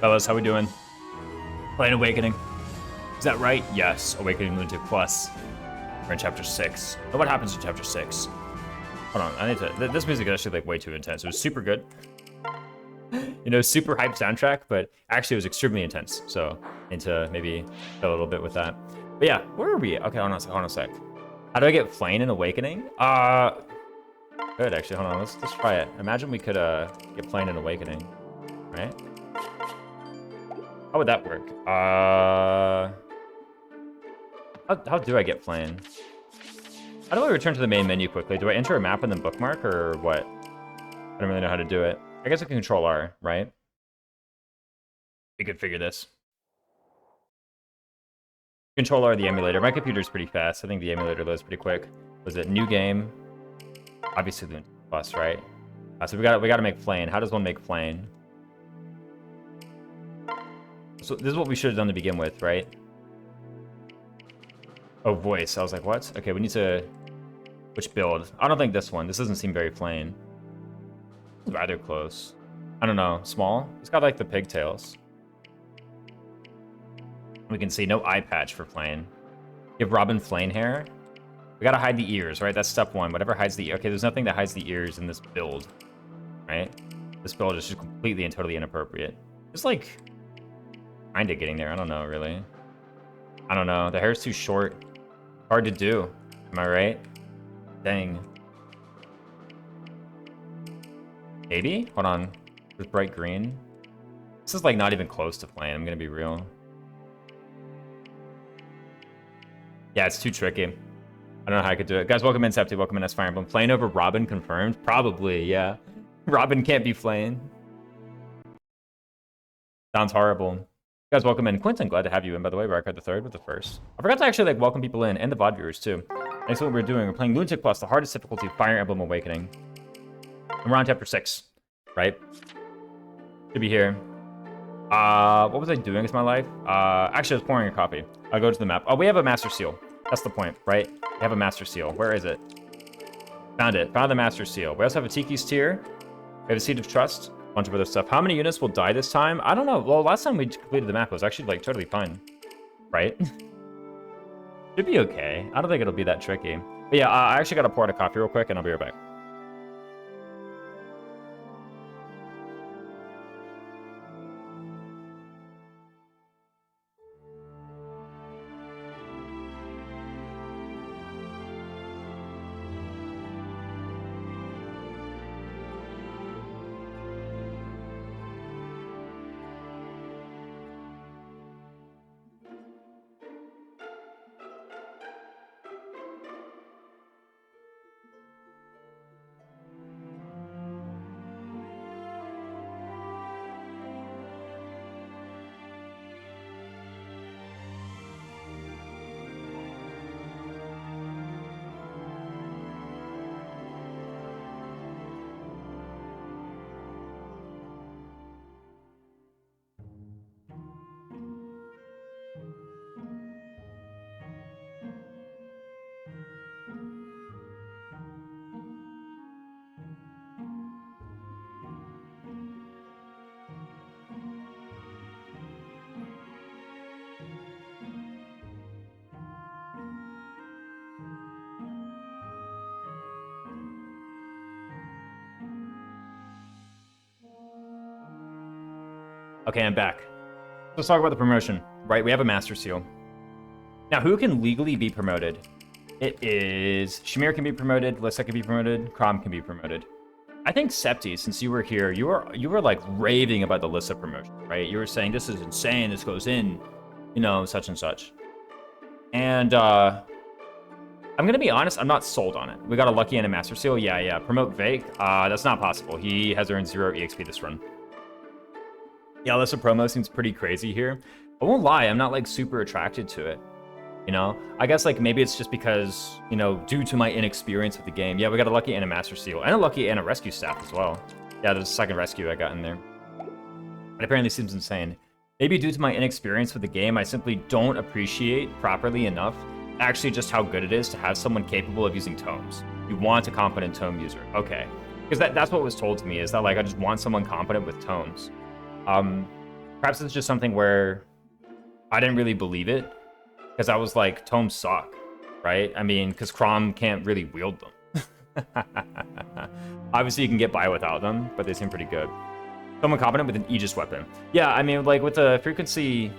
Fellas, how we doing? Playing Awakening. Is that right? Yes. Awakening Lunatic Plus. We're in Chapter 6. But what happens in Chapter 6? Hold on, I need to... This music is actually, like, way too intense. It was super good. You know, super hype soundtrack, but actually it was extremely intense. So, I need to maybe go a little bit with that. But yeah, where are we? Okay, hold on a sec. How do I get Flame in Awakening? Good, actually. Hold on, let's try it. Imagine we could, get Flame in Awakening. Right? How would that work? How do I get Flame? How do I return to the main menu quickly? Do I enter a map and then bookmark, or what? I don't really know how to do it. I guess I can control R, right? We could figure this. Control R the emulator. My computer's pretty fast. I think the emulator loads pretty quick. Was it new game? Obviously the plus, right? So we gotta make Flame. How does one make Flame? So this is what we should have done to begin with, right? Oh, voice. I was like, what? Okay, we need to... Which build? I don't think this one. This doesn't seem very Flame. It's rather close. I don't know. Small? It's got, like, the pigtails. We can see no eye patch for Flame. Give Robin Flame hair. We gotta hide the ears, right? That's step one. Whatever hides the... Okay, there's nothing that hides the ears in this build. Right? This build is just completely and totally inappropriate. It's like... Kinda getting there. I don't know, really. I don't know. The hair's too short. Hard to do. Am I right? Dang. Maybe? Hold on. There's bright green. This is like not even close to Flame. I'm gonna be real. Yeah, it's too tricky. I don't know how I could do it. Guys, welcome in, Septi. Welcome in, Fire Emblem. Flame over Robin confirmed? Probably, yeah. Robin can't be Flame. Sounds horrible. Guys, welcome in. Quentin, glad to have you in, by the way. Rockard the Third with the first. I forgot to actually, like, welcome people in, and the VOD viewers, too. Thanks for what we're doing. We're playing Lunatic Plus, the hardest difficulty, Fire Emblem Awakening. And we're on Chapter 6, right? Should be here. What was I doing with my life? Actually, I was pouring a coffee. I'll go to the map. Oh, we have a Master Seal. That's the point, right? We have a Master Seal. Where is it? Found it. Found the Master Seal. We also have a Tiki's Tear. We have a Seed of Trust. A bunch of other stuff. How many units will die this time? I don't know. Well, last time we completed the map, it was actually, like, totally fine. Right? Should be okay. I don't think it'll be that tricky. But yeah, I actually gotta pour out a coffee real quick, and I'll be right back. Okay, I'm back. Let's talk about the promotion. Right, we have a Master Seal. Now, who can legally be promoted? It is... Shamir can be promoted, Lissa can be promoted, Crom can be promoted. I think Septi, since you were here, you were like raving about the Lissa promotion, right? You were saying, this is insane, this goes in, you know, such and such. And, I'm gonna be honest, I'm not sold on it. We got a Lucky and a Master Seal, yeah. Promote Vake, that's not possible. He has earned 0 EXP this run. Yeah, Lissa promo seems pretty crazy here. I won't lie, I'm not, like, super attracted to it. You know? I guess, like, maybe it's just because, you know, due to my inexperience with the game. Yeah, we got a Lucky and a Master Seal. And a Lucky and a Rescue Staff as well. Yeah, there's a second Rescue I got in there. It apparently seems insane. Maybe due to my inexperience with the game, I simply don't appreciate properly enough actually just how good it is to have someone capable of using tomes. You want a competent tome user. Okay. Because that's what was told to me, is that, like, I just want someone competent with tomes. Perhaps it's just something where I didn't really believe it, because I was like, tomes suck, right? I mean, because Crom can't really wield them. Obviously, you can get by without them, but they seem pretty good. Someone competent with an Aegis weapon. Yeah, I mean, like, with the frequency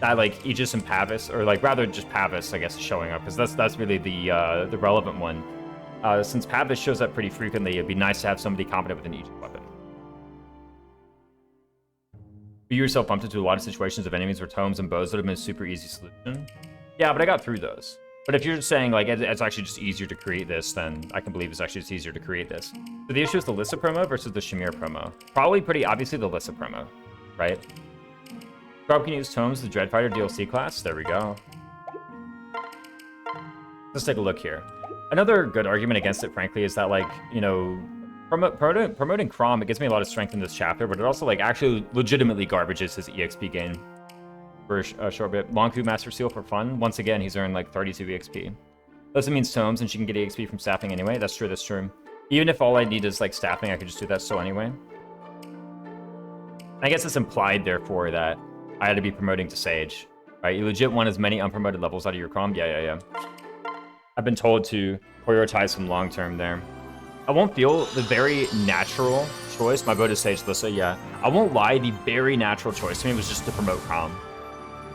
that, like, Aegis and Pavis, or, like, rather just Pavis, I guess, is showing up, because that's really the relevant one. Since Pavis shows up pretty frequently, it'd be nice to have somebody competent with an Aegis weapon. You yourself bumped into a lot of situations of enemies where tomes and bows would have been a super easy solution. Yeah, but I got through those. But if you're just saying, like, it's actually just easier to create this, then I can believe it's actually just easier to create this. So the issue is the Lissa promo versus the Shamir promo. Probably pretty obviously the Lissa promo, right? Rob can use tomes, the Dreadfighter DLC class. There we go. Let's take a look here. Another good argument against it, frankly, is that, like, you know, promoting Crom, it gives me a lot of strength in this chapter, but it also, like, actually legitimately garbages his EXP gain for a short bit. Lonku Master Seal for fun. Once again, he's earned, like, 32 EXP. Doesn't mean tomes, and she can get EXP from staffing anyway. That's true, that's true. Even if all I need is, like, staffing, I could just do that still anyway. I guess it's implied, therefore, that I had to be promoting to Sage, right? You legit want as many unpromoted levels out of your Crom? Yeah. I've been told to prioritize some long-term there. I won't feel the very natural choice. My vote is Sage Lissa, yeah. I won't lie, the very natural choice to me was just to promote Crom,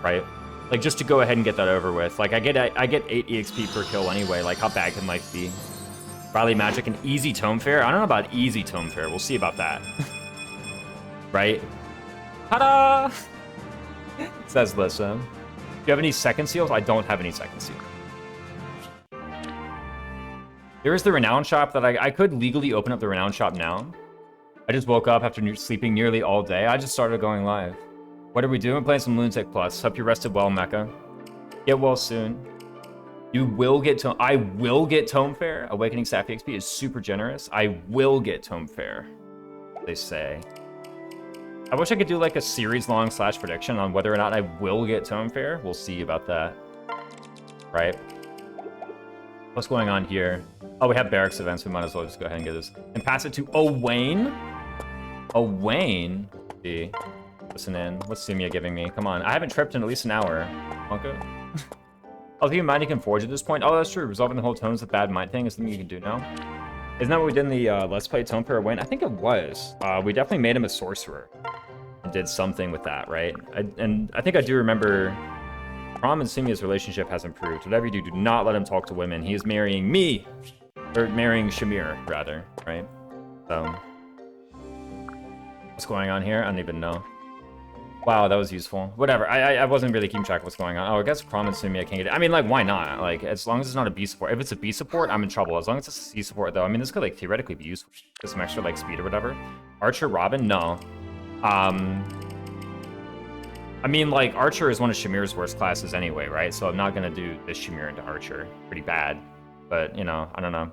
right? Like, just to go ahead and get that over with. Like, I get 8 EXP per kill anyway. Like, how bad can life be? Rally Magic and easy Tome Fair? I don't know about easy Tome Fair. We'll see about that. Right? Ta-da! Says Lissa. Do you have any second seals? I don't have any second seals. There is the Renown Shop that I could legally open up the Renown Shop now. I just woke up after sleeping nearly all day. I just started going live. What are we doing? Playing some Lunatic Plus. Hope you rested well, Mecca. Get well soon. You will get Tome... I will get Tome Fair. Awakening Staff EXP is super generous. I will get Tome Fair, they say. I wish I could do like a series-long / prediction on whether or not I will get Tome Fair. We'll see about that. Right? What's going on here? Oh, we have barracks events. We might as well just go ahead and get this. And pass it to Owain. Owain? Listen in. What's Simia giving me? Come on. I haven't tripped in at least an hour. Monko. I'll keep in mind you can forge at this point. Oh, that's true. Resolving the whole tones with bad mind thing is something you can do now. Isn't that what we did in the Let's Play Tome Fair Owain? I think it was. We definitely made him a sorcerer. And did something with that, right? And I think I do remember... Crom and Simia's relationship has improved. Whatever you do, do not let him talk to women. He is marrying me. Or marrying Shamir, rather, right? So... What's going on here? I don't even know. Wow, that was useful. Whatever, I wasn't really keeping track of what's going on. Oh, I guess Crom and Simia can't get it. I mean, like, why not? Like, as long as it's not a B support. If it's a B support, I'm in trouble. As long as it's a C support, though, I mean, this could, like, theoretically be useful. Get some extra, like, speed or whatever. Archer, Robin? No. I mean, like, Archer is one of Shamir's worst classes anyway, right? So I'm not going to do this Shamir into Archer. Pretty bad. But, you know, I don't know.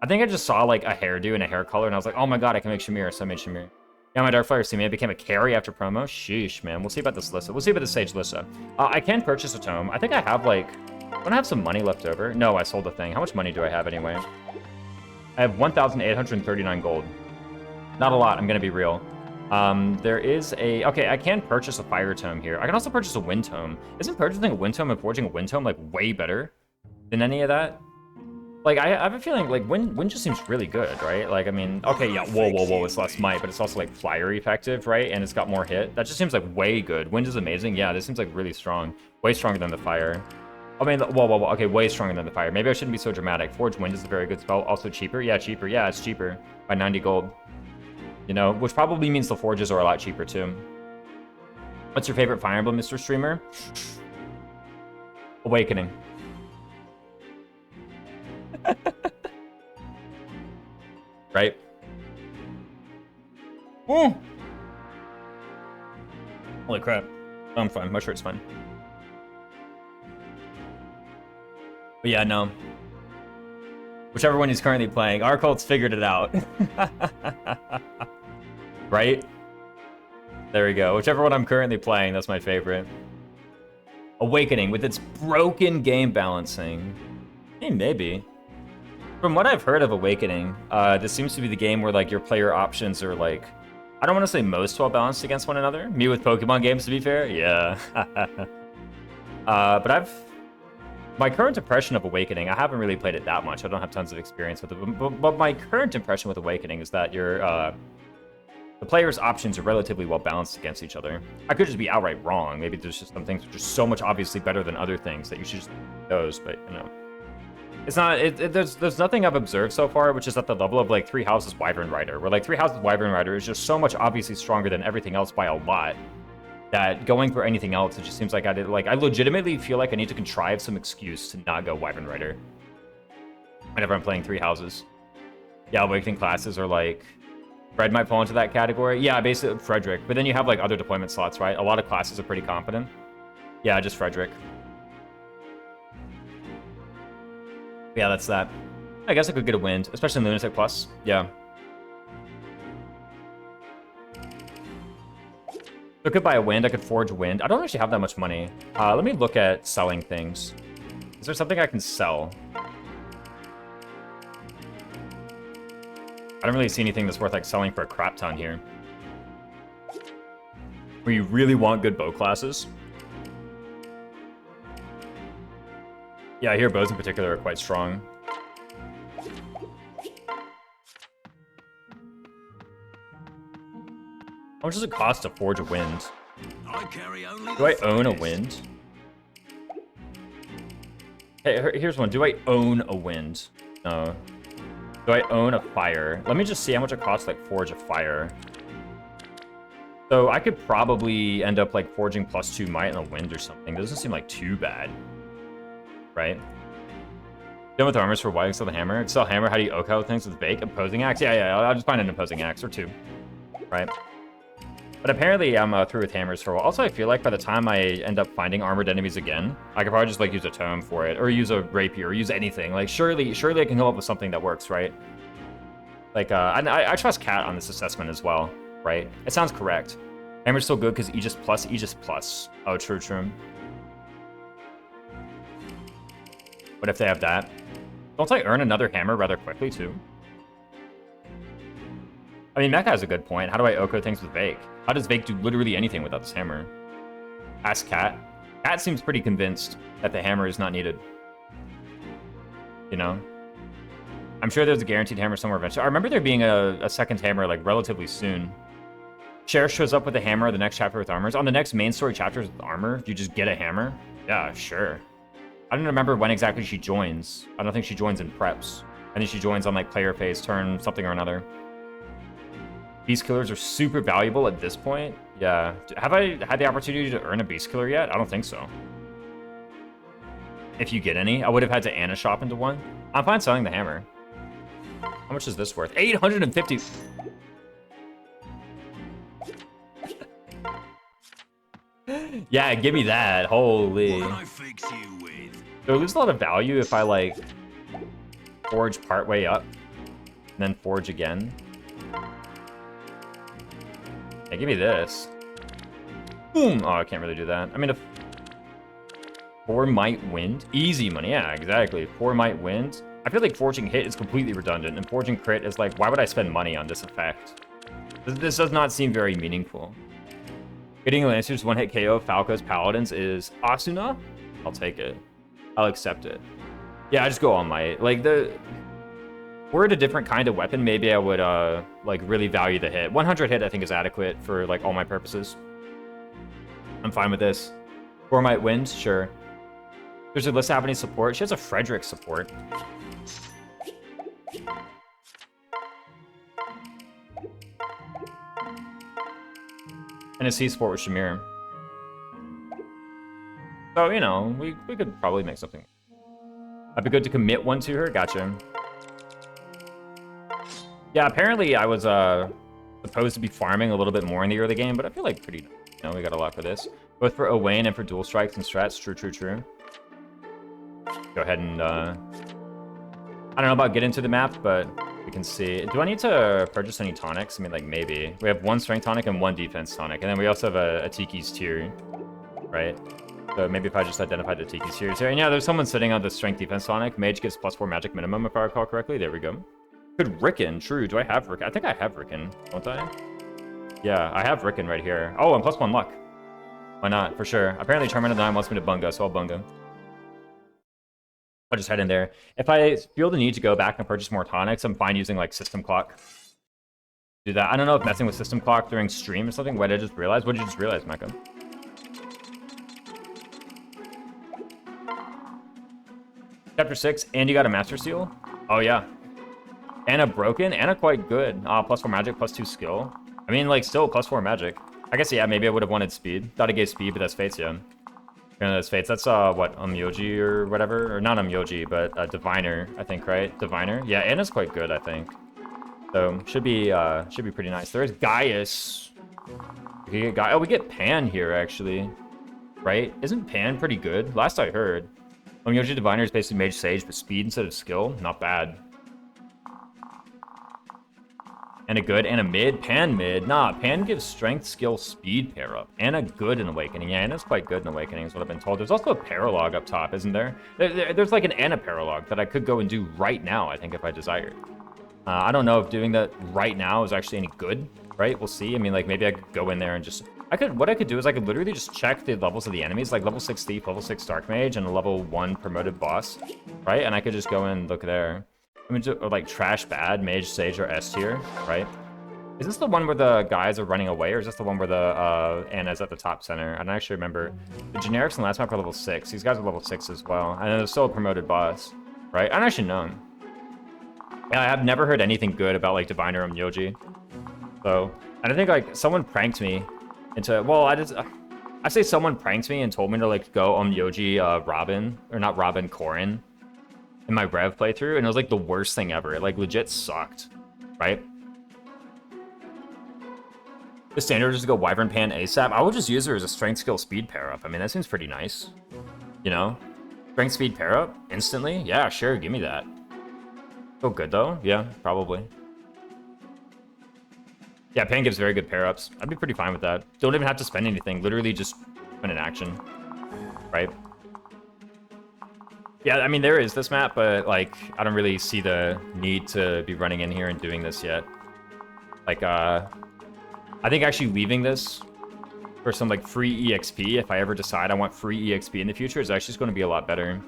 I think I just saw, like, a hairdo and a hair color, and I was like, oh my god, I can make Shamir, so I made Shamir. Yeah, my Dark Flyer Simia became a carry after promo. Sheesh, man. We'll see about this Lissa. We'll see about the Sage Lissa. I can purchase a tome. I think I have, like... Don't I have some money left over? No, I sold the thing. How much money do I have anyway? I have 1,839 gold. Not a lot, I'm going to be real. There is a... Okay, I can purchase a fire tome here. I can also purchase a wind tome. Isn't purchasing a wind tome and forging a wind tome, like, way better than any of that? Like, I have a feeling, like, wind just seems really good, right? Like, I mean, okay, yeah, whoa, it's less might, but it's also, like, flyer effective, right? And it's got more hit. That just seems, like, way good. Wind is amazing. Yeah, this seems, like, really strong. Way stronger than the fire. I mean, whoa, okay, way stronger than the fire. Maybe I shouldn't be so dramatic. Forge Wind is a very good spell. Also cheaper. Yeah, cheaper. Yeah, it's cheaper by 90 gold. You know, which probably means the forges are a lot cheaper, too. What's your favorite Fire Emblem, Mr. Streamer? Awakening. Right? Oh. Holy crap. I'm fine. My shirt's fine. But yeah, no. Whichever one he's currently playing, our cult's figured it out. Right? There we go. Whichever one I'm currently playing, that's my favorite. Awakening with its broken game balancing. Hey, maybe. From what I've heard of Awakening, this seems to be the game where, like, your player options are, like, I don't want to say most well balanced against one another. Me with Pokemon games, to be fair. Yeah. But my current impression of Awakening, I haven't really played it that much. I don't have tons of experience with it. But my current impression with Awakening is that the player's options are relatively well balanced against each other. I could just be outright wrong. Maybe there's just some things that are just so much obviously better than other things that you should just those. But you know, it's not. There's nothing I've observed so far, which is at the level of like 3 Houses Wyvern Rider, where like 3 Houses Wyvern Rider is just so much obviously stronger than everything else by a lot. That going for anything else, it just seems like I legitimately feel like I need to contrive some excuse to not go Wyvern Rider whenever I'm playing 3 Houses. Yeah, Awakening classes are like. Fred might fall into that category. Yeah, basically Frederick. But then you have like other deployment slots, right? A lot of classes are pretty competent. Yeah, just Frederick. Yeah, that's that. I guess I could get a wind, especially in Lunatic Plus. Yeah. So I could buy a wind. I could forge a wind. I don't actually have that much money. Let me look at selling things. Is there something I can sell? I don't really see anything that's worth like selling for a crap ton here. Where you really want good bow classes. Yeah, I hear bows in particular are quite strong. How much does it cost to forge a wind? Do I own a wind? Hey, here's one. Do I own a wind? No. Do I own a fire? Let me just see how much it costs to like forge a fire. So I could probably end up like forging +2 might in a wind or something. It doesn't seem like too bad. Right? Done with armors for why sell the hammer? Sell hammer, how do you oak out things with bake? Opposing axe? Yeah, I'll just find an opposing axe or 2. Right? But apparently I'm through with hammers for a while. Also, I feel like by the time I end up finding armored enemies again, I could probably just like use a tome for it, or use a rapier, or use anything. Like surely I can come up with something that works, right? Like I trust Cat on this assessment as well, right? It sounds correct. Hammer's still good because Aegis plus. Oh, true. What if they have that? Don't I earn another hammer rather quickly too? I mean, Mecha has a good point. How do I Oko things with Vake? How does Vake do literally anything without this hammer? Ask Cat. Cat seems pretty convinced that the hammer is not needed. You know? I'm sure there's a guaranteed hammer somewhere eventually. I remember there being a second hammer, like, relatively soon. Cher shows up with a hammer the next chapter with armors. On the next main story chapters with armor, do you just get a hammer? Yeah, sure. I don't remember when exactly she joins. I don't think she joins in preps. I think she joins on, like, player phase, turn, something or another. Beast killers are super valuable at this point. Yeah. Have I had the opportunity to earn a beast killer yet? I don't think so. If you get any, I would have had to Anna shop into one. I'm fine selling the hammer. How much is this worth? 850. Yeah, give me that. Holy. So it loses a lot of value if I like forge partway up and then forge again. Yeah, give me this. Boom! Oh, I can't really do that. I mean, if 4 might wind. Easy money. Yeah, exactly. 4 might wind. I feel like forging hit is completely redundant, and forging crit is like, why would I spend money on this effect? This does not seem very meaningful. Getting Lancers 1-hit KO Falco's Paladins is Asuna? I'll take it. I'll accept it. Yeah, I just go all might. Like, were it a different kind of weapon, maybe I would, like, really value the hit. 100 hit, I think, is adequate for, like, all my purposes. I'm fine with this. 4 might wind? Sure. Does Alyssa have any support? She has a Frederick support. And a C-Sport with Shamir. So, you know, we could probably make something. I'd be good to commit one to her. Gotcha. Yeah, apparently I was supposed to be farming a little bit more in the early game, but I feel like pretty, you know, we got a lot for this. Both for Owain and for dual strikes and strats. True. Go ahead and, I don't know about getting to the map, but we can see. Do I need to purchase any tonics? I mean, like, maybe. We have 1 strength tonic and 1 defense tonic, and then we also have a Tiki's tier, right? So maybe if I just identified the Tiki's tier here. And yeah, there's someone sitting on the strength defense tonic. Mage gives +4 magic minimum, if I recall correctly. There we go. Good Rickon. True. Do I have Rickon? I think I have Rickon, don't I? Yeah, I have Rickon right here. Oh, and +1 luck. Why not? For sure. Apparently Charmander 9 wants me to bunga, so I'll bunga. I'll just head in there. If I feel the need to go back and purchase more tonics, I'm fine using like System Clock. Do that. I don't know if messing with System Clock during stream or something. What did I just realize? What did you just realize, Mecca? Chapter 6, and you got a Master Seal? Oh, yeah. Anna broken? Anna quite good. +4 magic, +2 skill. I mean, like, still +4 magic. I guess, yeah, maybe I would have wanted speed. Thought I gave speed, but that's Fates, yeah. That's Fates. That's, what, Umyoji or whatever? Or not Umyoji, but Diviner, I think, right? Diviner? Yeah, Anna's quite good, I think. So, should be pretty nice. There is Gaius. We get oh, we get Pan here, actually. Right? Isn't Pan pretty good? Last I heard. Umyoji Diviner is basically Mage Sage, but speed instead of skill. Not bad. And a good and a mid. Pan mid. Nah, Pan gives strength, skill, speed pair up. And a good in Awakening. Yeah, Anna's quite good in Awakening is what I've been told. There's also a Paralog up top, isn't there? There's like an Anna Paralog that I could go and do right now, I think, if I desired. I don't know if doing that right now is actually any good, right? We'll see. I mean, like, maybe I could go in there and just... What I could do is I could literally just check the levels of the enemies, like level 6 Thief, level 6 Dark Mage, and a level 1 promoted boss, right? And I could just go and look there. I mean, or like Trash Bad, Mage, Sage, or S tier, right? Is this the one where the guys are running away, or is this the one where the Anna's at the top center? I don't actually remember. The generics in the last map are level 6. These guys are level 6 as well. And there's still a promoted boss, right? I don't actually know. Yeah, I have never heard anything good about, like, Diviner or Umyoji. So, and I think, like, someone pranked me into... Well, I say someone pranked me and told me to, like, go Umyoji Robin, or not Robin, Corrin, in my Rev playthrough, and it was, like, the worst thing ever. It, like, legit sucked, right? The standard is to go Wyvern Pan ASAP. I would just use her as a strength skill speed pair up. I mean, that seems pretty nice. You know? Strength speed pair up? Instantly? Yeah, sure, give me that. Oh, good though? Yeah, probably. Yeah, Pan gives very good pair-ups. I'd be pretty fine with that. Don't even have to spend anything. Literally just spend an action. Right? Yeah, I mean, there is this map, but, like, I don't really see the need to be running in here and doing this yet. Like, I think actually leaving this for some, like, free EXP, if I ever decide I want free EXP in the future, is actually just going to be a lot better.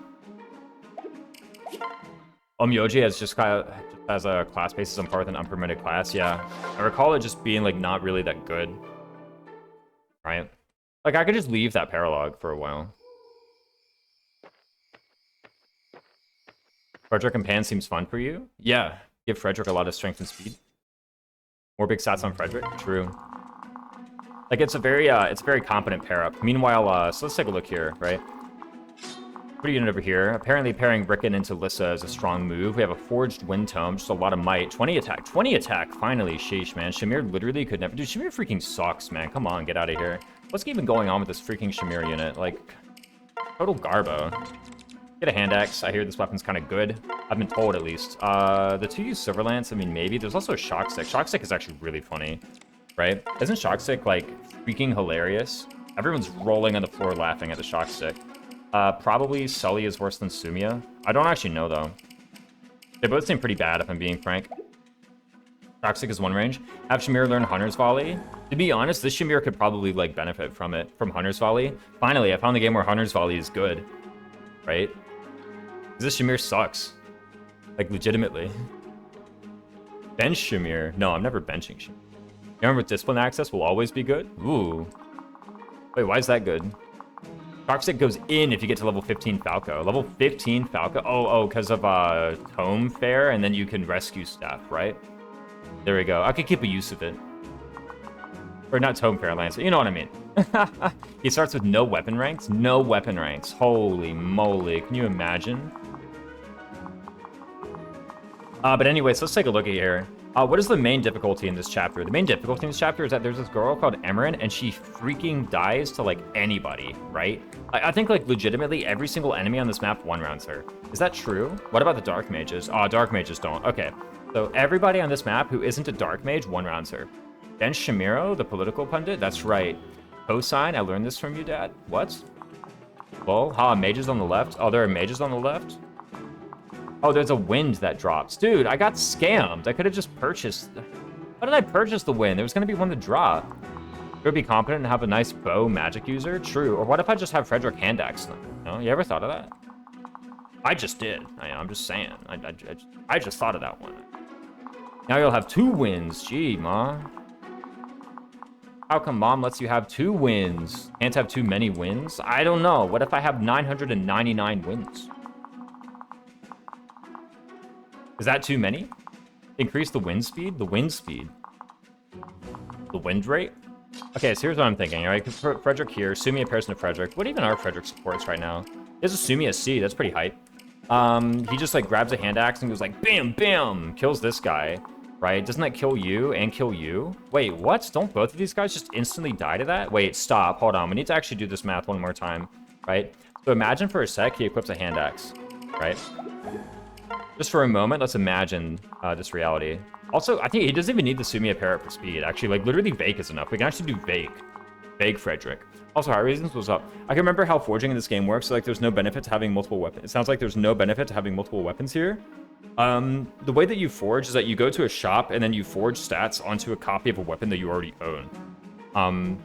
Umyoji has just kind of has a class basis on par with an unpermitted class. Yeah, I recall it just being like not really that good, right? Like I could just leave that Paralog for a while. Frederick and Pan seems fun for you. Yeah, give Frederick a lot of strength and speed. More big stats on Frederick. True. Like it's a very competent pair up. Meanwhile, so let's take a look here, right? What unit over here? Apparently pairing Rickon into Lissa is a strong move. We have a Forged Wind Tome, just a lot of might. 20 attack. 20 attack! Finally, sheesh, man. Shamir literally could never... Dude, Shamir freaking sucks, man. Come on, get out of here. What's even going on with this freaking Shamir unit? Like, total garbo. Get a hand axe. I hear this weapon's kind of good. I've been told, at least. The 2-use Silver Lance, I mean, maybe. There's also a Shock Stick. Shock Stick is actually really funny, right? Isn't Shock Stick, like, freaking hilarious? Everyone's rolling on the floor laughing at the Shock Stick. Probably Sully is worse than Sumia. I don't actually know, though. They both seem pretty bad, if I'm being frank. Toxic is one range. Have Shamir learn Hunter's Volley. To be honest, this Shamir could probably, like, benefit from it, from Hunter's Volley. Finally, I found the game where Hunter's Volley is good. Right? This Shamir sucks. Like, legitimately. Bench Shamir. No, I'm never benching Shamir. Remember, Discipline Access will always be good? Ooh. Wait, why is that good? Toxic goes in if you get to level 15 Falco. Level 15 Falco? Oh, because of Tome Fair, and then you can rescue stuff, right? There we go. I could keep a use of it. Or not Tome Fair, Lancer. You know what I mean. He starts with no weapon ranks? No weapon ranks. Holy moly. Can you imagine? But anyways, let's take a look at here. What is the main difficulty in this chapter? The main difficulty in this chapter is that there's this girl called Emerin, and she freaking dies to, like, anybody, right? I think, like, legitimately every single enemy on this map one-rounds her. Is that true? What about the Dark Mages? Oh, Dark Mages don't. Okay. So everybody on this map who isn't a Dark Mage one-rounds her. Then Shamiro, the political pundit? That's right. Cosine, I learned this from you, Dad. What? Well, mages on the left? Oh, there are mages on the left? Oh, there's a wind that drops. Dude, I got scammed. I could have just purchased... How did I purchase the win? There was going to be one to drop. Could be competent and have a nice bow magic user? True. Or what if I just have Frederick hand axe? You know, you ever thought of that? I just did. I'm just saying. I just thought of that one. Now you'll have 2 wins. Gee, Ma. How come Mom lets you have 2 wins? Can't have too many wins? I don't know. What if I have 999 wins? Is that too many? Increase the wind speed? The wind speed. The wind rate? Okay, so here's what I'm thinking, all right? Frederick here, Sumi a person to Frederick. What even are Frederick supports right now? There's a Sumi a C, that's pretty hype. He just like grabs a hand axe and goes like, bam, bam, kills this guy, right? Doesn't that kill you and kill you? Wait, what? Don't both of these guys just instantly die to that? Wait, stop, hold on. We need to actually do this math one more time, right? So imagine for a sec, he equips a hand axe, right? Just for a moment, let's imagine this reality. Also, I think he doesn't even need the Sumi parrot for speed. Actually, like, literally Vake is enough. We can actually do Vake. Vake Frederick. Also, OriginalRaisins, what's up? I can remember how forging in this game works, so, like, there's no benefit to having multiple weapons. It sounds like there's no benefit to having multiple weapons here. The way that you forge is that you go to a shop, and then you forge stats onto a copy of a weapon that you already own.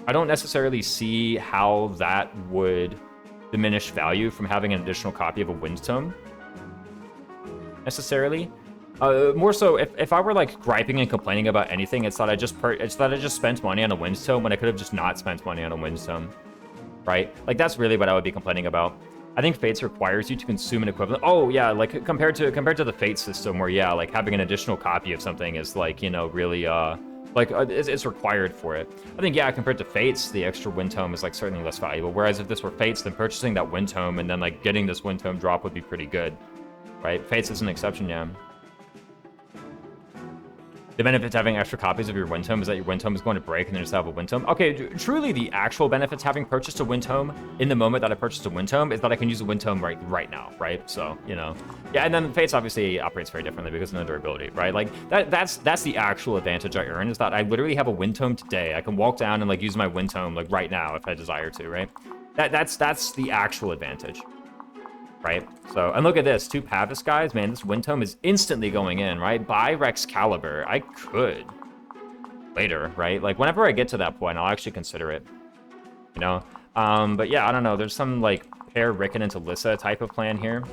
I don't necessarily see how that would diminish value from having an additional copy of a Wind Tome. Necessarily. More so, if I were like griping and complaining about anything, it's that I just spent money on a Wind Tome when I could have just not spent money on a Wind Tome, right? Like that's really what I would be complaining about. I think Fates requires you to consume an equivalent. Oh yeah, like compared to the Fate system, where yeah, like having an additional copy of something is like, you know, really it's required for it. I think yeah, compared to Fates, the extra Wind Tome is like certainly less valuable. Whereas if this were Fates, then purchasing that Wind Tome and then like getting this Wind Tome drop would be pretty good, right? Fates is an exception, yeah. The benefit to having extra copies of your Wind Tome is that your Wind Tome is going to break and then just have a Wind Tome. Okay, truly the actual benefits having purchased a Wind Tome in the moment that I purchased a Wind Tome is that I can use a Wind Tome right now, right? So, you know. Yeah, and then Fates obviously operates very differently because of the durability, right? Like, that's the actual advantage I earn, is that I literally have a Wind Tome today. I can walk down and, like, use my Wind Tome, like, right now if I desire to, right? That's the actual advantage. Right? So, and look at this, 2 Pavis guys, man, this Wind Tome is instantly going in, right? Buy Rex Caliber. I could. Later, right? Like, whenever I get to that point, I'll actually consider it. You know? But yeah, I don't know. There's some, like, pair Rickon into Lissa type of plan here.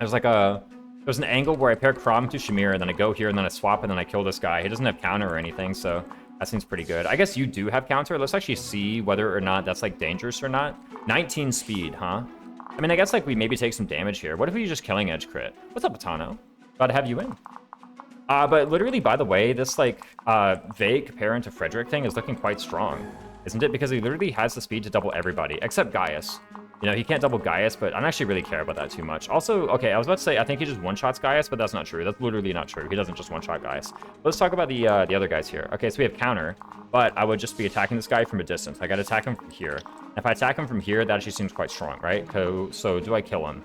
There's an angle where I pair Crom to Shamir, and then I go here, and then I swap, and then I kill this guy. He doesn't have counter or anything, so that seems pretty good. I guess you do have counter. Let's actually see whether or not that's, like, dangerous or not. 19 speed, huh? I mean, I guess, like, we maybe take some damage here. What if we just Killing Edge crit? What's up, Atano? Glad to have you in. But literally, by the way, this, like, Vake pair into Frederick thing is looking quite strong, isn't it? Because he literally has the speed to double everybody, except Gaius. You know, he can't double Gaius, but I don't actually really care about that too much. Also, okay, I was about to say, I think he just one-shots Gaius, but that's not true. That's literally not true. He doesn't just one-shot Gaius. Let's talk about the other guys here. Okay, so we have counter, but I would just be attacking this guy from a distance. I gotta attack him from here. If I attack him from here, that actually seems quite strong, right? So do I kill him?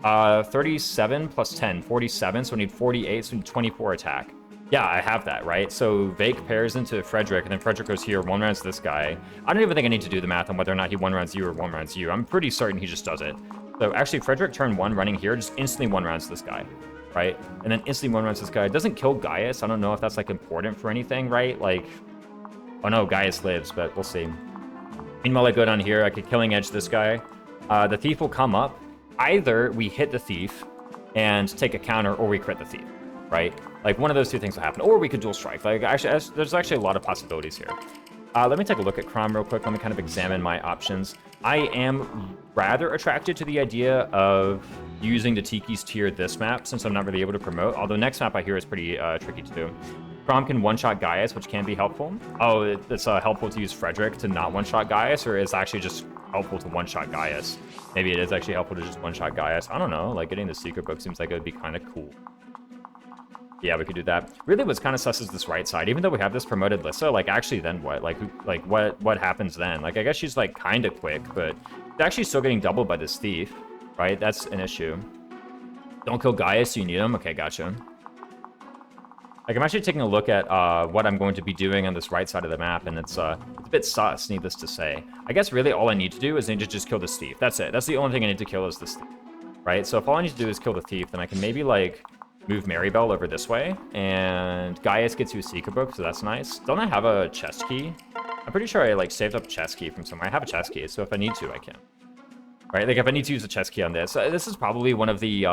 37 plus 10, 47, so I need 48, so I need 24 attack. Yeah, I have that, right? So Vake pairs into Frederick, and then Frederick goes here, one-rounds this guy. I don't even think I need to do the math on whether or not he one-rounds you or one-rounds you. I'm pretty certain he just does it. So actually, Frederick turn 1 running here, just instantly one-rounds this guy, right? And then instantly one-rounds this guy. It doesn't kill Gaius. I don't know if that's, like, important for anything, right? Like, oh no, Gaius lives, but we'll see. Meanwhile, I go down here, I could Killing Edge this guy. The Thief will come up. Either we hit the Thief and take a counter, or we crit the Thief, right? Like, one of those 2 things will happen. Or we could dual strike. Like, actually, there's actually a lot of possibilities here. Let me take a look at Crom real quick. Let me kind of examine my options. I am rather attracted to the idea of using the Tiki's tier this map, since I'm not really able to promote. Although next map I hear is pretty tricky to do. Crom can one-shot Gaius, which can be helpful. Oh, it's helpful to use Frederick to not one-shot Gaius, or is actually just helpful to one-shot Gaius? Maybe it is actually helpful to just one-shot Gaius. I don't know. Like, getting the secret book seems like it would be kind of cool. Yeah, we could do that. Really, what's kind of sus is this right side. Even though we have this promoted Lissa, like, actually, then what? Like, what happens then? Like, I guess she's, like, kind of quick, but she's actually still getting doubled by this Thief, right? That's an issue. Don't kill Gaius, you need him? Okay, gotcha. Like, I'm actually taking a look at what I'm going to be doing on this right side of the map, and it's a bit sus, needless to say. I guess really all I need to do is I need to just kill this Thief. That's it. That's the only thing I need to kill is this Thief, right? So if all I need to do is kill the Thief, then I can maybe, like, move Maribel over this way, and Gaius gets you a secret book, so that's nice. Don't I have a chest key? I'm pretty sure I like saved up a chest key from somewhere. I have a chest key, so if I need to, I can. Right, like if I need to use a chest key on this, this is probably one of the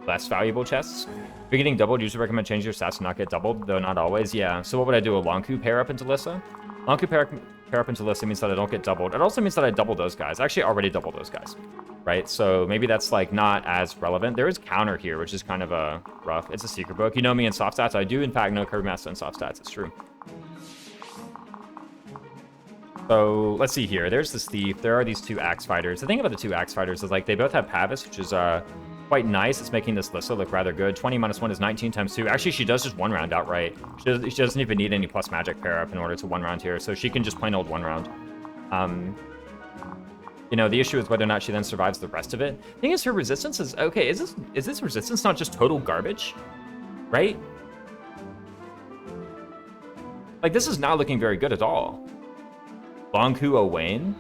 less valuable chests. If you're getting doubled, usually recommend changing your stats to not get doubled, though not always. Yeah, so what would I do? A Lonku pair up into Lissa? Lonku pair up into Lissa means that I don't get doubled. It also means that I double those guys. I actually already doubled those guys, right? So maybe that's like not as relevant. There is counter here, which is kind of rough. It's a secret book. You know me in soft stats. I do in fact know Kirby Master in soft stats. It's true. So let's see here. There's this thief. There are these two axe fighters. The thing about the two axe fighters is like they both have Pavis, which is quite nice. It's making this Lissa look rather good. 20 minus 1 is 19 times 2. Actually, she does just one round outright. She doesn't even need any plus magic pair up in order to one round here, so she can just plain old one round. You know, the issue is whether or not she then survives the rest of it. The thing is, her resistance is okay. Is this resistance not just total garbage, right? Like this is not looking very good at all. Lonku Owain?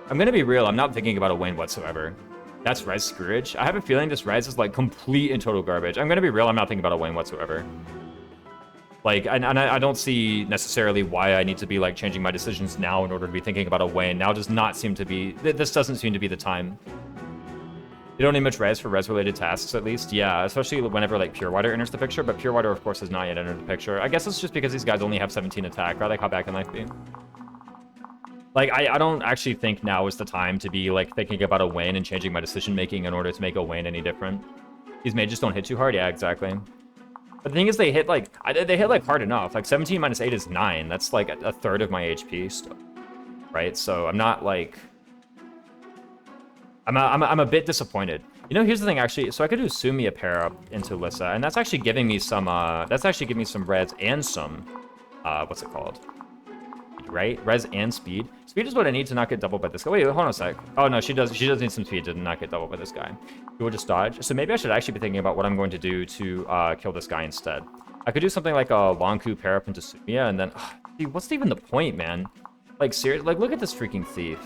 I'm gonna be real, I'm not thinking about Owain whatsoever. That's Res Scourge. I have a feeling this Res is like complete and total garbage. I'm gonna be real, I'm not thinking about Owain whatsoever. Like, and I don't see necessarily why I need to be like changing my decisions now in order to be thinking about Owain. Now does not seem to be, this doesn't seem to be the time. You don't need much res for res-related tasks, at least. Yeah, especially whenever like Pure Water enters the picture, but Pure Water, of course, has not yet entered the picture. I guess it's just because these guys only have 17 attack, right? Like how bad can life be? Like, I don't actually think now is the time to be, like, thinking about Owain and changing my decision-making in order to make Owain any different. These mages don't hit too hard? Yeah, exactly. But the thing is, they hit, like, hard enough. Like, 17 minus 8 is 9. That's, like, a third of my HP still. Right? So, I'm not, like... I'm a bit disappointed. You know, here's the thing, actually. So, I could do Sumia pair up into Lissa, and that's actually giving me some, reds and some, what's it called? Right? Res and speed. Speed is what I need to not get doubled by this guy. Wait, hold on a sec. Oh, no, she does need some speed to not get doubled by this guy. He will just dodge. So maybe I should actually be thinking about what I'm going to do to kill this guy instead. I could do something like a Lonku pair up into Sumia, and then... Dude, what's even the point, man? Like, seriously? Like, look at this freaking thief.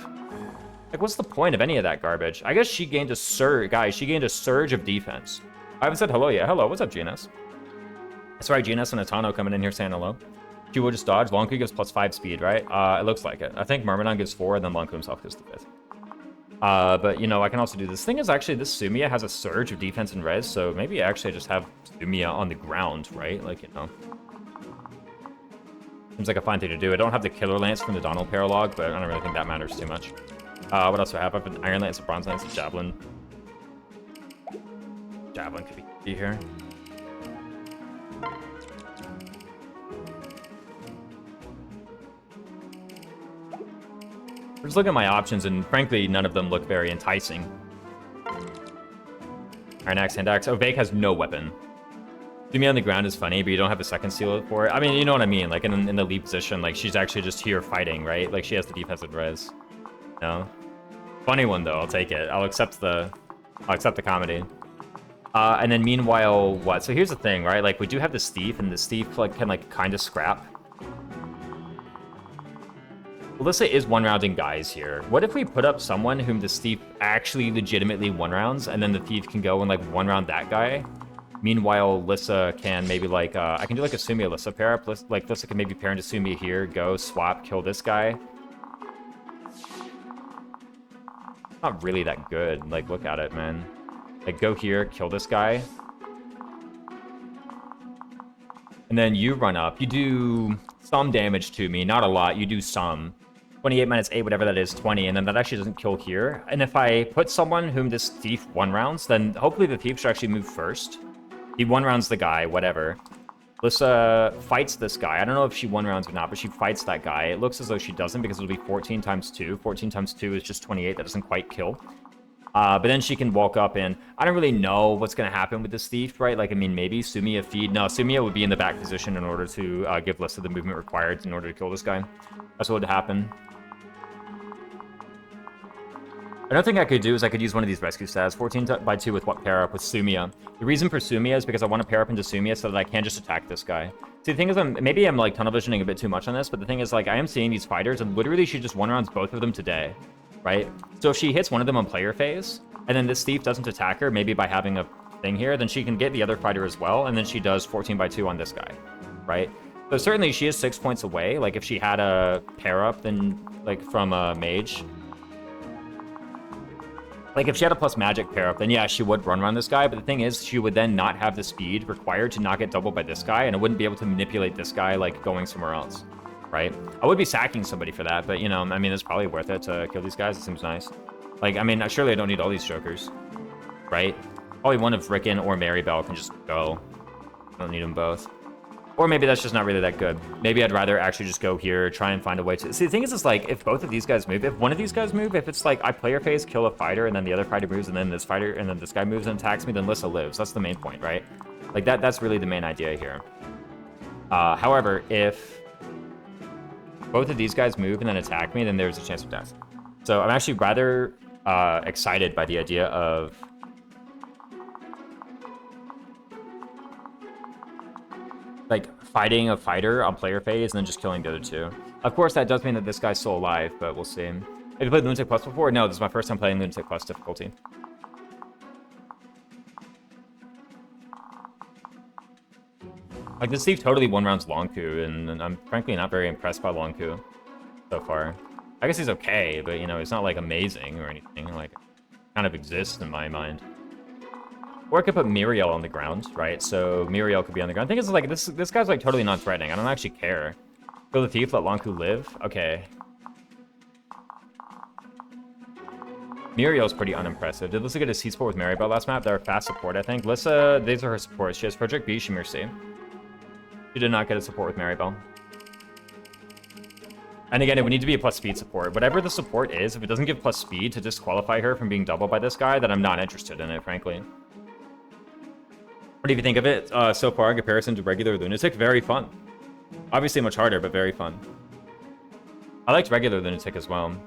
Like, what's the point of any of that garbage? I guess she gained a surge... Guys, she gained a surge of defense. I haven't said hello yet. Hello, what's up, GNS? Sorry, GNS and Atano coming in here saying hello. She will just dodge. Lonku gives +5 speed, right? It looks like it. I think Myrmidon gives 4, and then Lonku himself gives the 5th. But, you know, I can also do this. Thing is, actually, this Sumia has a surge of defense and res, so maybe actually I just have Sumia on the ground, right? Like, you know. Seems like a fine thing to do. I don't have the Killer Lance from the Donald Paralog, but I don't really think that matters too much. What else do I have? I have an Iron Lance, a Bronze Lance, a Javelin. Javelin could be key here. Just look at my options, and frankly, none of them look very enticing. Iron Axe, Hand Axe. Oh, Vake has no weapon. Sumia on the ground is funny, but you don't have a second seal for it. I mean, you know what I mean. Like, in the lead position, like, she's actually just here fighting, right? Like, she has the defensive res. No? Funny one, though. I'll take it. I'll accept the comedy. And then meanwhile, what? So here's the thing, right? Like, we do have this thief, and this thief, like, can, like, kind of scrap. Alyssa is one-rounding guys here. What if we put up someone whom the thief actually legitimately one-rounds, and then the thief can go and, like, one-round that guy? Meanwhile, Lissa can maybe, like, I can do, like, a Sumia Lissa pair up. Like, Lissa can maybe pair into Sumia here, go, swap, kill this guy. Not really that good. Like, look at it, man. Like, go here, kill this guy. And then you run up. You do some damage to me. Not a lot. You do some. 28 minus 8, whatever that is, 20. And then that actually doesn't kill here. And if I put someone whom this thief one-rounds, then hopefully the thief should actually move first. He one-rounds the guy, whatever. Lissa fights this guy. I don't know if she one-rounds or not, but she fights that guy. It looks as though she doesn't because it'll be 14 times 2. 14 times 2 is just 28. That doesn't quite kill. But then she can walk up and I don't really know what's going to happen with this thief, right? Like, I mean, maybe Sumia feed. No, Sumia would be in the back position in order to give Lissa the movement required in order to kill this guy. That's what would happen. Another thing I could do is I could use one of these rescue stats, 14 by 2 with what pair up with Sumia. The reason for Sumia is because I want to pair up into Sumia so that I can just attack this guy. See, the thing is, maybe I'm like tunnel visioning a bit too much on this, but the thing is, like, I am seeing these fighters and literally she just one-rounds both of them today, right? So if she hits one of them on player phase, and then this thief doesn't attack her, maybe by having a thing here, then she can get the other fighter as well, and then she does 14/2 on this guy, right? So certainly she is 6 points away. Like if she had a pair up, then like from a mage, like if she had a plus magic pair up, then yeah, she would run around this guy. But the thing is, she would then not have the speed required to not get doubled by this guy, and it wouldn't be able to manipulate this guy like going somewhere else, right? I would be sacking somebody for that, but you know, I mean, it's probably worth it to kill these guys. It seems nice. Like, I mean, surely I don't need all these jokers, right? Probably one of Rickon or Maribel can just go. I don't need them both. Or maybe that's just not really that good. Maybe I'd rather actually just go here, try and find a way to... See, the thing is like, if both of these guys move, if one of these guys move, if it's like, I player phase, kill a fighter, and then the other fighter moves, and then this fighter, and then this guy moves and attacks me, then Lissa lives. That's the main point, right? Like, that's really the main idea here. However, if both of these guys move and then attack me, then there's a chance of death. So I'm actually rather excited by the idea of... like, fighting a fighter on player phase and then just killing the other two. Of course, that does mean that this guy's still alive, but we'll see. Have you played Lunatic Plus before? No, this is my first time playing Lunatic Plus difficulty. Like, this thief totally one rounds Longku, and I'm frankly not very impressed by Longku so far. I guess he's okay, but, you know, he's not, like, amazing or anything. Like, kind of exists in my mind. Or I could put Muriel on the ground, right? So Muriel could be on the ground. I think it's like, this guy's like totally non-threatening. I don't actually care. Kill the thief, let Longku live. Okay. Muriel's pretty unimpressive. Did Lissa get a C-support with Maribel last map? They're fast support, I think. Lissa, these are her supports. She has Project B, Shamir C. She did not get a support with Maribel. And again, it would need to be a plus speed support. Whatever the support is, if it doesn't give plus speed to disqualify her from being doubled by this guy, then I'm not interested in it, frankly. What do you think of it so far in comparison to regular Lunatic? Very fun. Obviously much harder, but very fun. I liked regular Lunatic as well.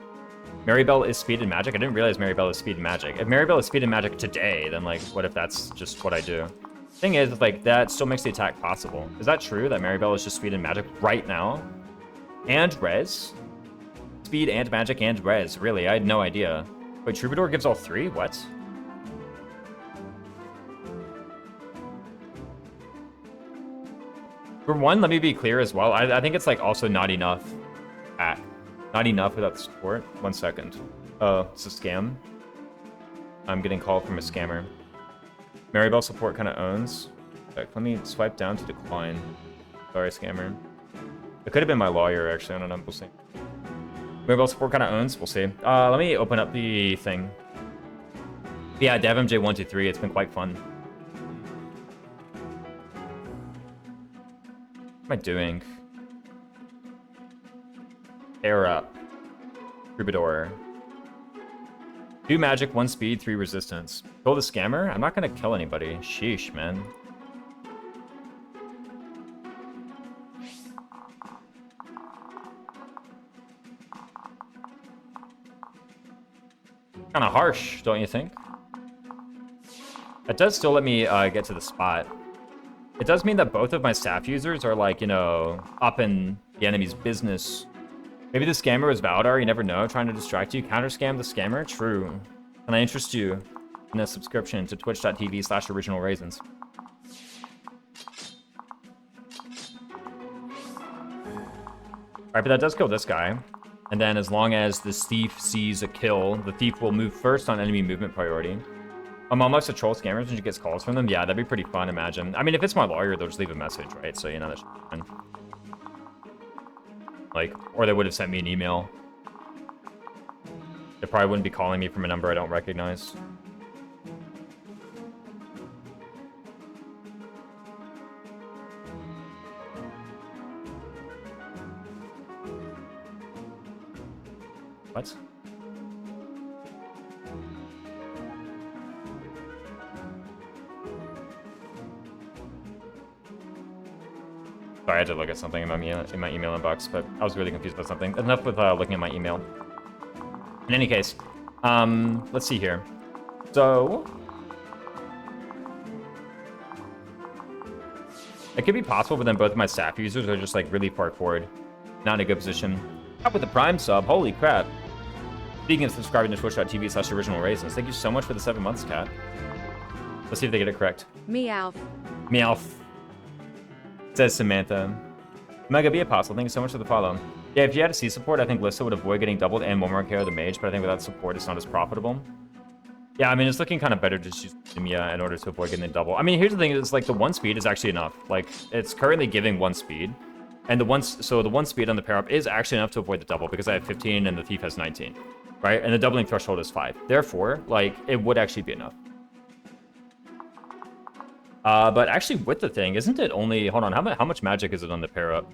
Maribel is speed and magic. I didn't realize Maribel is speed and magic. If Maribel is speed and magic today, then like, what if that's just what I do? Thing is, like, that still makes the attack possible. Is that true, that Maribel is just speed and magic right now? And res? Speed and magic and res, really? I had no idea. Wait, Troubadour gives all three? What? For one, let me be clear as well. I think it's like also not enough. Not enough without the support. 1 second. Oh, it's a scam. I'm getting called from a scammer. Maribel support kind of owns. Let me swipe down to decline. Sorry, scammer. It could have been my lawyer, actually. I don't know. We'll see. Maribel support kind of owns. We'll see. Let me open up the thing. Yeah, DevMJ123. It's been quite fun. What am I doing? Air up. Troubadour. 2 magic, 1 speed, 3 resistance. Kill the scammer? I'm not gonna kill anybody. Sheesh, man. Kinda harsh, don't you think? That does still let me get to the spot. It does mean that both of my staff users are, like, you know, up in the enemy's business. Maybe the scammer was Valdar, you never know, trying to distract you. Counter-scam the scammer? True. Can I interest you in a subscription to twitch.tv/OriginalRaisins? Alright, but that does kill this guy. And then as long as this thief sees a kill, the thief will move first on enemy movement priority. My mom likes to troll scammers when she gets calls from them. Yeah, that'd be pretty fun, imagine. I mean, if it's my lawyer, they'll just leave a message, right? So, you know, that's fine. Like, or they would have sent me an email. They probably wouldn't be calling me from a number I don't recognize. What? Sorry, I had to look at something in my email inbox, but I was really confused about something. Enough with looking at my email. In any case, let's see here. So, it could be possible, but then both of my staff users are just like really far forward, not in a good position. Up with the Prime sub, holy crap! Speaking of subscribing to twitch.tv/OriginalRaisins, thank you so much for the 7 months, Cat. Let's see if they get it correct. Meow. Meow. Says Samantha. Mega B Apostle, thank you so much for the follow. Yeah, if you had a C support, I think Lissa would avoid getting doubled and one more KO the mage, but I think without support, it's not as profitable. Yeah, I mean, it's looking kind of better to just use Lumia in order to avoid getting the double. I mean, here's the thing, is like the 1 speed is actually enough. Like, it's currently giving 1 speed. And the 1 speed on the pair up is actually enough to avoid the double because I have 15 and the thief has 19. Right? And the doubling threshold is 5. Therefore, like, it would actually be enough. But actually, with the thing, isn't it only... Hold on, how much magic is it on the pair up?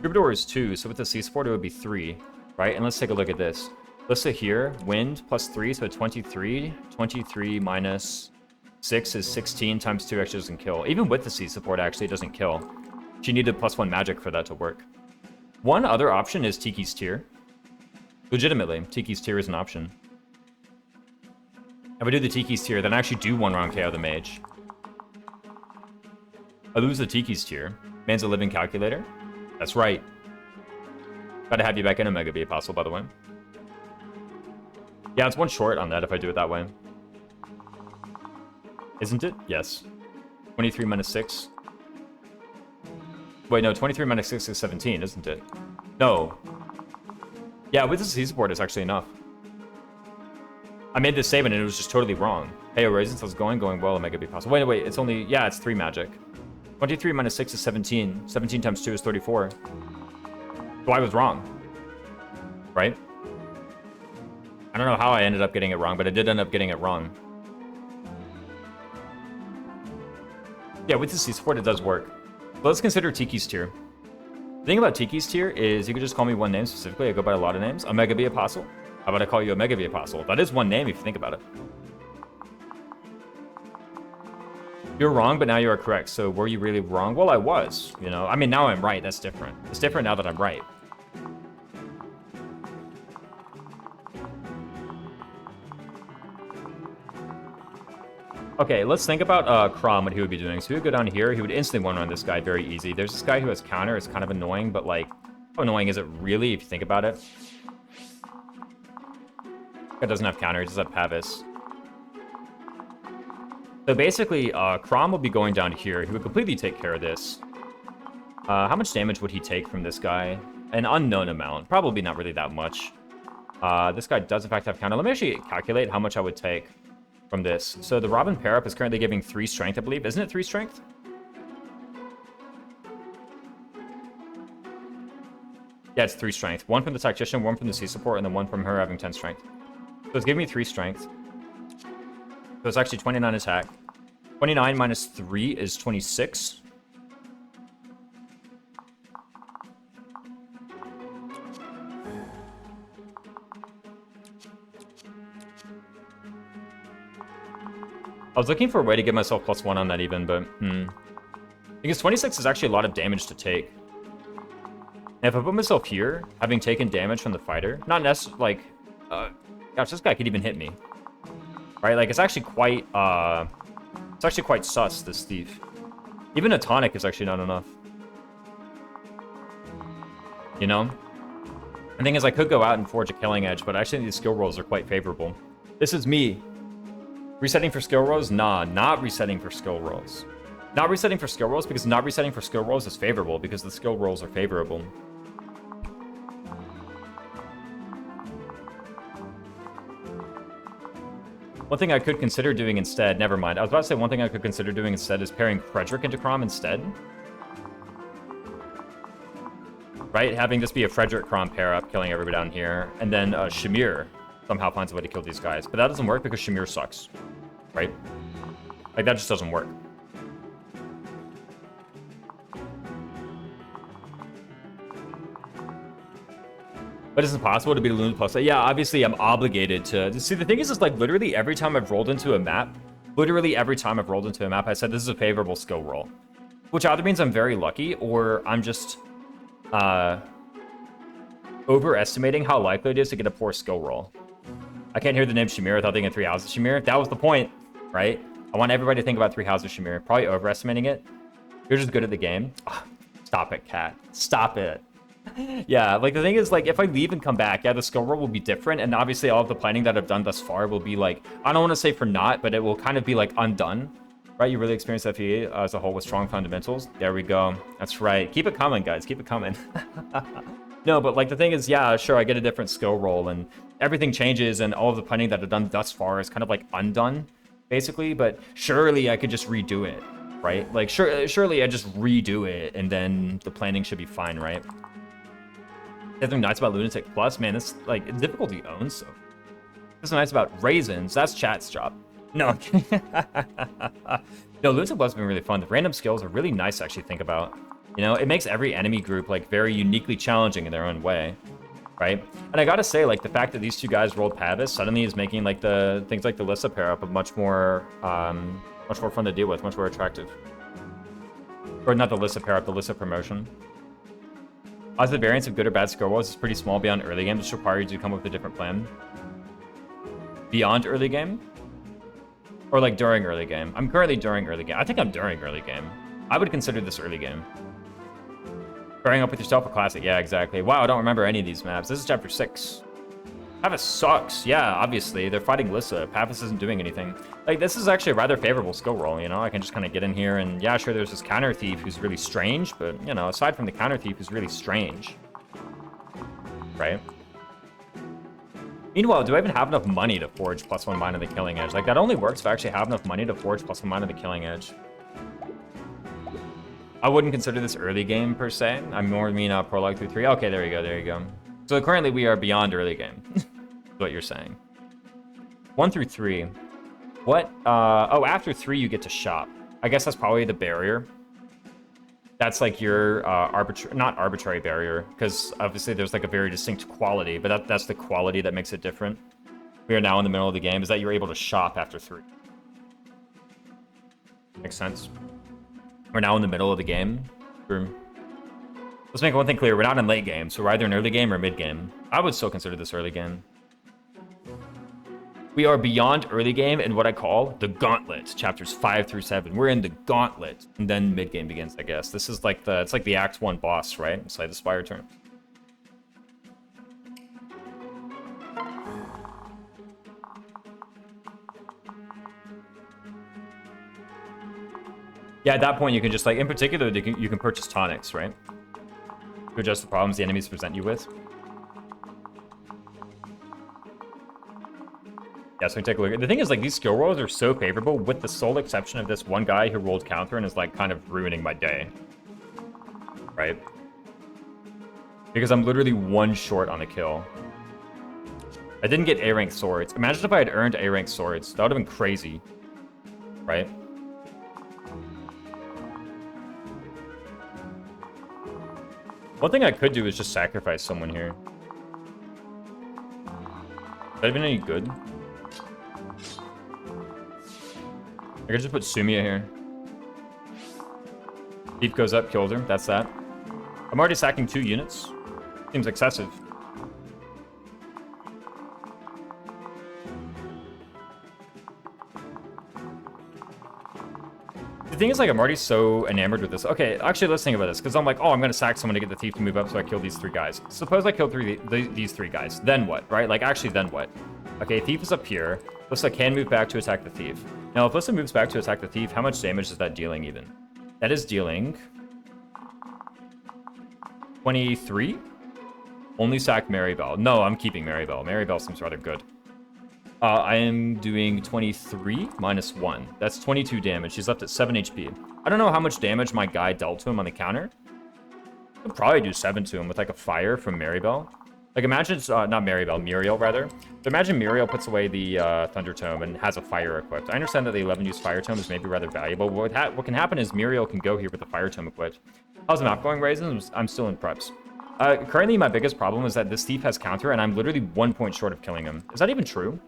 Troubadour is 2, so with the C support, it would be 3. Right? And let's take a look at this. Let's say here, wind plus 3, so 23. 23 minus 6 is 16 times 2 actually doesn't kill. Even with the C support, actually, it doesn't kill. She needed +1 magic for that to work. One other option is Tiki's Tear. Legitimately, Tiki's Tear is an option. If I do the Tiki's Tear, then I actually do 1 round KO the mage. I lose the Tiki's Tear. Man's a living calculator. That's right. Gotta have you back in Omega B Apostle, by the way. Yeah, it's 1 short on that if I do it that way. Isn't it? Yes. 23 minus 6. Wait, no, 23 minus 6 is 17, isn't it? No. Yeah, with the C support, it's actually enough. I made this statement and it was just totally wrong. Hey, Raisins, how's it going? Going well, Omega B Apostle. Wait, it's only... Yeah, it's 3 magic. 23 minus 6 is 17. 17 times 2 is 34. So I was wrong. Right? I don't know how I ended up getting it wrong, but I did end up getting it wrong. Yeah, with the C support, it does work. But let's consider Tiki's Tear. The thing about Tiki's Tear is you could just call me one name specifically. I go by a lot of names. Omega B Apostle. How about I call you Omega B Apostle? That is one name if you think about it. You're wrong, but now you are correct. So were you really wrong? Well, I was, you know. I mean, now I'm right. That's different. It's different now that I'm right. Okay, let's think about Crom, what he would be doing. So he would go down here. He would instantly one-run this guy very easy. There's this guy who has counter. It's kind of annoying, but like, how annoying is it really if you think about it? Guy doesn't have counter. He does have Pavis. So basically, Crom will be going down here. He would completely take care of this. How much damage would he take from this guy? An unknown amount. Probably not really that much. This guy does in fact have counter. Let me actually calculate how much I would take from this. So the Robin pair-up is currently giving 3 strength, I believe. Isn't it 3 strength? Yeah, it's 3 strength. 1 from the Tactician, 1 from the C support, and then 1 from her having 10 strength. So it's giving me 3 strength. So it's actually 29 attack. 29 minus 3 is 26. I was looking for a way to give myself +1 on that even, but because 26 is actually a lot of damage to take. And if I put myself here, having taken damage from the fighter, not necessarily, like, gosh, this guy could even hit me. Right, like, it's actually quite sus, this thief. Even a tonic is actually not enough. You know? The thing is, I could go out and forge a killing edge, but actually these skill rolls are quite favorable. This is me. Resetting for skill rolls? Nah, not resetting for skill rolls. Not resetting for skill rolls because not resetting for skill rolls is favorable because the skill rolls are favorable. One thing I could consider doing instead, never mind. I was about to say one thing I could consider doing instead is pairing Frederick into Crom instead. Right? Having this be a Frederick Crom pair up, killing everybody down here. And then Shamir somehow finds a way to kill these guys. But that doesn't work because Shamir sucks. Right? Like, that just doesn't work. But it's impossible to beat a Lunatic plus. Yeah, obviously I'm obligated to... See, the thing is like, literally every time I've rolled into a map, I said this is a favorable skill roll. Which either means I'm very lucky, or I'm just overestimating how likely it is to get a poor skill roll. I can't hear the name Shamir without thinking 3 houses Shamir. That was the point, right? I want everybody to think about 3 houses Shamir. Probably overestimating it. You're just good at the game. Oh, stop it, Cat. Stop it. Yeah, like, the thing is, like, if I leave and come back, yeah, the skill roll will be different, and obviously all of the planning that I've done thus far will be, like, I don't want to say for naught, but it will kind of be, like, undone, Right, you really experienced FE as a whole with strong fundamentals. There we go. That's right. Keep it coming, guys. Keep it coming. No, but like the thing is, yeah, sure, I get a different skill roll and everything changes and all of the punting that I've done thus far is kind of like undone, basically. But surely I could just redo it, right? Like surely I just redo it and then the planning should be fine, right? Something nice about Lunatic Plus, man, this like difficulty owns. So what's nice about Raisins? That's chat's job. No, no, Lunatic Plus has been really fun. The random skills are really nice to actually think about. You know, it makes every enemy group like very uniquely challenging in their own way, right? And I gotta say, like the fact that these two guys rolled Pavis suddenly is making like the things like the Lissa pair up a much more fun to deal with, much more attractive. Or not the Lissa pair up, the Lissa promotion. As the variance of good or bad skill rolls is pretty small beyond early game, just require you to come up with a different plan. Beyond early game? Or like during early game? I'm currently during early game. I think I'm during early game. I would consider this early game. Pairing up with yourself a classic. Yeah, exactly. Wow, I don't remember any of these maps. This is chapter 6. Pavis sucks. Yeah, obviously. They're fighting Lissa. Pavis isn't doing anything. Like, this is actually a rather favorable skill roll, you know? I can just kind of get in here and, yeah, sure, there's this counter thief who's really strange, but, you know, aside from the counter thief who's really strange. Right? Meanwhile, do I even have enough money to forge +1 mine on the killing edge? Like, that only works if I actually have enough money to forge +1 mine on the killing edge. I wouldn't consider this early game, per se. I'm more mean prologue through 3. Okay, there you go, there you go. So currently we are beyond early game, is what you're saying. 1 through 3. What? Oh, after 3 you get to shop. I guess that's probably the barrier. That's like your not arbitrary barrier, because obviously there's like a very distinct quality, but that's the quality that makes it different. We are now in the middle of the game, is that you're able to shop after 3. Makes sense. We're now in the middle of the game. Let's make one thing clear. We're not in late game, so we're either in early game or mid game. I would still consider this early game. We are beyond early game in what I call the gauntlet, chapters 5 through 7. We're in the gauntlet, and then mid game begins, I guess. This is like it's like the Act 1 boss, right? It's like the Spire turn. Yeah, at that point, you can just, like, in particular, you can purchase tonics, right? To address the problems the enemies present you with. Yeah, so we take a look. The thing is, like, these skill rolls are so favorable, with the sole exception of this one guy who rolled counter and is, like, kind of ruining my day. Right? Because I'm literally 1 short on a kill. I didn't get A-rank swords. Imagine if I had earned A-rank swords. That would have been crazy. Right? One thing I could do is just sacrifice someone here. Would that have been any good? I could just put Sumia here. Thief goes up, kills her. That's that. I'm already sacking 2 units. Seems excessive. The thing is, like, I'm already so enamored with this. Okay, actually, let's think about this, because I'm like, oh, I'm going to sack someone to get the thief to move up so I kill these 3 guys. Suppose I kill these 3 guys. Then what, right? Like, actually, then what? Okay, thief is up here. Lissa can move back to attack the thief. Now, if Lissa moves back to attack the thief, how much damage is that dealing even? That is dealing 23? Only sack Maribel. No, I'm keeping Maribel. Maribel seems rather good. I am doing 23 minus 1. That's 22 damage. He's left at 7 HP. I don't know how much damage my guy dealt to him on the counter. I could probably do 7 to him with like a fire from Maribel. Like imagine it's, not Maribel, Muriel rather. But imagine Muriel puts away the Thunder Tome and has a fire equipped. I understand that the 11 use Fire Tome is maybe rather valuable. What can happen is Muriel can go here with the Fire Tome equipped. How's the map going, Raisins? I'm still in preps. Currently my biggest problem is that this thief has counter and I'm literally 1 point short of killing him. Is that even true?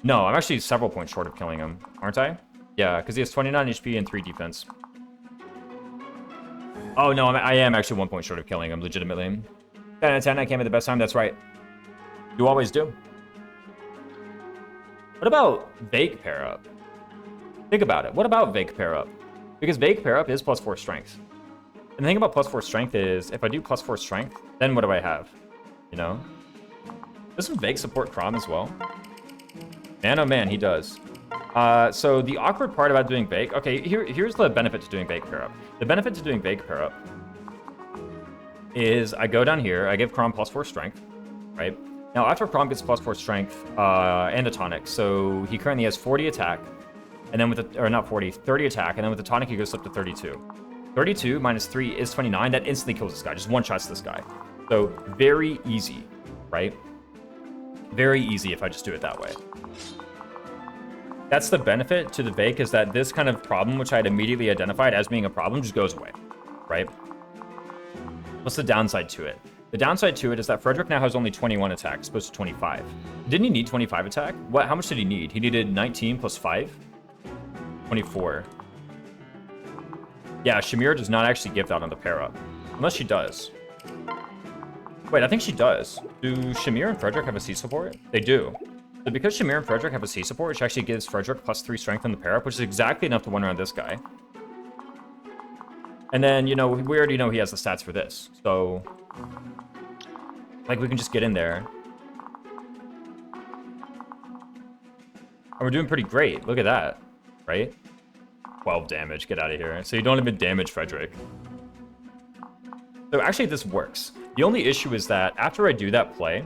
No, I'm actually several points short of killing him, aren't I? Yeah, because he has 29 HP and 3 defense. Oh, no, I am actually 1 point short of killing him, legitimately. 10 out of 10, I came at the best time, that's right. You always do. What about Vague pair up? Think about it. What about Vague pair up? Because Vague pair up is +4 strength. And the thing about +4 strength is, if I do +4 strength, then what do I have? You know? Doesn't Vague support Crom as well? Man, oh man, he does. So the awkward part about doing Bake... Okay, here's the benefit to doing Bake pair up. The benefit to doing Bake pair up is I go down here, I give Crom +4 strength, right? Now, after Crom gets +4 strength and a tonic, so he currently has 40 attack, and then with the... Or not 40, 30 attack, and then with the tonic he goes up to 32. 32 minus 3 is 29. That instantly kills this guy. Just one-shots this guy. So very easy, right? Very easy if I just do it that way. That's the benefit to the Bake, is that this kind of problem, which I had immediately identified as being a problem, just goes away, right? What's the downside to it? The downside to it is that Frederick now has only 21 attack, as opposed to 25. Didn't he need 25 attack? How much did he need? He needed 19 plus 5? 24. Yeah, Shamir does not actually give that on the pair up. Unless she does. Wait, I think she does. Do Shamir and Frederick have a C support? They do. So because Shamir and Frederick have a C support, which actually gives Frederick +3 strength on the pair up, which is exactly enough to win around this guy. And then, you know, we already know he has the stats for this. So, like, we can just get in there. And we're doing pretty great. Look at that, right? 12 damage. Get out of here. So you don't even damage Frederick. So actually, this works. The only issue is that after I do that play...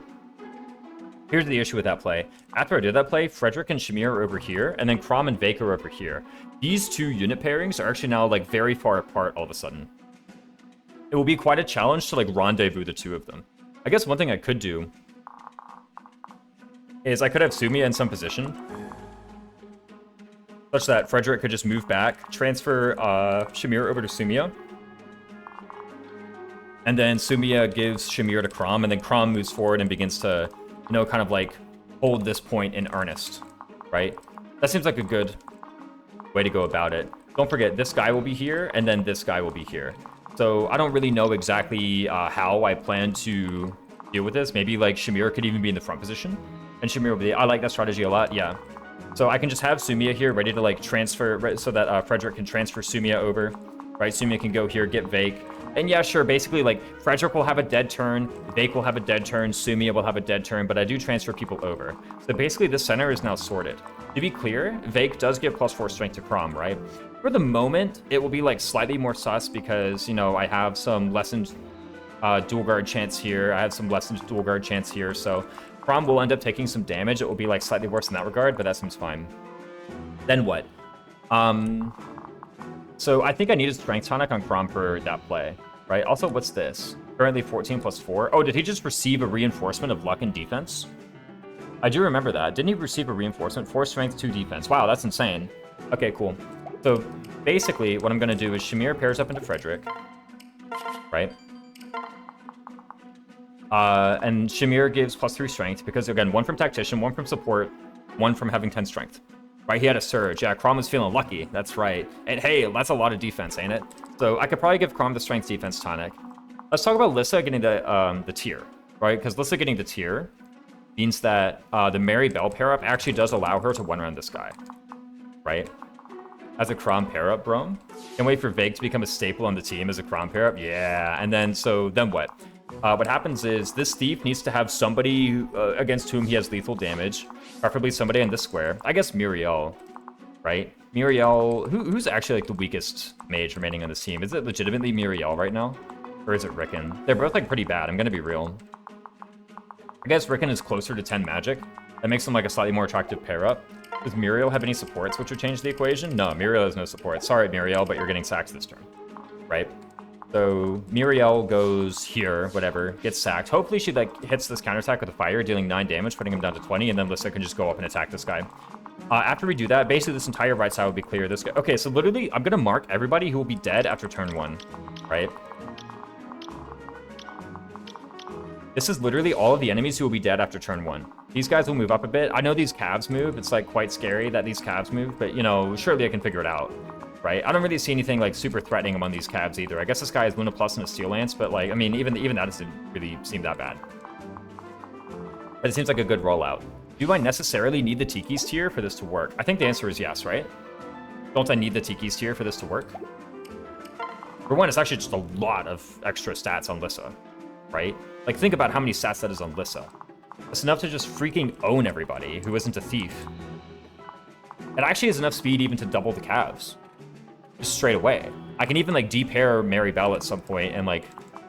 Here's the issue with that play. After I did that play, Frederick and Shamir are over here, and then Crom and Vake are over here. These two unit pairings are actually now, like, very far apart all of a sudden. It will be quite a challenge to, like, rendezvous the two of them. I guess one thing I could do is I could have Sumia in some position, such that Frederick could just move back, transfer Shamir over to Sumia, and then Sumia gives Shamir to Crom, and then Crom moves forward and begins to... you know, kind of like hold this point in earnest, right? That seems like a good way to go about it. Don't forget, this guy will be here, and then this guy will be here. So I don't really know exactly how I plan to deal with this. Maybe like Shamir could even be in the front position, and Shamir will be... I like that strategy a lot, yeah. So I can just have Sumia here ready to like transfer, so that Frederick can transfer Sumia over, right? Sumia can go here, get Vake. And yeah, sure, basically, like, Frederick will have a dead turn, Vake will have a dead turn, Sumia will have a dead turn, but I do transfer people over. So basically, this center is now sorted. To be clear, Vake does give +4 strength to Crom, right? For the moment, it will be, like, slightly more sus because, you know, I have some lessened dual guard chance here, I have some lessened dual guard chance here, so Crom will end up taking some damage. It will be, like, slightly worse in that regard, but that seems fine. Then what? So I think I needed Strength Tonic on Crom for that play, right? Also, what's this? Currently 14 plus 4. Oh, did he just receive a reinforcement of luck and defense? I do remember that. Didn't he receive a reinforcement? 4 strength, 2 defense. Wow, that's insane. Okay, cool. So basically, what I'm going to do is Shamir pairs up into Frederick, right? And Shamir gives +3 strength because, again, 1 from Tactician, 1 from Support, 1 from having 10 strength. Right, he had a surge. Yeah, Crom was feeling lucky. That's right. And hey, that's a lot of defense, ain't it? So I could probably give Crom the strength defense tonic. Let's talk about Lissa getting the tier, right? Because Lissa getting the tier means that the Mary Bell pair up actually does allow her to one around this guy, right? As a Crom pair up, bro. Can't wait for Vake to become a staple on the team as a Crom pair up. Yeah, and then then what? What happens is this thief needs to have somebody against whom he has lethal damage, preferably somebody in this square. I guess Muriel, right? Muriel, who's actually like the weakest mage remaining on this team? Is it legitimately Muriel right now? Or is it Rickon? They're both like pretty bad, I'm gonna be real. I guess Rickon is closer to 10 magic. That makes him like a slightly more attractive pair up. Does Muriel have any supports which would change the equation? No, Muriel has no support. Sorry, Muriel, but you're getting sacked this turn, right? So Muriel goes here, whatever, gets sacked. Hopefully she like hits this counterattack with a fire, dealing 9 damage, putting him down to 20, and then Lissa can just go up and attack this guy. After we do that, basically this entire right side will be clear. This guy, okay, so literally I'm gonna mark everybody who will be dead after turn 1, right? This is literally all of the enemies who will be dead after turn 1. These guys will move up a bit. I know these calves move. It's like quite scary that these calves move, but you know, surely I can figure it out. Right? I don't really see anything like super threatening among these calves either. I guess this guy is Luna Plus and a Steel Lance, but like, I mean, even that doesn't really seem that bad. But it seems like a good rollout. Do I necessarily need the Tiki's tier for this to work? I think the answer is yes, right? Don't I need the Tiki's tier for this to work? For one, it's actually just a lot of extra stats on Lissa, right? Like, think about how many stats that is on Lissa. It's enough to just freaking own everybody who isn't a thief. It actually has enough speed even to double the calves. Just straight away. I can even like de-pair Mary Bell at some point and like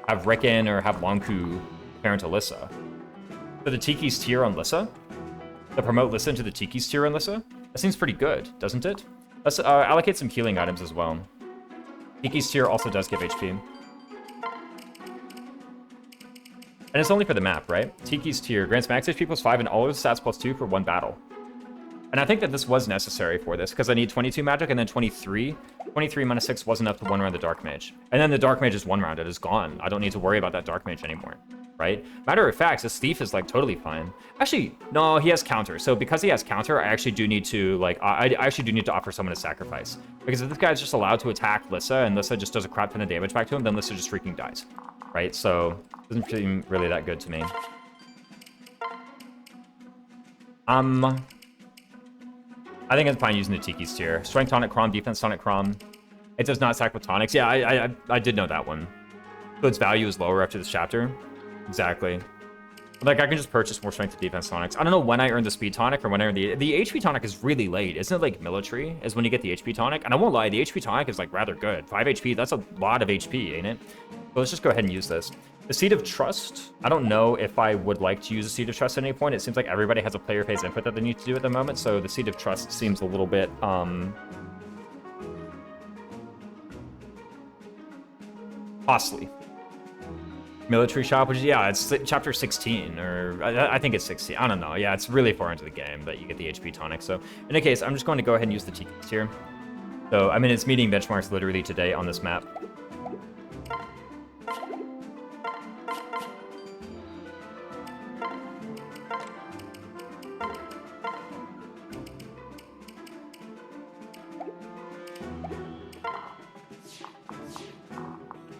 have Rickon or have Longku pair into Lissa. For the Tiki's tier on Lissa, to promote Lissa into the Tiki's tier on Lissa, that seems pretty good, doesn't it? Let's allocate some healing items as well. Tiki's tier also does give HP. And it's only for the map, right? Tiki's tier grants max HP plus 5 and all of the stats plus 2 for one battle. And I think that this was necessary for this, because I need 22 magic and then 23. 23 minus 6 wasn't enough to one round the Dark Mage. And then the Dark Mage is one round, it is gone. I don't need to worry about that Dark Mage anymore, right? Matter of fact, this Thief is like totally fine. Actually, no, he has counter. So because he has counter, I actually do need to like, I actually do need to offer someone a sacrifice. Because if this guy's just allowed to attack Lissa and Lissa just does a crap ton of damage back to him, then Lissa just freaking dies, right? So it doesn't seem really that good to me. I think it's fine using the Tiki's tier. Strength tonic Chrom, defense tonic Chrom. It does not sack with tonics. Yeah, I did know that one. So its value is lower after this chapter. Exactly. But like I can just purchase more strength to defense tonics. I don't know when I earn the speed tonic or when I earn the HP tonic is really late. Isn't it like military is when you get the HP tonic? And I won't lie, the HP tonic is like rather good. 5 HP, that's a lot of HP, ain't it? So let's just go ahead and use this. The Seed of Trust, I don't know if I would like to use a Seed of Trust at any point. It seems like everybody has a player phase input that they need to do at the moment, so the Seed of Trust seems a little bit, costly. Military shop, which, yeah, it's chapter 16, or I think it's 16. I don't know. Yeah, it's really far into the game that you get the HP tonic. So in any case, I'm just going to go ahead and use the Tiki's here. So, I mean, it's meeting benchmarks literally today on this map.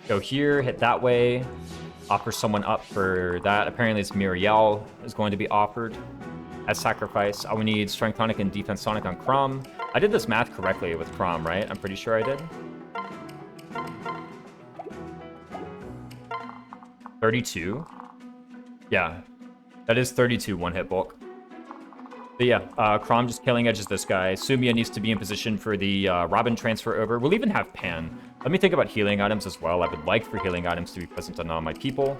Go here, hit that way, offer someone up for that. Apparently it's Miriel is going to be offered as sacrifice. I would need Strength Tonic and Defense Tonic on Chrom. I did this math correctly with Chrom, right? I'm pretty sure I did. 32. Yeah, that is 32 one-hit bulk. But yeah, Chrom just killing edges this guy. Sumia needs to be in position for the Robin transfer over. We'll even have Pan. Let me think about healing items as well. I would like for healing items to be present on all my people.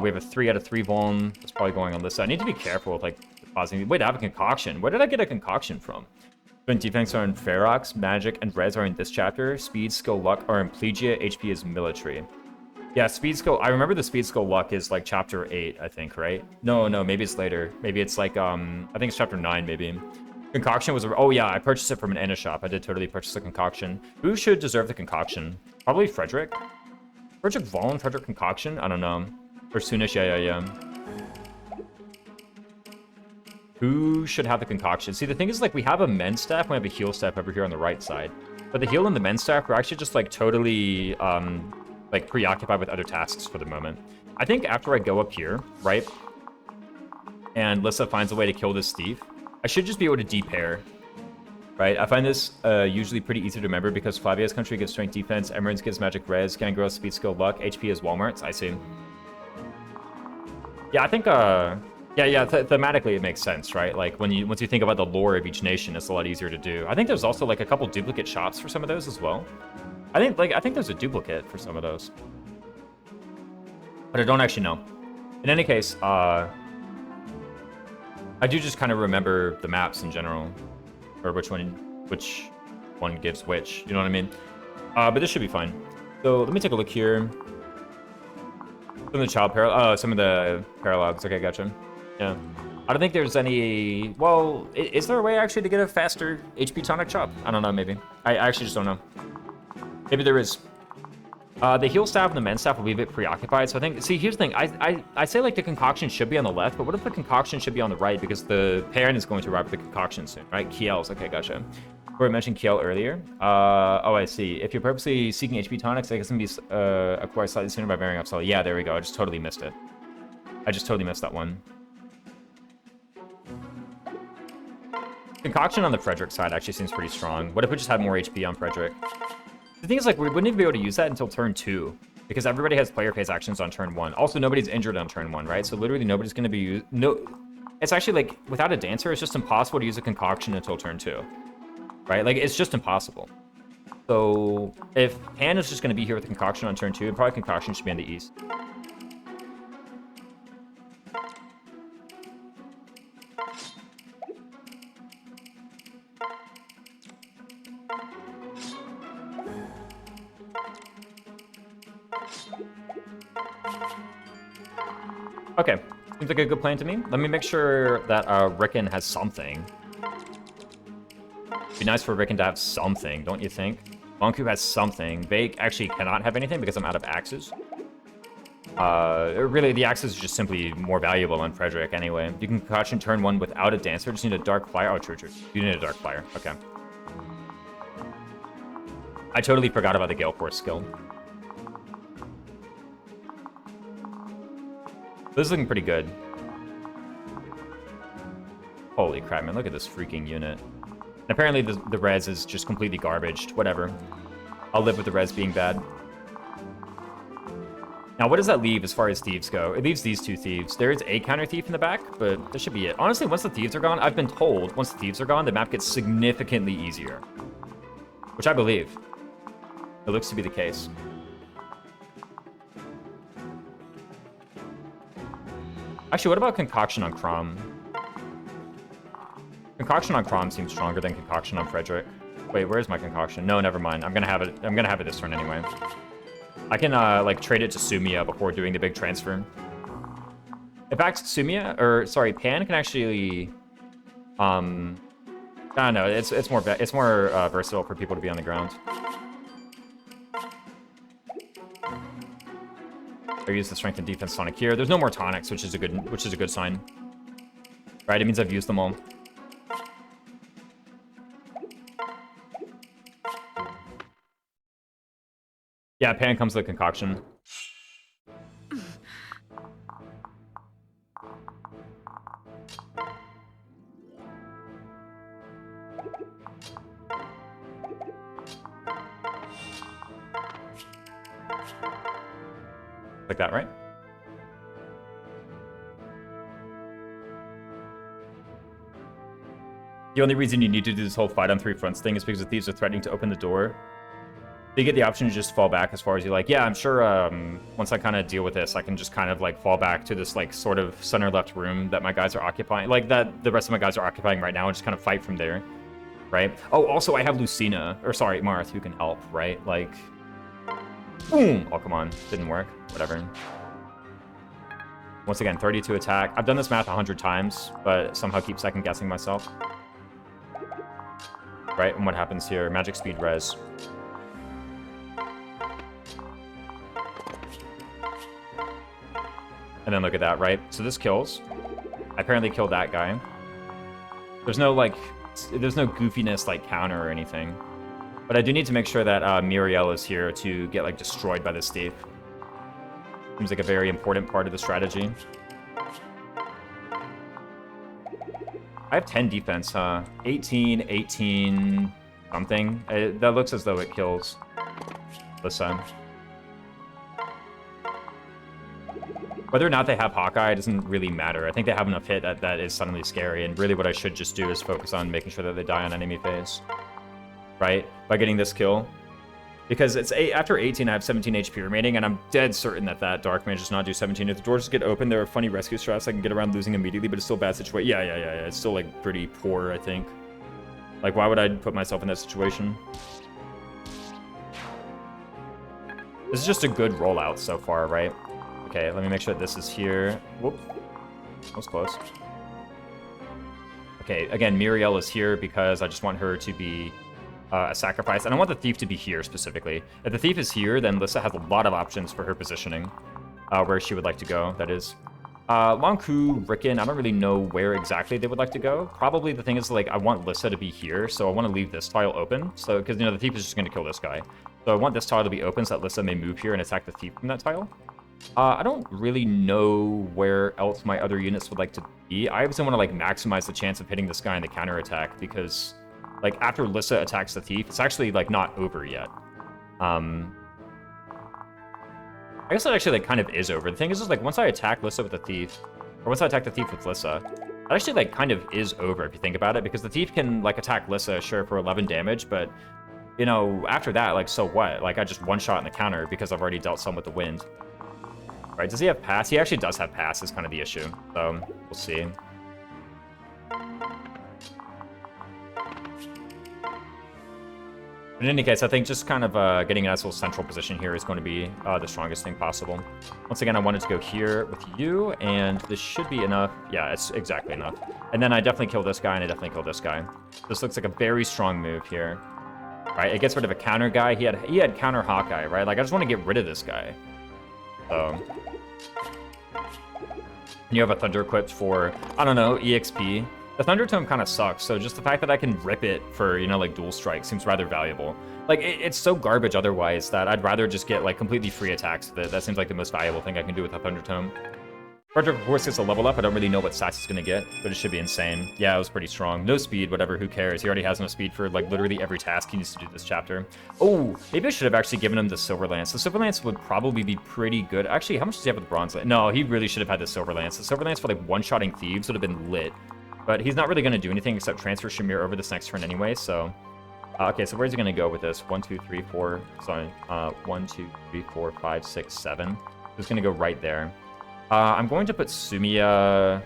We have a 3 out of 3 vuln. That's probably going on this. I need to be careful with like pausing. Wait, I have a concoction. Where did I get a concoction from? Defense are in Ferox, Magic, and Res are in this chapter. Speed, Skill, Luck are in Plegia. HP is Military. Yeah, Speed, Skill. I remember the Speed, Skill, Luck is like chapter 8, I think, right? No, maybe it's later. Maybe it's like, I think it's chapter 9, maybe. Concoction was, oh yeah, I purchased it from an Enna shop. I did totally purchase a concoction. Who should deserve the concoction? Probably Frederick. Frederick Vaughn, Frederick Concoction? I don't know. Or Soonish, yeah. Who should have the concoction? See, the thing is, like, we have a men's staff, we have a heal staff over here on the right side. But the heal and the men's staff, we're actually just, like, totally, like, preoccupied with other tasks for the moment. I think after I go up here, right, and Lissa finds a way to kill this thief, I should just be able to de-pair, right? I find this usually pretty easy to remember because Flavia's country gives strength defense, Emerald's gives magic res, Gangrel speed skill luck, HP is Walmart's. I see. Yeah, I think thematically it makes sense, right? Like once you think about the lore of each nation, it's a lot easier to do. I think there's also like a couple duplicate shops for some of those as well. I think there's a duplicate for some of those, but I don't actually know. In any case, I do just kind of remember the maps in general, or which one gives which, you know what I mean? But this should be fine. So let me take a look here. Some of the paralogs. Okay, gotcha. Yeah. I don't think there's any, well, is there a way actually to get a faster HP tonic chop? I don't know, maybe. I actually just don't know. Maybe there is. The heal staff and the men's staff will be a bit preoccupied, so I think, see, here's the thing, I say like the concoction should be on the left, but what if the concoction should be on the right, because the parent is going to arrive with the concoction soon, right? Kiel's, okay, gotcha. Where I mentioned Kiel earlier. Oh, I see. If you're purposely seeking HP tonics, I guess it can be acquired slightly sooner by varying upsell. Yeah, there we go, I just totally missed it. I just totally missed that one. Concoction on the Frederick side actually seems pretty strong. What if we just had more HP on Frederick? The thing is, like, we wouldn't even be able to use that until turn 2, because everybody has player phase actions on turn 1. Also, nobody's injured on turn 1, right? So literally nobody's going to be it's actually, like, without a dancer, it's just impossible to use a concoction until turn 2. right? Like, it's just impossible. So if Pan is just going to be here with Concoction on turn 2, and probably Concoction should be on the east. Okay, seems like a good plan to me. Let me make sure that Rickon has something. It'd be nice for Rickon to have something, don't you think? Bonku has something. Bake actually cannot have anything because I'm out of axes. Really, the axes are just simply more valuable on Frederick anyway. You can concoction turn 1 without a dancer. Just need a dark flyer. Oh, true. You need a dark flyer. Okay. I totally forgot about the Gale Force skill. This is looking pretty good. Holy crap, man. Look at this freaking unit. And apparently the res is just completely garbaged. Whatever. I'll live with the res being bad. Now, what does that leave as far as thieves go? It leaves these 2 thieves. There is a counter thief in the back, but that should be it. Honestly, once the thieves are gone, I've been told once the thieves are gone, the map gets significantly easier. Which I believe. It looks to be the case. Actually, what about Concoction on Crom? Concoction on Crom seems stronger than Concoction on Frederick. Wait, where's my Concoction? No, never mind. I'm gonna have it this turn anyway. I can like trade it to Sumia before doing the big transfer. In fact, Sumia, or sorry, Pan can actually I don't know, it's more versatile for people to be on the ground. I use the strength and defense tonic here. There's no more tonics, which is a good sign. Right, it means I've used them all. Yeah, Pan comes with a Concoction. Like that, right? The only reason you need to do this whole fight on 3 fronts thing is because the thieves are threatening to open the door. You get the option to just fall back as far as you like. Yeah, I'm sure once I kind of deal with this, I can just kind of like fall back to this like sort of center-left room that my guys are occupying. Like that the rest of my guys are occupying right now and just kind of fight from there, right? Oh, also I have Lucina, or sorry, Marth, who can help, right? Like, boom! Oh, come on. Didn't work. Whatever. Once again, 32 attack. I've done this math 100 times, but somehow keep second-guessing myself. Right, and what happens here? Magic speed res. And then look at that, right? So this kills. I apparently killed that guy. There's no, like, there's no goofiness, like, counter or anything. But I do need to make sure that Muriel is here to get, like, destroyed by this thief. Seems like a very important part of the strategy. I have 10 defense, huh? 18, 18, something. That looks as though it kills Lissa. Whether or not they have Hawkeye doesn't really matter. I think they have enough hit that is suddenly scary, and really what I should just do is focus on making sure that they die on enemy phase. Right? By getting this kill. Because it's after 18, I have 17 HP remaining, and I'm dead certain that that Dark Mage does not do 17. If the doors get open, there are funny rescue strats I can get around losing immediately, but it's still a bad situation. Yeah. It's still, like, pretty poor, I think. Like, why would I put myself in that situation? This is just a good rollout so far, right? Okay, let me make sure that this is here. Whoop. That was close. Okay, again, Muriel is here because I just want her to be a sacrifice. And I want the thief to be here specifically. If the thief is here, then Lissa has a lot of options for her positioning. Where she would like to go, that is. Longku, Rickon, I don't really know where exactly they would like to go. Probably the thing is, like, I want Lissa to be here, so I want to leave this tile open. So, because, you know, the thief is just going to kill this guy. So I want this tile to be open so that Lissa may move here and attack the thief from that tile. I don't really know where else my other units would like to be. I obviously want to, like, maximize the chance of hitting this guy in the counter attack because, like, after Lissa attacks the thief, it's actually, like, not over yet. I guess it actually, like, kind of is over. The thing is just, like, once I attack Lissa with the thief, or once I attack the thief with Lissa, That actually, like, kind of is over if you think about it, because the Thief can, like, attack Lissa, sure, for 11 damage, but, you know, after that, like, so what? Like, I just one-shot in the counter because I've already dealt some with the wind. Right, does he have pass? He actually does have pass, is kind of the issue, so we'll see. In any case, I think just kind of getting a nice little central position here is going to be the strongest thing possible. Once again, I wanted to go here with you, and this should be enough. Yeah, it's exactly enough. And then I definitely kill this guy, and I definitely kill this guy. This looks like a very strong move here. Right, it gets rid of a counter guy. He had counter Hawkeye, right? Like, I just want to get rid of this guy. So... you have a Thunder equipped for, I don't know, EXP. The Thunder Tome kind of sucks, so just the fact that I can rip it for, you know, like, dual strike seems rather valuable. Like, it's so garbage otherwise that I'd rather just get, like, completely free attacks. That seems like the most valuable thing I can do with a Thunder Tome. Frederick, of course, gets a level up. I don't really know what stats he's going to get, but it should be insane. Yeah, it was pretty strong. No speed, whatever, who cares? He already has enough speed for, like, literally every task he needs to do this chapter. Oh, maybe I should have actually given him the Silver Lance. The Silver Lance would probably be pretty good. Actually, how much does he have with the Bronze Lance? No, he really should have had the Silver Lance. The Silver Lance for, like, one-shotting Thieves would have been lit. But he's not really going to do anything except transfer Shamir over this next turn anyway, so... okay, so where's he going to go with this? 1, 2, 3, 4... Sorry. 1, 2, 3, 4, 5, 6, 7. He's going to go right there. I'm going to put Sumiya...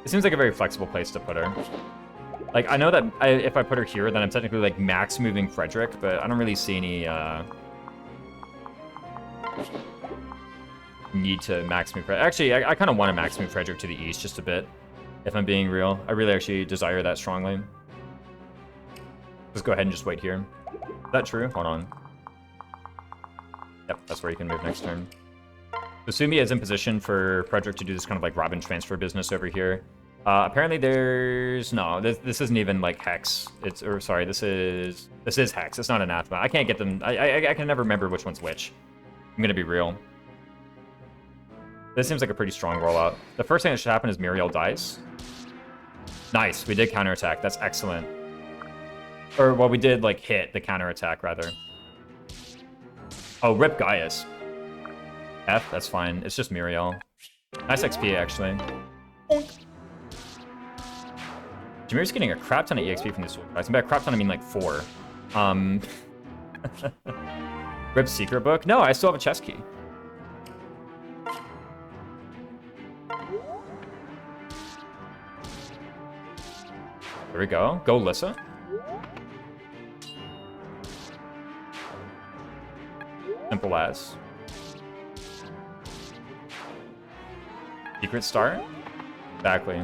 It seems like a very flexible place to put her. Like, I know that if I put her here, then I'm technically, like, max moving Frederick, but I don't really see any, need to max move Frederick. Actually, I kind of want to max move Frederick to the east just a bit, if I'm being real. I really actually desire that strongly. Let's go ahead and just wait here. Is that true? Hold on. Yep, that's where you can move next turn. So Sumiya is in position for Frederick to do this kind of like Robin transfer business over here. Apparently there's... No, this isn't even like Hex. It's... Or sorry, this is Hex. It's not Anathema. I can't get them... I can never remember which one's which. I'm gonna be real. This seems like a pretty strong rollout. The first thing that should happen is Muriel dies. Nice, we did counterattack. That's excellent. Or, well, we did, like, hit the counterattack, rather. Oh, rip Gaius. F, that's fine. It's just Muriel. Nice XP, actually. Jameer's getting a crap ton of EXP from this duel price. And by a crap ton, I mean, like, 4. Rip Secret Book? No, I still have a chest key. There we go. Go, Lissa. Simple as. Secret start? Exactly.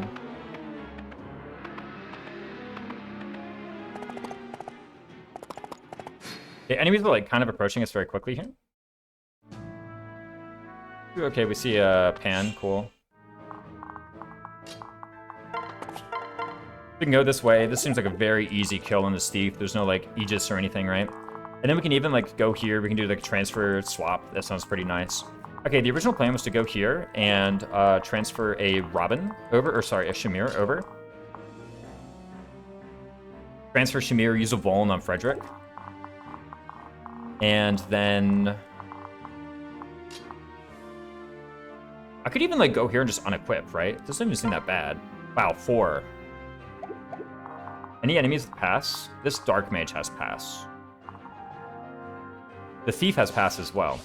The enemies are like kind of approaching us very quickly here. Okay, we see a Pan. Cool. We can go this way. This seems like a very easy kill on the Thief. There's no like Aegis or anything, right? And then we can even like go here. We can do like a transfer swap. That sounds pretty nice. Okay, the original plan was to go here and transfer a Robin over, or sorry, a Shamir over. Transfer Shamir, use a Vuln on Frederick. And then... I could even like go here and just unequip, right? It doesn't even seem that bad. Wow, 4. Any enemies with pass? This Dark Mage has pass. The Thief has pass as well.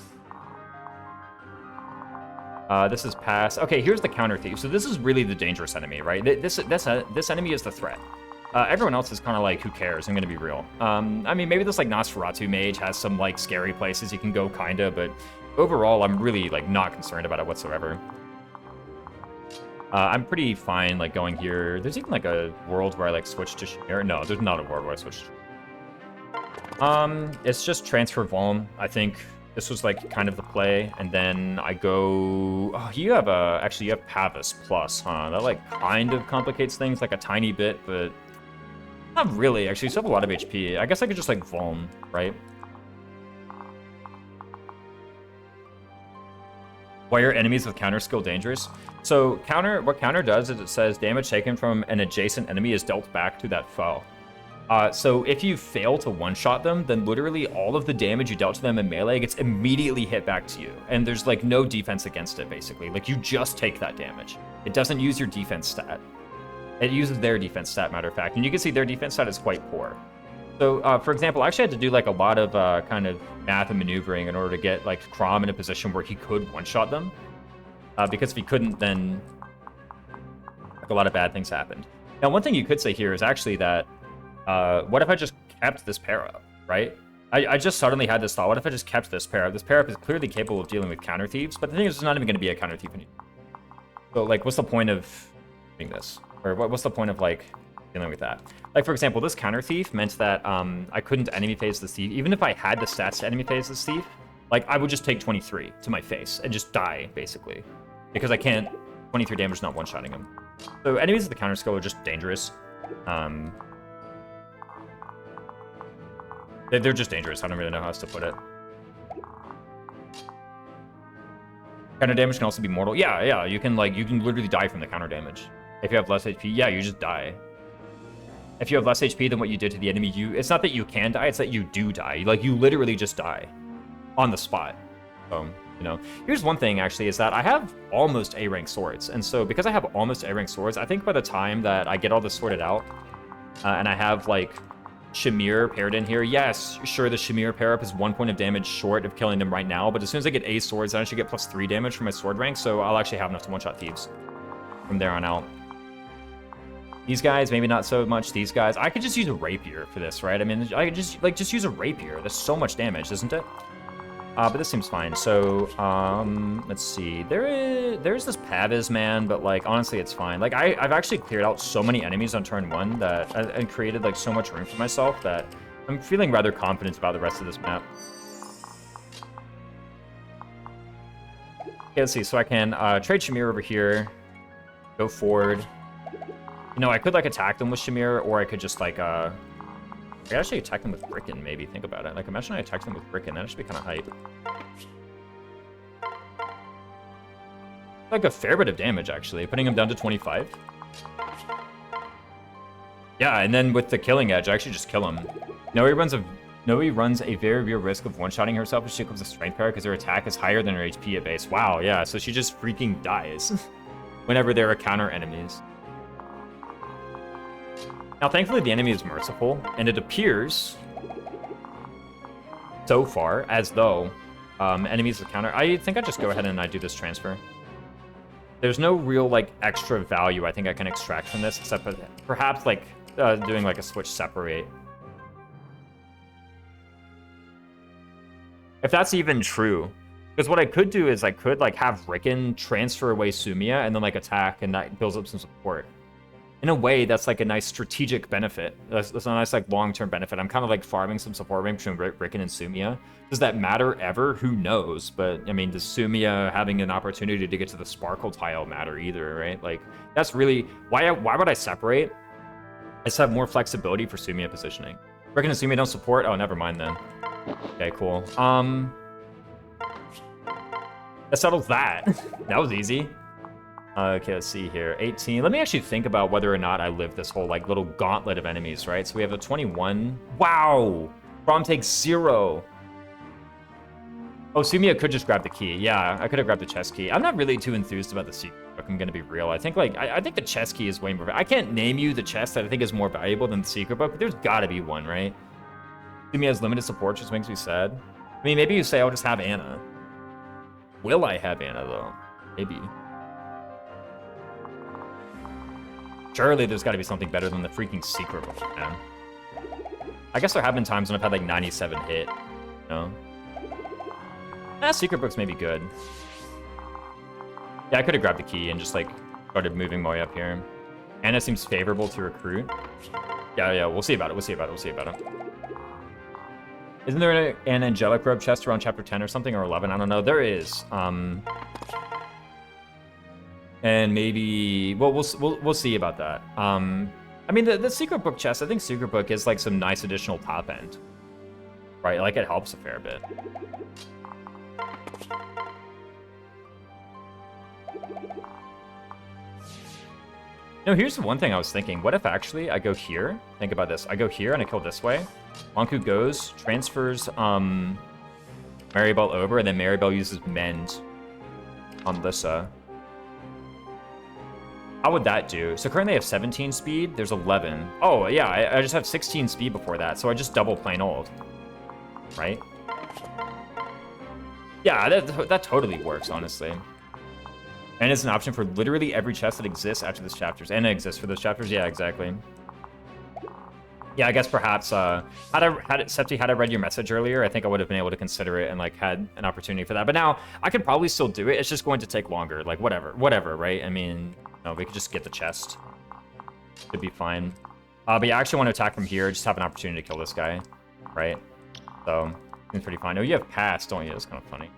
This is pass. Okay, here's the counter Thief. So this is really the dangerous enemy, right? This enemy is the threat. Everyone else is kind of like, who cares? I'm gonna be real. I mean, maybe this like Nosferatu Mage has some like scary places you can go, kinda, but overall, I'm really like not concerned about it whatsoever. I'm pretty fine like going here. There's even like a world where I like switch to Shamir. No, there's not a world where I switch to it's just transfer Vuln. I think this was like kind of the play, and then I go... Oh, you have actually you have Pavis plus, huh? That like kind of complicates things like a tiny bit, but not really. Actually, you still have a lot of HP. I guess I could just like Vuln, right? Why are enemies with counter skill dangerous? So what counter does is it says damage taken from an adjacent enemy is dealt back to that foe. So if you fail to one-shot them, then literally all of the damage you dealt to them in melee gets immediately hit back to you. And there's like no defense against it, basically. Like you just take that damage. It doesn't use your defense stat. It uses their defense stat, matter of fact. And you can see their defense stat is quite poor. So, for example, I actually had to do like a lot of kind of math and maneuvering in order to get like Crom in a position where he could one-shot them. Because if he couldn't, then like, a lot of bad things happened. Now, one thing you could say here is actually that what if I just kept this pair up, right? I just suddenly had this thought. What if I just kept this pair up? This pair up is clearly capable of dealing with counter thieves, but the thing is, it's not even going to be a counter thief anymore. So, like, what's the point of doing this? Or what's the point of, like, dealing with that? Like, for example, this counter thief meant that I couldn't enemy phase this thief. Even if I had the stats to enemy phase this thief, like, I would just take 23 to my face and just die, basically. Because I can't 23 damage not one-shotting him. So enemies with the counter skill are just dangerous. They're just dangerous. I don't really know how else to put it. Counter damage can also be mortal. Yeah. You can literally die from the counter damage. If you have less HP, yeah, you just die. If you have less HP than what you did to the enemy, it's not that you can die, it's that you do die. Like, you literally just die on the spot. So, you know. Here's one thing, actually, is that I have almost A-rank swords. And so, because I have almost A-rank swords, I think by the time that I get all this sorted out, and I have, like, Shamir paired in here. Yes, sure, the Shamir pair-up is 1 point of damage short of killing them right now, but as soon as I get A swords, then I should get +3 damage from my sword rank, so I'll actually have enough to one-shot thieves from there on out. These guys, maybe not so much. These guys, I could just use a rapier for this, right? I mean, I could just use a rapier. That's so much damage, isn't it? But this seems fine. So, let's see. There's this Paviz man, but like honestly, it's fine. Like I've actually cleared out so many enemies on turn 1 that and created like so much room for myself that I'm feeling rather confident about the rest of this map. Okay, let's see. So I can trade Shamir over here, go forward. You know, I could like attack them with Shamir, or I could just like I could actually attack them with Bricken, maybe. Think about it. Like, imagine I attack them with Bricken. That should be kind of hype. Like a fair bit of damage, actually. Putting him down to 25. Yeah, and then with the killing edge, I actually just kill him. Noe runs a very real risk of one-shotting herself if she becomes a strength pair because her attack is higher than her HP at base. Wow, yeah, so she just freaking dies whenever there are counter enemies. Now, thankfully, the enemy is merciful, and it appears so far as though enemies with counter... I think I just go ahead and I do this transfer. There's no real, like, extra value I think I can extract from this, except for perhaps, like, doing, like, a switch separate. If that's even true. Because what I could do is I could, like, have Rickon transfer away Sumia and then, like, attack, and that builds up some support. In a way, that's like a nice strategic benefit. That's a nice like long-term benefit. I'm kind of like farming some support rank between Rickon and Sumia. Does that matter ever? Who knows? But I mean, does Sumia having an opportunity to get to the Sparkle tile matter either, right? Like, that's really... Why would I separate? I just have more flexibility for Sumia positioning. Rickon and Sumia don't support? Oh, never mind then. Okay, cool. That settles that. That was easy. Okay, let's see here. 18. Let me actually think about whether or not I live this whole, like, little gauntlet of enemies, right? So we have a 21. Wow! Braum takes 0. Oh, Sumia could just grab the key. Yeah, I could have grabbed the chest key. I'm not really too enthused about the secret book, I'm gonna be real. I think, like, I think the chest key is way more... I can't name you the chest that I think is more valuable than the secret book, but there's gotta be one, right? Sumia has limited support, just makes me sad. I mean, maybe you say I'll just have Anna. Will I have Anna, though? Maybe. Surely there's got to be something better than the freaking secret book, man. I guess there have been times when I've had like 97 hit, you know? Secret books may be good. Yeah, I could have grabbed the key and just like started moving my way up here. Anna seems favorable to recruit. Yeah, we'll see about it, we'll see about it. Isn't there an angelic robe chest around chapter 10 or something, or 11? I don't know. There is. And maybe, well, we'll see about that. I mean, the secret book chest, I think secret book is like some nice additional top end, right? Like, it helps a fair bit. You No, here's the one thing I was thinking. What if actually I go here? Think about this. I go here and I kill this way. Monku goes, transfers Maribel over, and then Maribel uses Mend on Lissa. How would that do? So currently I have 17 speed. There's 11. Oh, yeah, I just have 16 speed before that, so I just double plain old. Right? Yeah, that totally works, honestly. And it's an option for literally every chest that exists after this chapters. And it exists for those chapters? Yeah, exactly. Yeah, I guess perhaps, Septi, had I read your message earlier, I think I would have been able to consider it and, like, had an opportunity for that. But now, I could probably still do it. It's just going to take longer. Like, whatever, right? I mean, no, we could just get the chest. Should be fine. But yeah, I actually want to attack from here. Just have an opportunity to kill this guy, right? So, seems pretty fine. Oh, you have pass, don't you? That's kind of funny.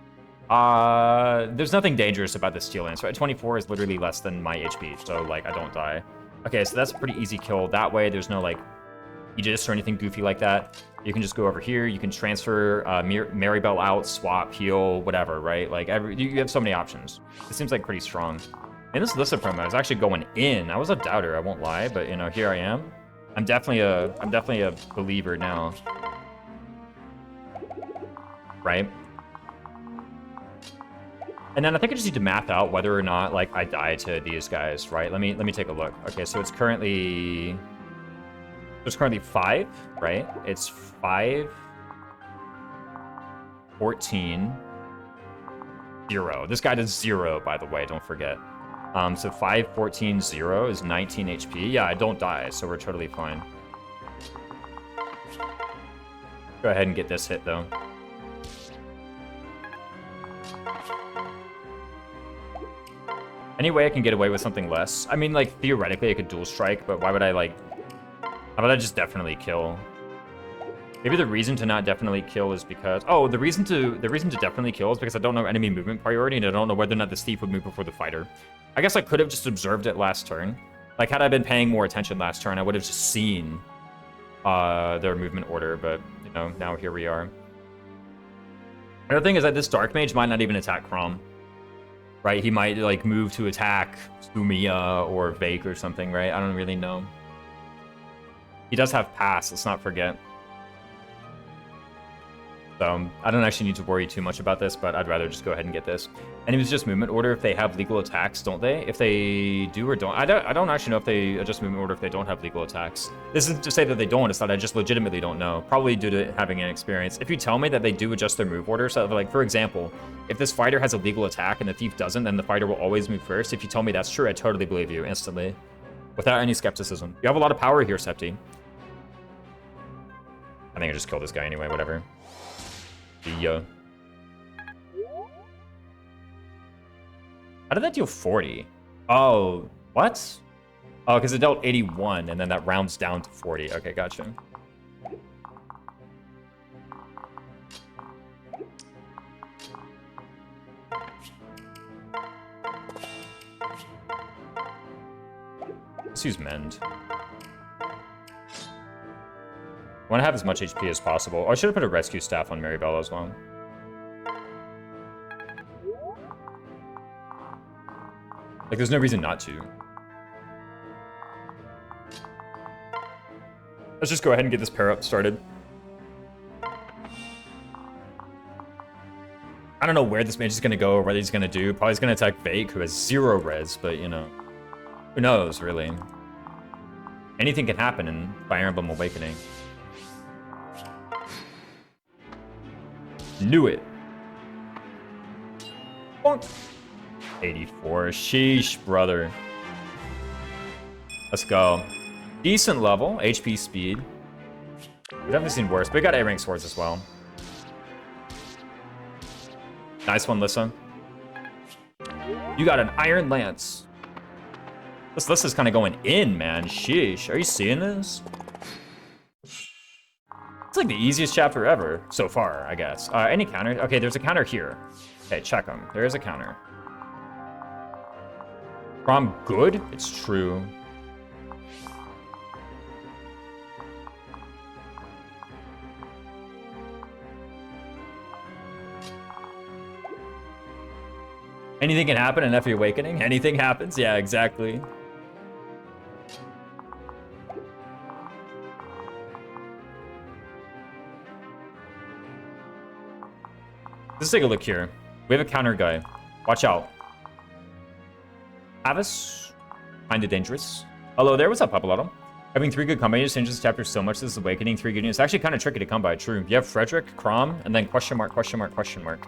There's nothing dangerous about this Steel Lance, right? 24 is literally less than my HP, so, like, I don't die. Okay, so that's a pretty easy kill. That way, there's no, like, Aegis or anything goofy like that. You can just go over here. You can transfer Maribel out, swap, heal, whatever, right? Like, you have so many options. It seems like pretty strong. And this Lissa promo is actually going in. I was a doubter, I won't lie, but, you know, here I am. I'm definitely a believer now. Right? And then I think I just need to map out whether or not, like, I die to these guys, right? Let me take a look. Okay, so it's currently 5, right? It's 5, 14, 0. This guy does 0, by the way, don't forget. So 5, 14, 0 is 19 HP. Yeah, I don't die, so we're totally fine. Go ahead and get this hit, though. Any way I can get away with something less? I mean, like, theoretically, I could dual strike, but why would I, like... How about I just definitely kill? Maybe the reason to not definitely kill is because... Oh, the reason to definitely kill is because I don't know enemy movement priority, and I don't know whether or not this thief would move before the fighter. I guess I could have just observed it last turn. Like, had I been paying more attention last turn, I would have just seen their movement order, but, you know, now here we are. Another thing is that this Dark Mage might not even attack Chrom. Right? He might, like, move to attack Sumiya or Vake or something, right? I don't really know. He does have pass, let's not forget. So, I don't actually need to worry too much about this, but I'd rather just go ahead and get this. And it was just movement order if they have legal attacks, don't they? If they do or don't... I don't actually know if they adjust movement order if they don't have legal attacks. This isn't to say that they don't, it's that I just legitimately don't know. Probably due to having an experience. If you tell me that they do adjust their move order, so, like, for example, if this fighter has a legal attack and the thief doesn't, then the fighter will always move first. If you tell me that's true, I totally believe you instantly. Without any skepticism. You have a lot of power here, Septi. I think I just killed this guy anyway, whatever. How did that deal 40? Oh, what? Oh, because it dealt 81, and then that rounds down to 40. Okay, gotcha. Let's use Mend. I want to have as much HP as possible. Oh, I should have put a rescue staff on Maribel as well. Like, there's no reason not to. Let's just go ahead and get this pair up started. I don't know where this mage is going to go or what he's going to do. Probably he's going to attack Vake, who has 0 res, but, you know, who knows, really. Anything can happen in Fire Emblem Awakening. Knew it. Bonk. 84. Sheesh, brother. Let's go. Decent level. HP speed. We've definitely seen worse, but we got A-rank swords as well. Nice one, Lissa. You got an Iron Lance. This Lissa's kind of going in, man. Sheesh. Are you seeing this? It's like the easiest chapter ever so far, I guess. Any counter? Okay, there's a counter here. Okay, check them. There is a counter. Chrom good? It's true. Anything can happen in FE Awakening. Anything happens. Yeah, exactly. Let's take a look here. We have a counter guy. Watch out. Avis. Kinda dangerous. Hello there, what's up, Papalotto? Having 3 good combat units changes chapter so much. This is awakening 3 good units. It's actually kind of tricky to come by, true. You have Frederick, Crom, and then question mark, question mark, question mark.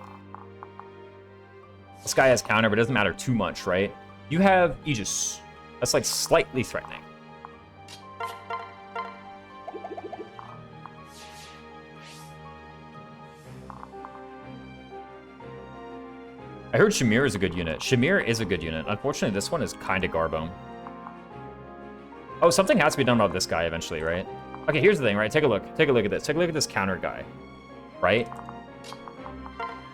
This guy has counter, but it doesn't matter too much, right? You have Aegis. That's like slightly threatening. I heard Shamir is a good unit. Shamir is a good unit. Unfortunately, this one is kind of garbo. Oh, something has to be done about this guy eventually, right? Okay, here's the thing, right? Take a look. Take a look at this. Take a look at this counter guy, right?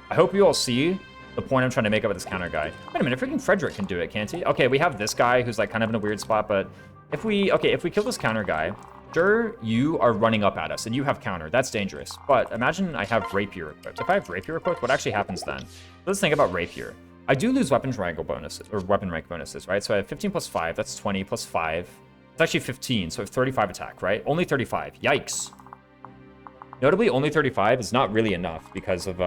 I hope you all see the point I'm trying to make up with this counter guy. Wait a minute, freaking Frederick can do it, can't he? Okay, we have this guy who's like kind of in a weird spot, but if we kill this counter guy, sure, you are running up at us and you have counter. That's dangerous. But imagine I have Rapier equipped. If I have Rapier equipped, what actually happens then? Let's think about Rapier. I do lose weapon rank bonuses, or weapon rank bonuses, right? So I have 15 plus 5, that's 20 plus 5. It's actually 15, so I have 35 attack, right? Only 35. Yikes. Notably, only 35 is not really enough because of,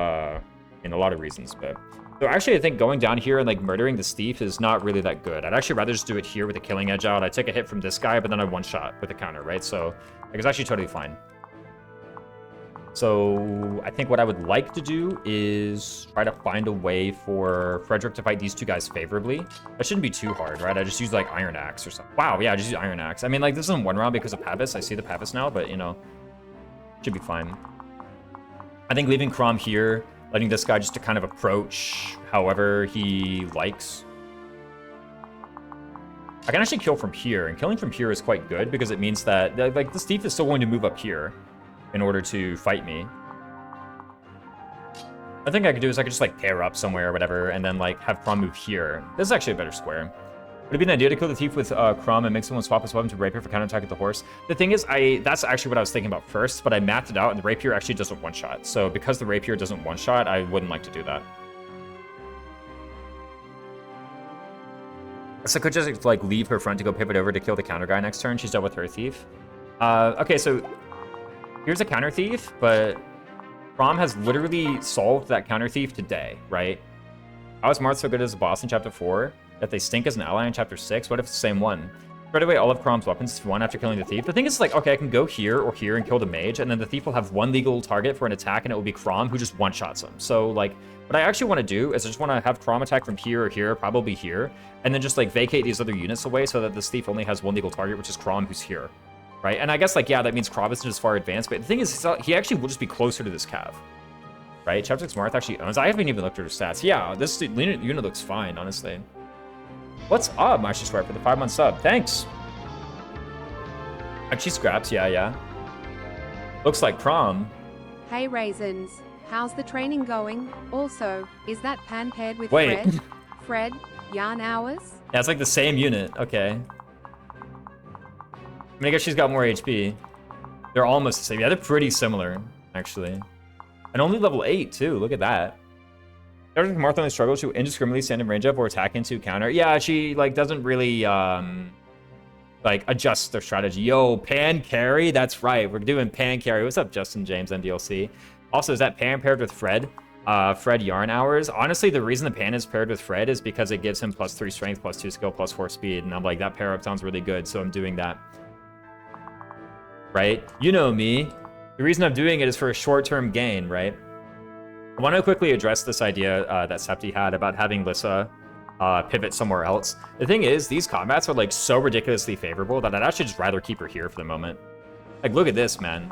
in a lot of reasons, but... So actually, I think going down here and, like, murdering this thief is not really that good. I'd actually rather just do it here with a killing edge out. I take a hit from this guy, but then I one-shot with a counter, right? So, like, it's actually totally fine. So, I think what I would like to do is try to find a way for Frederick to fight these 2 guys favorably. That shouldn't be too hard, right? I just use, like, Iron Axe or something. Wow, yeah, I just use Iron Axe. I mean, like, this isn't 1 round because of Pavis. I see the Pavis now, but, you know, should be fine. I think leaving Crom here, letting this guy just to kind of approach however he likes. I can actually kill from here, and killing from here is quite good because it means that, like, this thief is still going to move up here in order to fight me. I think I could do is I could just, like, pair up somewhere or whatever, and then, like, have Crom move here. This is actually a better square. Would it be an idea to kill the thief with Crom and make someone swap his weapon to Rapier for counterattack at the horse? The thing is, that's actually what I was thinking about first, but I mapped it out, and the Rapier actually doesn't one-shot. So because the Rapier doesn't one-shot, I wouldn't like to do that. So I could just, like, leave her front to go pivot over to kill the counter guy next turn. She's done with her thief. Okay, so here's a counter thief, but Crom has literally solved that counter thief today, right? How is Marth so good as a boss in Chapter 4? That they stink as an ally in Chapter 6? What if it's the same one? Right away all of Crom's weapons to 1 after killing the thief. The thing is, like, okay, I can go here or here and kill the mage, and then the thief will have 1 legal target for an attack, and it will be Crom who just one-shots him. So, like, what I actually want to do is I just want to have Crom attack from here or here, probably here, and then just, like, vacate these other units away so that this thief only has 1 legal target, which is Crom, who's here. Right? And I guess, like, yeah, that means Crom isn't as far advanced, but the thing is, he actually will just be closer to this cav. Right? Chapter 6 Marth actually owns. I haven't even looked at her stats. Yeah, this unit looks fine, honestly. What's up, Master Swipe, for the 5-month sub? Thanks. Actually scraps, yeah. Looks like Crom. Hey Raisins, how's the training going? Also, is that Pan paired with Wait. Fred? Fred, yarn hours? Yeah, it's like the same unit. Okay. I mean, I guess she's got more HP. They're almost the same. Yeah, they're pretty similar, actually. And only level 8, too. Look at that. Every Martha only struggles to indiscriminately stand in range of or attack into counter. Yeah, she, like, doesn't really, like, adjust their strategy. Yo, Pan carry? That's right. We're doing Pan carry. What's up, Justin James, NDLC? Also, is that Pan paired with Fred? Fred yarn hours? Honestly, the reason the Pan is paired with Fred is because it gives him +3 strength, +2 skill, +4 speed. And I'm like, that pair up sounds really good, so I'm doing that. Right? You know me. The reason I'm doing it is for a short-term gain, right? I want to quickly address this idea that Septi had about having Lissa pivot somewhere else. The thing is, these combats are, like, so ridiculously favorable that I'd actually just rather keep her here for the moment. Like, look at this, man.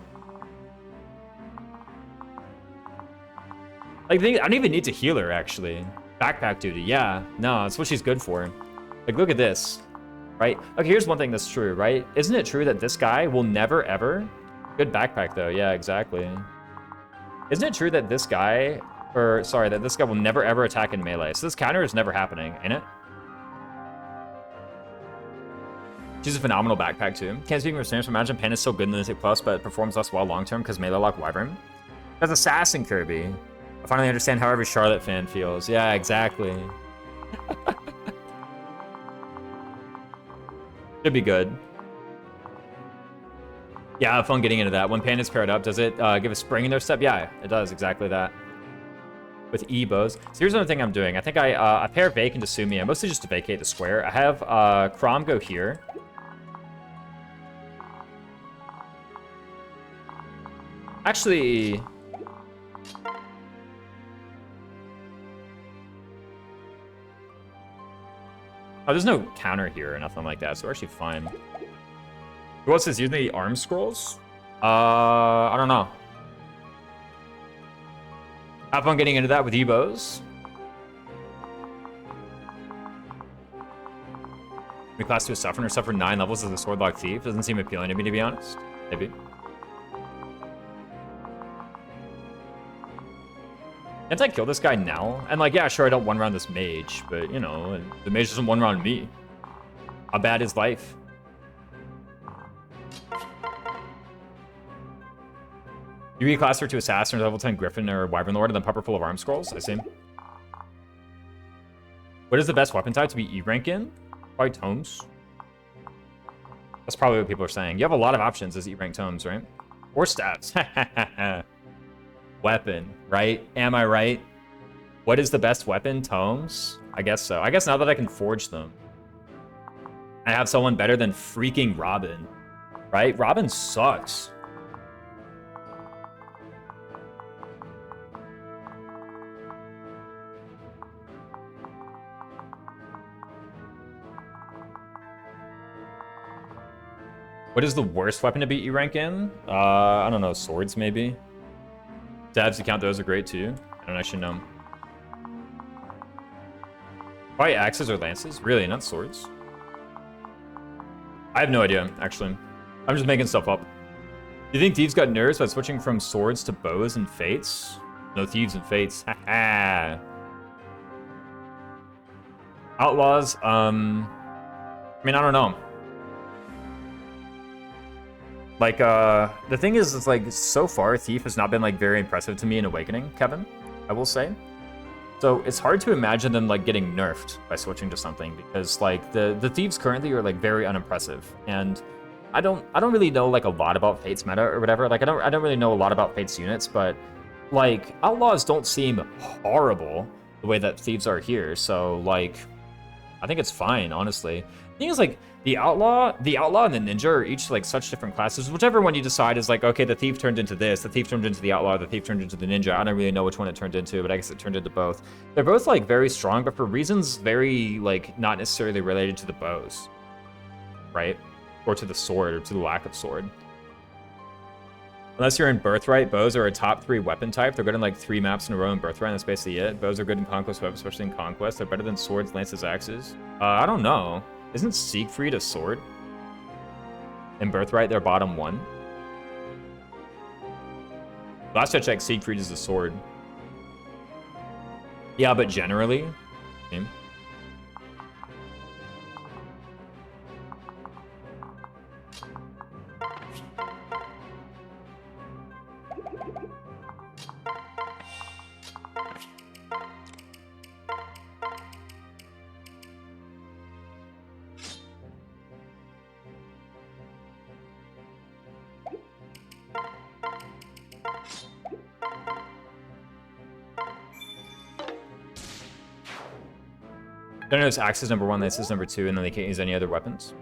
Like, I don't even need to heal her, actually. Backpack duty, yeah. No, that's what she's good for. Like, look at this, right? Okay, here's one thing that's true, right? Isn't it true that this guy will never, ever... Good backpack, though. Yeah, exactly. Isn't it true that this guy, that this guy will never ever attack in melee? So this counter is never happening, ain't it? She's a phenomenal backpack, too. Can't speak for experience, but imagine Pan is so good in Lunatic Plus, but performs less well long-term because melee lock Wyvern. That's Assassin Kirby. I finally understand how every Charlotte fan feels. Yeah, exactly. Should be good. Yeah, have fun getting into that. When Pan is paired up, does it give a spring in their step? Yeah, it does, exactly that. with E-bows. So here's another thing I'm doing. I think I pair Vake into Sumia, mostly just to vacate the square. I have Chrom go here. Actually... Oh, there's no counter here or nothing like that, so we're actually fine. Who else is using the arm scrolls? I don't know. Have fun getting into that with E-bows. We class to a Sufferer, suffer 9 levels as a Swordlock Thief. Doesn't seem appealing to me, to be honest. Maybe. Can't I kill this guy now? And like, yeah, sure, I don't one-round this mage, but, you know, the mage doesn't one-round me. How bad is life? You reclass her to Assassin or level 10 Griffin or Wyvern Lord and then pupper full of arm scrolls? I see. What is the best weapon type to be E-rank in? Probably tomes. That's probably what people are saying. You have a lot of options as E-rank tomes, right? Or stats. Weapon, right? Am I right? What is the best weapon? Tomes? I guess so. I guess now that I can forge them, I have someone better than freaking Robin, right? Robin sucks. What is the worst weapon to beat E-rank in? I don't know, swords maybe? Stabs, you count those are great too. I don't actually know. Probably axes or lances? Really, not swords? I have no idea, actually. I'm just making stuff up. Do you think Thieves got nerfed by switching from swords to bows and fates? No Thieves and fates. Haha. Outlaws, I mean, I don't know. Like, the thing is, it's like, so far, Thief has not been, like, very impressive to me in Awakening, Kevin, I will say. So, it's hard to imagine them, like, getting nerfed by switching to something, because, like, the Thieves currently are, like, very unimpressive, and I don't really know, like, a lot about Fate's meta or whatever. Like, I don't really know a lot about Fate's units, but, like, Outlaws don't seem horrible the way that Thieves are here, so, like, I think it's fine, honestly. The thing is, like, the Outlaw and the Ninja are each, like, such different classes. Whichever one you decide is, like, okay, the Thief turned into this, the Thief turned into the Outlaw, the Thief turned into the Ninja. I don't really know which one it turned into, but I guess it turned into both. They're both, like, very strong, but for reasons very, like, not necessarily related to the bows, right? Or to the sword, or to the lack of sword. Unless you're in Birthright, bows are a top 3 weapon type. They're good in, like, 3 maps in a row in Birthright, that's basically it. Bows are good in Conquest Web, especially in Conquest. They're better than swords, lances, axes. I don't know. Isn't Siegfried a sword? In Birthright, they're bottom 1. Last I checked, Siegfried is a sword. Yeah, but generally... Okay. I don't know, it's axes number 1, this is number 2, and then they can't use any other weapons.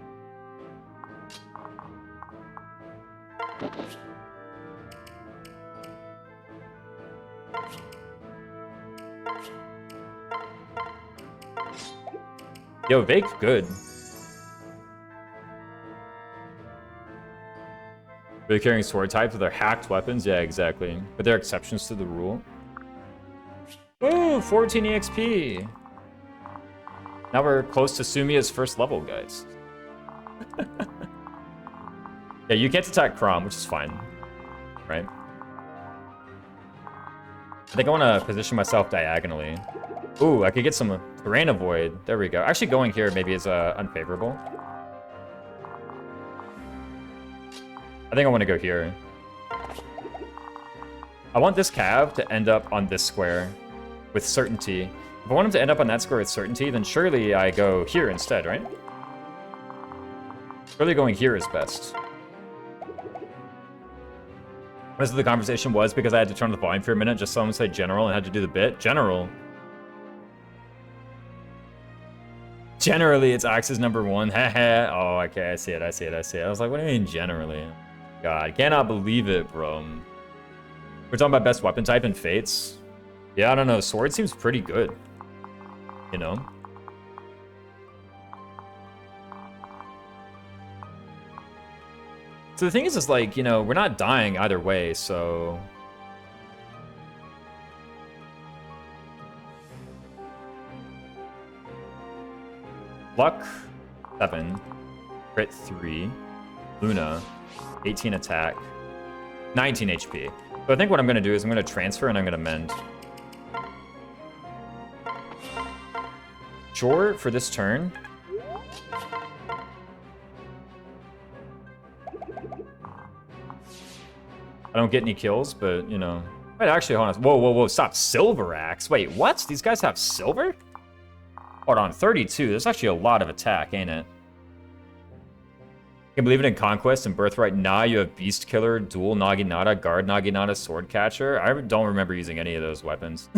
Yo, Vake, good. They're carrying sword types with their hacked weapons? Yeah, exactly. But they're exceptions to the rule. Ooh, 14 EXP! Now we're close to Sumia's first level, guys. Yeah, you can't attack Chrom, which is fine. Right? I think I want to position myself diagonally. Ooh, I could get some terrain avoid. There we go. Actually, going here maybe is unfavorable. I think I want to go here. I want this cav to end up on this square with certainty. If I want him to end up on that square with certainty, then surely I go here instead, right? Surely going here is best. Most of the conversation was because I had to turn on the volume for a minute, just someone say general and had to do the bit. General. Generally, it's Axe's number one. Haha. Oh, okay, I see it. I was like, what do you mean generally? God, I cannot believe it, bro. We're talking about best weapon type and fates. Yeah, I don't know. Sword seems pretty good. You know? So the thing is like, you know, we're not dying either way, so... Luck, 7. Crit, 3. Luna, 18 attack. 19 HP. So I think what I'm going to do is I'm going to transfer and I'm going to mend. Sure, for this turn... I don't get any kills, but, you know... Wait, actually, hold on. Whoa, stop. Silver Axe. Wait, what? These guys have silver? Hold on, 32. There's actually a lot of attack, ain't it? You can believe it in Conquest and Birthright. Nah, you have Beast Killer, Dual Naginata, Guard Naginata, Sword Catcher. I don't remember using any of those weapons.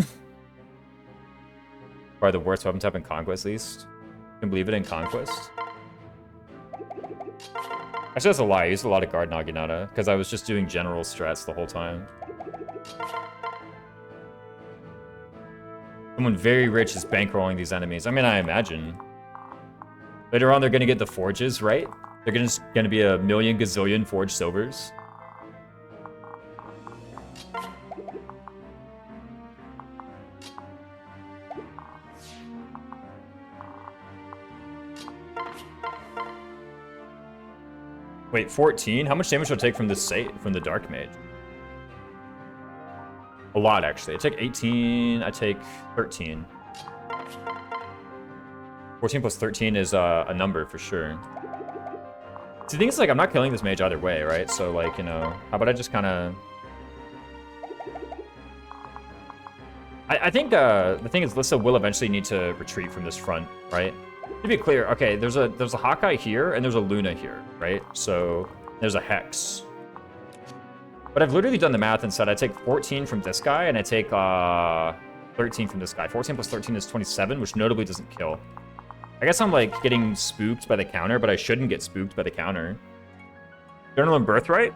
Probably the worst weapon type in Conquest, at least. You can believe it in Conquest. Actually, that's a lie. I used a lot of Guard Naginata, because I was just doing general strats the whole time. Someone very rich is bankrolling these enemies. I mean, I imagine. Later on, they're going to get the forges, right? They're going to be a million gazillion forged silvers. Wait, 14? How much damage will it take from this from the Dark Mage? A lot, actually. I take 18, I take 13. 14 plus 13 is a number for sure. See, the thing is, like, I'm not killing this mage either way, right? So, like, you know, how about I just kind of... I think the thing is, Lissa will eventually need to retreat from this front, right? To be clear, okay, there's a Hawkeye here, and there's a Luna here, right? So, there's a Hex. But I've literally done the math and said I take 14 from this guy, and I take 13 from this guy. 14 plus 13 is 27, which notably doesn't kill. I guess I'm, like, getting spooked by the counter, but I shouldn't get spooked by the counter. General and Birthright?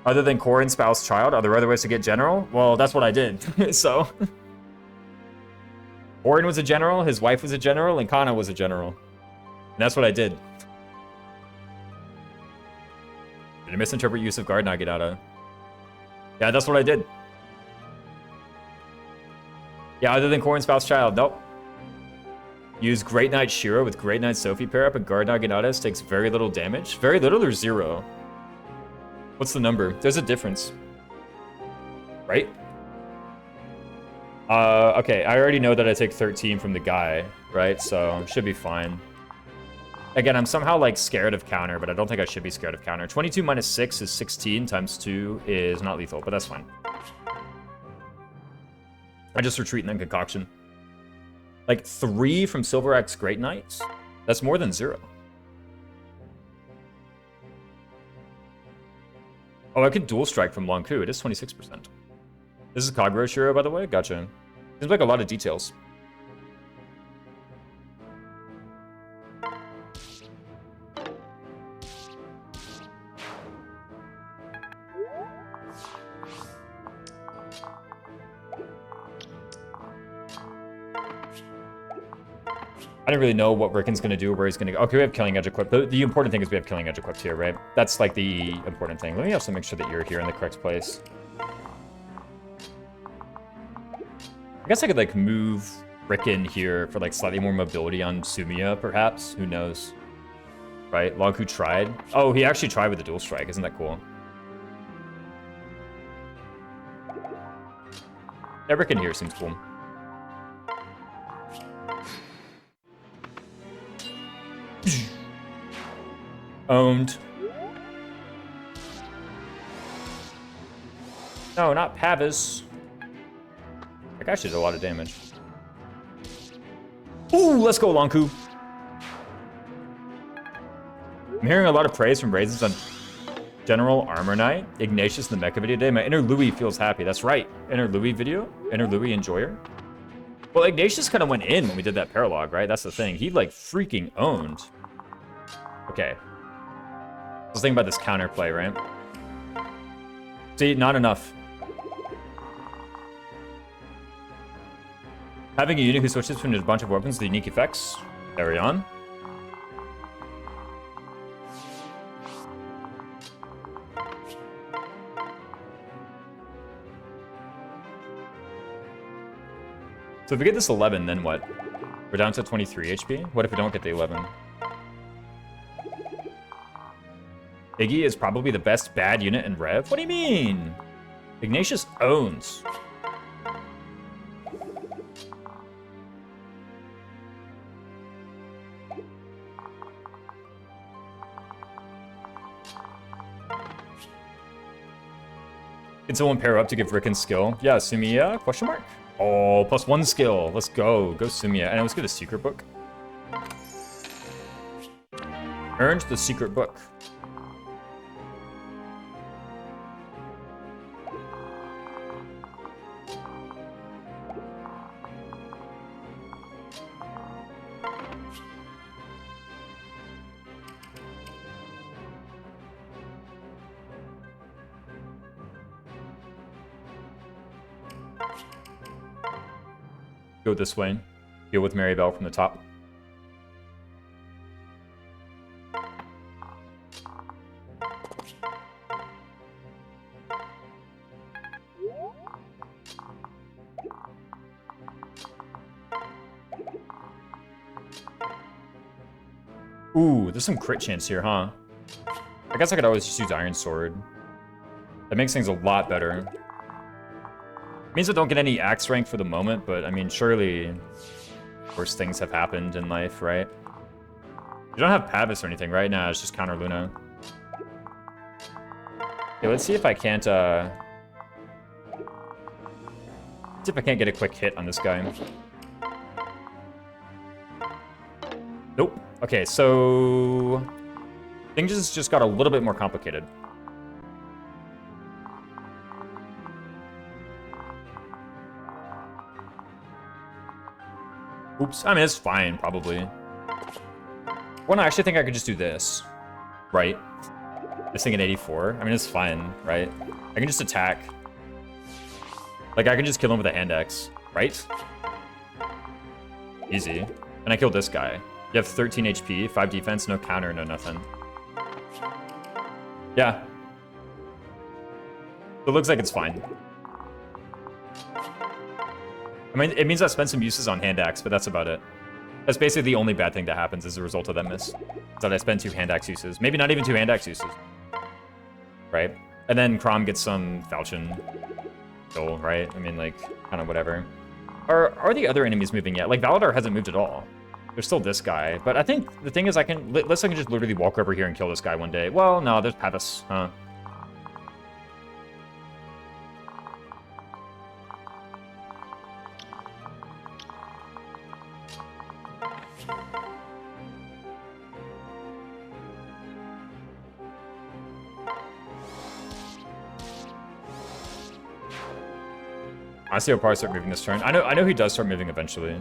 Other than core and spouse child, are there other ways to get general? Well, that's what I did, so... Orin was a general, his wife was a general, and Kana was a general. And that's what I did. Did I misinterpret use of Guard Naginata? Yeah, that's what I did. Yeah, other than core and spouse child, nope. Use Great Knight Shiro with Great Knight Sophie pair up, and Guard Naginata takes very little damage. Very little or 0? What's the number? There's a difference. Right? Okay, I already know that I take 13 from the guy, right? So, should be fine. Again, I'm somehow, like, scared of counter, but I don't think I should be scared of counter. 22 minus 6 is 16, times 2 is not lethal, but that's fine. I just retreat and then concoction. Like, 3 from Silver Axe Great Knights? That's more than 0. Oh, I could dual strike from Long Ku. It is 26%. This is Kagura Shiro, by the way? Gotcha. Seems like a lot of details. I don't really know what Rickon's going to do, where he's going to go. Okay, we have Killing Edge equipped. The important thing is we have Killing Edge equipped here, right? That's, like, the important thing. Let me also make sure that you're here in the correct place. I guess I could, like, move Rickon here for, like, slightly more mobility on Sumiya, perhaps. Who knows? Right? Logku tried. Oh, he actually tried with the dual strike. Isn't that cool? Yeah, Rickon here seems cool. Owned. No, not Pavis. That guy actually did a lot of damage. Ooh, let's go, Lonku. I'm hearing a lot of praise from Raisins on General Armor Knight, Ignatius in the Mecha video today. My inner Louis feels happy. That's right. Inner Louis video? Inner Louis enjoyer? Well, Ignatius kind of went in when we did that paralog, right? That's the thing. He, like, freaking owned. Okay. I was thinking about this counterplay, right? See, not enough. Having a unit who switches between a bunch of weapons with unique effects. Carry on. So if we get this 11, then what? We're down to 23 HP? What if we don't get the 11? Iggy is probably the best bad unit in Rev? What do you mean? Ignatius owns. Can someone pair up to give Rickon skill? Yeah, Sumiya? Question mark? Oh, +1 skill. Let's go. Go Sumiya. And let's get a secret book. Earned the secret book. Go this way. Deal with Maribel from the top. Ooh, there's some crit chance here, huh? I guess I could always just use Iron Sword. That makes things a lot better. Means I don't get any axe rank for the moment, but I mean, surely worse things have happened in life, right? You don't have Pavis or anything, right? Nah, it's just counter Luna. Okay, let's see if I can't, see if I can't get a quick hit on this guy. Nope. Okay, so things just got a little bit more complicated. Oops. I mean, it's fine, probably. Well, no, I actually think I could just do this. Right? This thing at 84. I mean, it's fine, right? I can just attack. Like, I can just kill him with a hand axe, right? Easy. And I killed this guy. You have 13 HP, 5 defense, no counter, no nothing. Yeah. It looks like it's fine. I mean, it means I spent some uses on hand axe, but that's about it. That's basically the only bad thing that happens as a result of that miss. Is that I spend 2 hand axe uses. Maybe not even 2 hand axe uses. Right? And then Crom gets some Falchion kill, right? I mean, like, kind of whatever. Are the other enemies moving yet? Like, Valadar hasn't moved at all. There's still this guy. But I think the thing is I can just literally walk over here and kill this guy one day. Well, no, there's Pavis, huh? I see he'll probably start moving this turn. I know he does start moving eventually.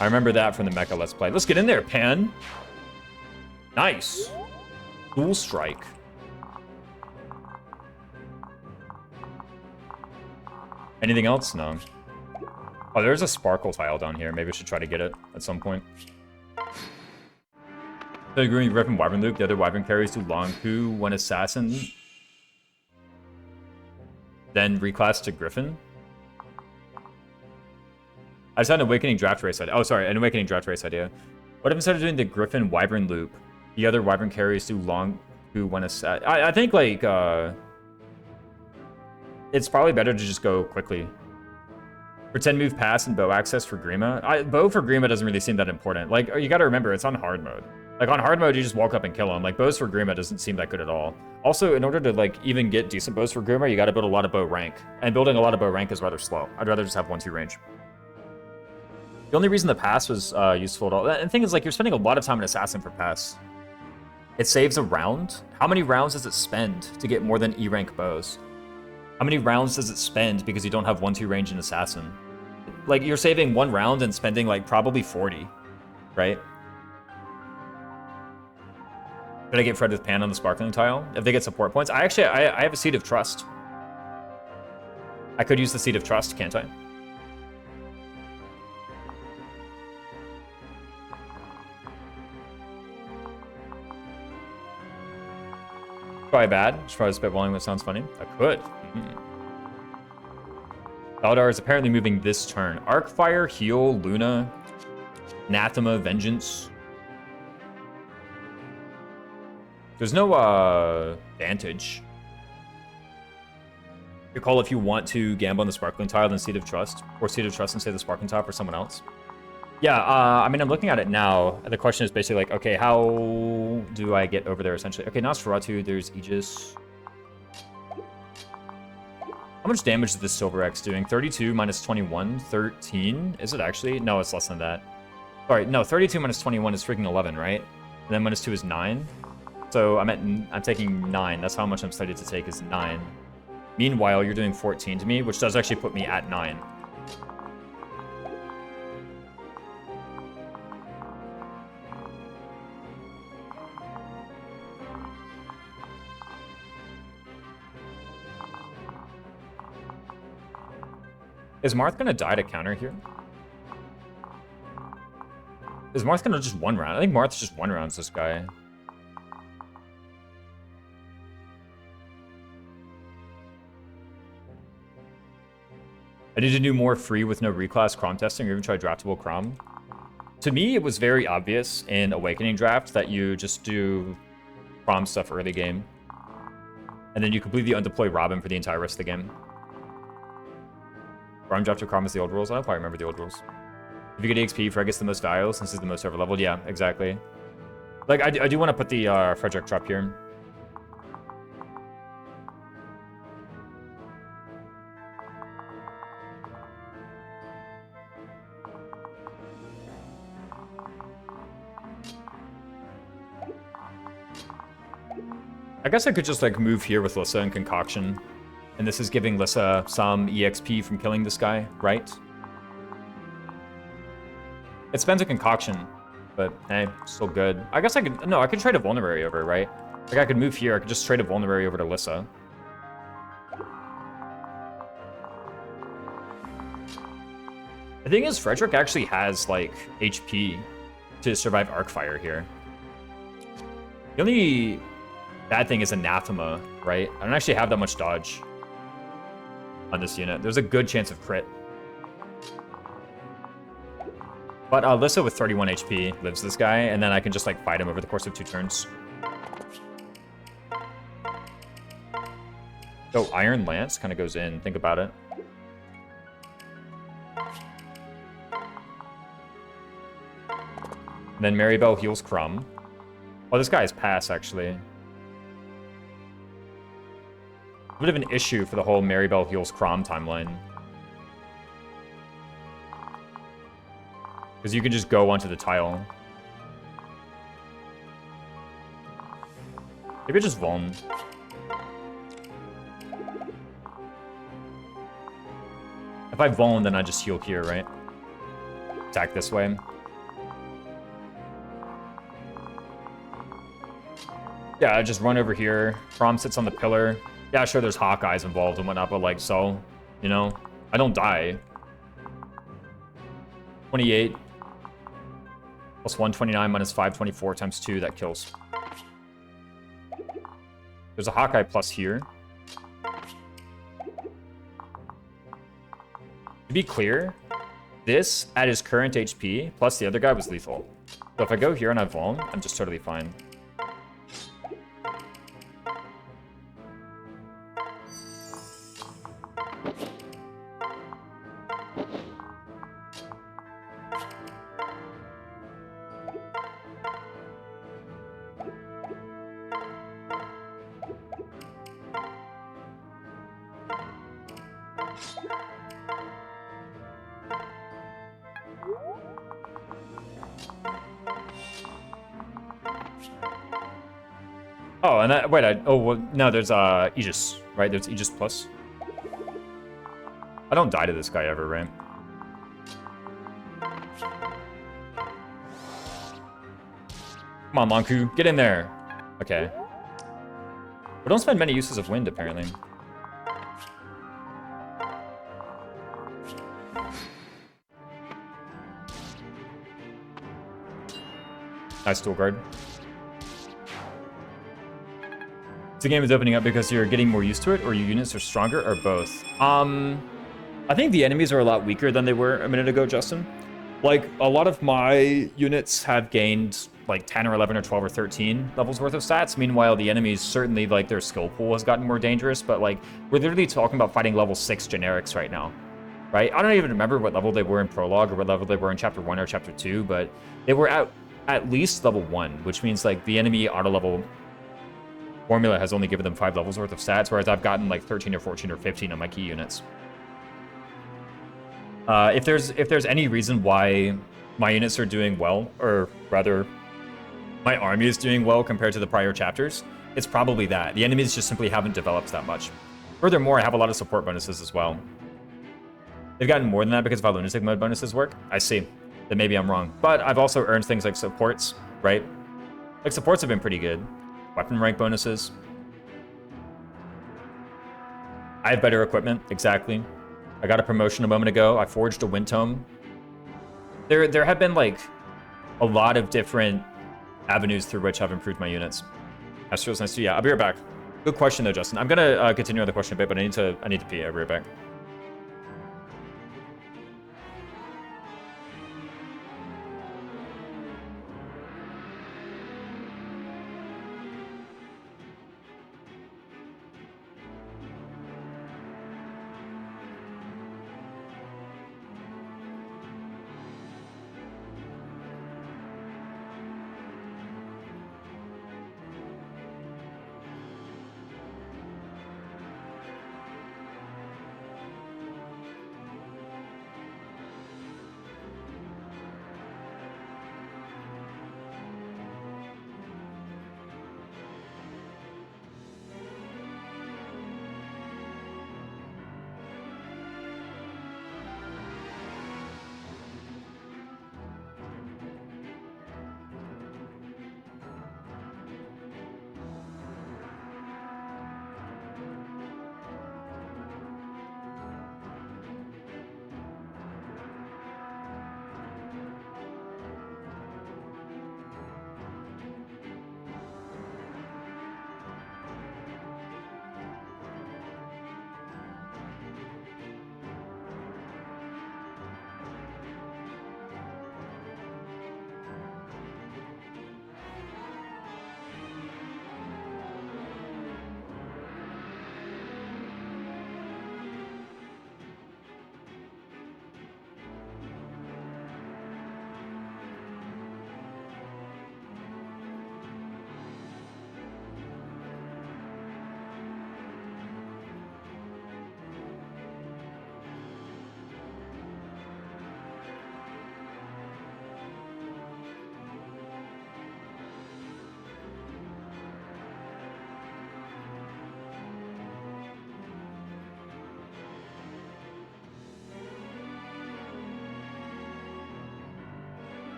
I remember that from the Mecha Let's Play. Let's get in there, Pan. Nice. Dual strike. Anything else? No. Oh, there's a sparkle tile down here. Maybe I should try to get it at some point. So agreeing with Griffin Wyvern Loop, the other Wyvern carries do Long Ku, one Assassin. Then reclass to Griffin. I just had an Awakening Draft Race idea. Oh, sorry, an Awakening Draft Race idea. What if instead of doing the Griffin Wyvern loop, the other Wyvern carries do Long Ku, one Assassin? I think, like, it's probably better to just go quickly. Pretend move pass and bow access for Grima. Bow for Grima doesn't really seem that important. Like, you gotta remember, it's on hard mode. Like, on hard mode, you just walk up and kill him. Like, bows for Grima doesn't seem that good at all. Also, in order to, like, even get decent bows for Grima, you gotta build a lot of bow rank. And building a lot of bow rank is rather slow. I'd rather just have 1-2 range. The only reason the pass was useful at all... And the thing is, like, you're spending a lot of time in Assassin for pass. It saves a round. How many rounds does it spend to get more than E rank bows? How many rounds does it spend because you don't have 1-2 range and assassin? Like, you're saving 1 round and spending, like, probably 40, right? Did I get Fred with Pan on the Sparkling tile? If they get support points? I have a Seed of Trust. I could use the Seed of Trust, can't I? Probably bad. Just probably spitballing, that sounds funny. I could. Valdar is apparently moving this turn. Arcfire, Heal, Luna, Anathema, Vengeance. There's no advantage. You call if you want to gamble on the Sparkling tile, then Seed of Trust. Or Seed of Trust and say the Sparkling tile for someone else. Yeah, I mean, I'm looking at it now. The question is basically like, okay, how do I get over there, essentially? Okay, Nosferatu, there's Aegis. How much damage is this Silver X doing? 32 minus 21, 13. Is it actually? No, it's less than that. Sorry, no, 32 minus 21 is freaking 11, right? And then minus 2 is 9. So I'm taking 9. That's how much I'm slated to take is 9. Meanwhile, you're doing 14 to me, which does actually put me at 9. Is Marth gonna die to counter here? Is Marth gonna just 1 round? I think Marth just 1 rounds this guy. I need to do more free with no reclass Crom testing or even try draftable Crom. To me, it was very obvious in Awakening Draft that you just do Crom stuff early game. And then you completely undeploy Robin for the entire rest of the game. Crom draft to Crom is the old rules. I don't probably remember the old rules. If you get EXP, Fred gets the most value since he's the most over leveled. Yeah, exactly. Like, I do want to put the Frederick drop here. I guess I could just, like, move here with Lissa and Concoction. And this is giving Lissa some EXP from killing this guy, right? It spends a Concoction, but hey, still good. I guess I could... No, I could trade a Vulnerary over, right? Like, I could move here. I could just trade a Vulnerary over to Lissa. The thing is, Frederick actually has, like, HP to survive Arcfire here. The only bad thing is Anathema, right? I don't actually have that much dodge on this unit. There's a good chance of crit. But Lissa with 31 HP lives this guy, and then I can just, like, fight him over the course of 2 turns. So Iron Lance kind of goes in. Think about it. And then Maribel heals Crumb. Oh, this guy is pass, actually. A bit of an issue for the whole Maribel heals Crom timeline. Because you can just go onto the tile. Maybe just Vuln. If I Vuln, then I just heal here, right? Attack this way. Yeah, I just run over here. Crom sits on the pillar. Yeah, sure, there's Hawkeyes involved and whatnot, but, like, so, you know, I don't die. 28 plus 129 minus 524 times 2, that kills. There's a Hawkeye plus here. To be clear, this, at his current HP, plus the other guy was lethal. So if I go here and I Vuln, I'm just totally fine. Oh, and that, wait, well, no, there's Aegis, right? There's Aegis Plus. I don't die to this guy ever, right? Come on, Monku, get in there. Okay. We don't spend many uses of wind, apparently. Nice tool guard. The game is opening up because you're getting more used to it, or your units are stronger, or both. I think the enemies are a lot weaker than they were a minute ago, Justin. Like, a lot of my units have gained like 10 or 11 or 12 or 13 levels worth of stats. Meanwhile, the enemies, certainly, like, their skill pool has gotten more dangerous, but, like, we're literally talking about fighting level 6 generics right now, right? I don't even remember what level they were in Prologue or what level they were in Chapter 1 or Chapter 2, but they were at least level 1, which means, like, the enemy auto-level formula has only given them 5 levels worth of stats, whereas I've gotten, like, 13 or 14 or 15 on my key units. If there's any reason why my units are doing well, or rather, my army is doing well compared to the prior chapters, it's probably that. The enemies just simply haven't developed that much. Furthermore, I have a lot of support bonuses as well. They've gotten more than that because of how Lunatic mode bonuses work. I see. Then maybe I'm wrong. But I've also earned things like supports, right? Like, supports have been pretty good. Weapon rank bonuses. I have better equipment, exactly. I got a promotion a moment ago. I forged a wind tome. There have been, like, a lot of different avenues through which I've improved my units. Astro's nice to you. Yeah, I'll be right back. Good question, though, Justin. I'm gonna continue on the question a bit, but I need to pee. I'll be right back.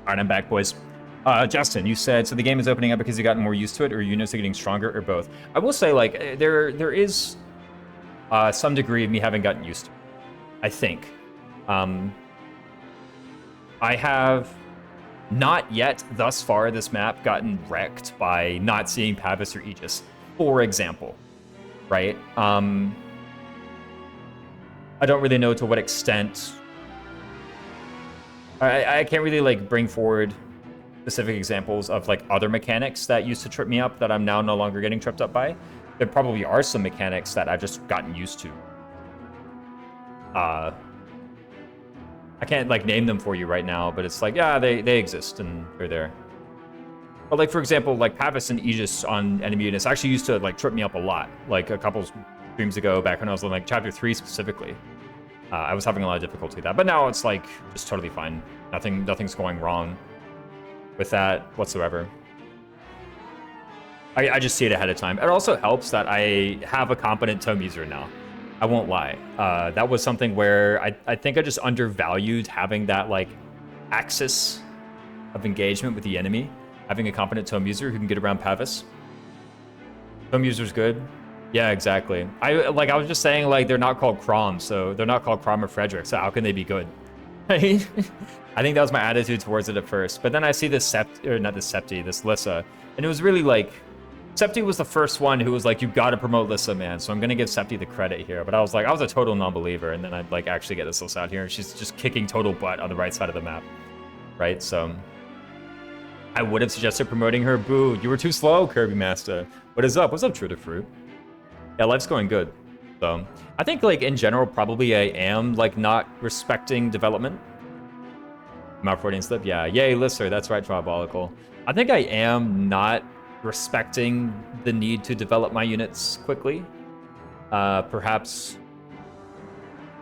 All right, I'm back, boys. Justin, you said, so the game is opening up because you've gotten more used to it, or your units are getting stronger, or both? I will say, like, there is some degree of me having gotten used to it. I think. I have not yet, thus far, this map gotten wrecked by not seeing Pavis or Aegis, for example, right? I don't really know to what extent. I can't really like bring forward specific examples of like other mechanics that used to trip me up that I'm now no longer getting tripped up by. There probably are some mechanics that I've just gotten used to. I can't like name them for you right now, but it's like, yeah, they exist and they're there. But like, for example, like Pavis and Aegis on enemy units actually used to like trip me up a lot. Like a couple streams ago, back when I was on like chapter 3 specifically, I was having a lot of difficulty with that. But now it's like just totally fine. Nothing's going wrong with that whatsoever. I just see it ahead of time. It also helps that I have a competent tome user now. I won't lie. That was something where I think I just undervalued having that like axis of engagement with the enemy. Having a competent tome user who can get around Pavis. Tome user's good. Yeah, exactly. I was just saying like they're not called Crom, so they're not called Crom or Frederick, so how can they be good? I think that was my attitude towards it at first. But then I see this this Lissa, and it was really like Septi was the first one who was like, you gotta promote Lissa, man. So I'm gonna give Septi the credit here. But I was a total non-believer, and then I'd like actually get this Lissa out here, and she's just kicking total butt on the right side of the map. Right? So I would have suggested promoting her. Boo, you were too slow, Kirby Master. What is up? What's up, True to Fruit? Yeah, life's going good. So I think like in general, probably I am like not respecting development. Mount 14 slip, yeah. Yay, Lisser, that's right, Tribolical. I think I am not respecting the need to develop my units quickly. Perhaps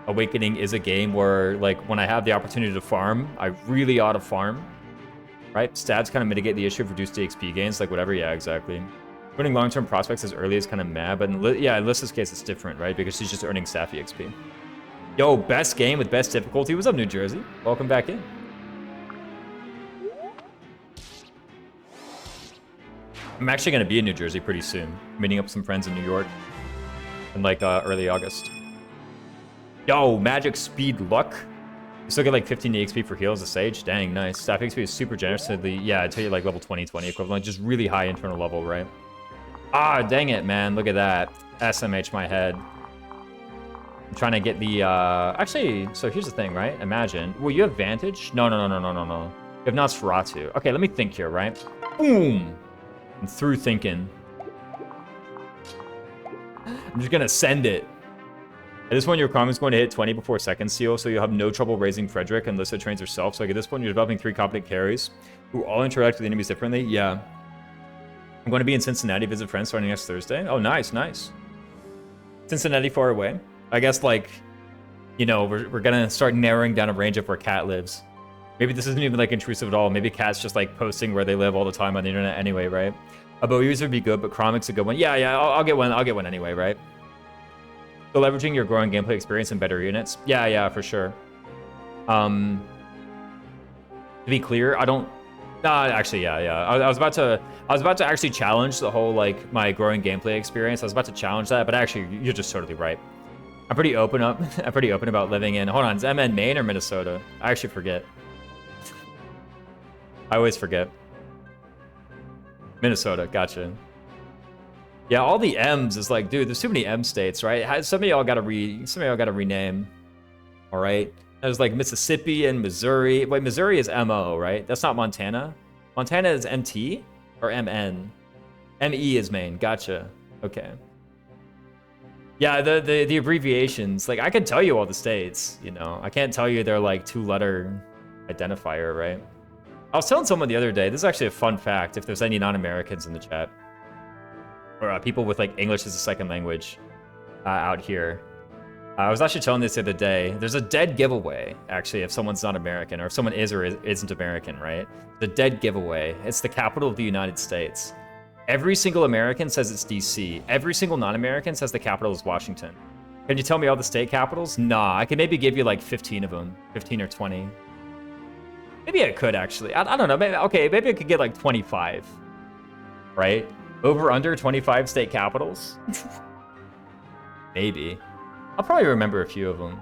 Awakening is a game where, like, when I have the opportunity to farm, I really ought to farm. Right? Stats kind of mitigate the issue of reduced DXP gains, like whatever, yeah, exactly. Winning long-term prospects as early is kind of mad, but in Alyssa's case, it's different, right? Because she's just earning Sappy XP. Yo, best game with best difficulty. What's up, New Jersey? Welcome back in. I'm actually going to be in New Jersey pretty soon. Meeting up with some friends in New York in like early August. Yo, magic speed luck. You still get like 15 EXP for heals as Sage. Dang, nice. Staff XP is super generous to the, yeah, I tell you like level 20 equivalent. Just really high internal level, right? Ah, dang it, man. Look at that. SMH my head. I'm trying to get the, actually, so here's the thing, right? Imagine. Well, you have Vantage? No. You have Nosferatu. Okay, let me think here, right? Boom. I'm through thinking. I'm just gonna send it. At this point, your Crom is going to hit 20 before second seal, so you'll have no trouble raising Frederick unless it trains herself. So like at this point, you're developing 3 competent carries who all interact with enemies differently. Yeah. I'm going to be in Cincinnati, visit friends starting next Thursday. Oh, nice. Cincinnati far away. I guess, like, you know, we're going to start narrowing down a range of where Cat lives. Maybe this isn't even, like, intrusive at all. Maybe Cat's just, like, posting where they live all the time on the internet anyway, right? A bow user would be good, but Chromic's a good one. Yeah, I'll get one. I'll get one anyway, right? So leveraging your growing gameplay experience and better units. Yeah, for sure. To be clear, I don't... actually, yeah. I was about to actually challenge the whole, like, my growing gameplay experience. I was about to challenge that, but actually, you're just totally right. I'm pretty open about living in... Hold on, is MN Maine or Minnesota? I actually forget. I always forget. Minnesota, gotcha. Yeah, all the M's is like, dude, there's too many M states, right? Some of y'all gotta rename. All right. There's like Mississippi and Missouri. Wait, Missouri is MO, right? That's not Montana. Montana is MT or MN. ME is Maine. Gotcha. Okay. Yeah, the abbreviations. Like, I can tell you all the states, you know. I can't tell you they're like 2-letter identifier, right? I was telling someone the other day, this is actually a fun fact if there's any non-Americans in the chat. Or people with like English as a second language out here. I was actually telling this the other day. There's a dead giveaway, actually, if someone's not American, or if someone is or isn't American, right? The dead giveaway. It's the capital of the United States. Every single American says it's DC. Every single non-American says the capital is Washington. Can you tell me all the state capitals? Nah, I can maybe give you like 15 of them. 15 or 20. Maybe I could, actually. I don't know. Maybe I could get like 25. Right? Over under 25 state capitals? Maybe. I'll probably remember a few of them.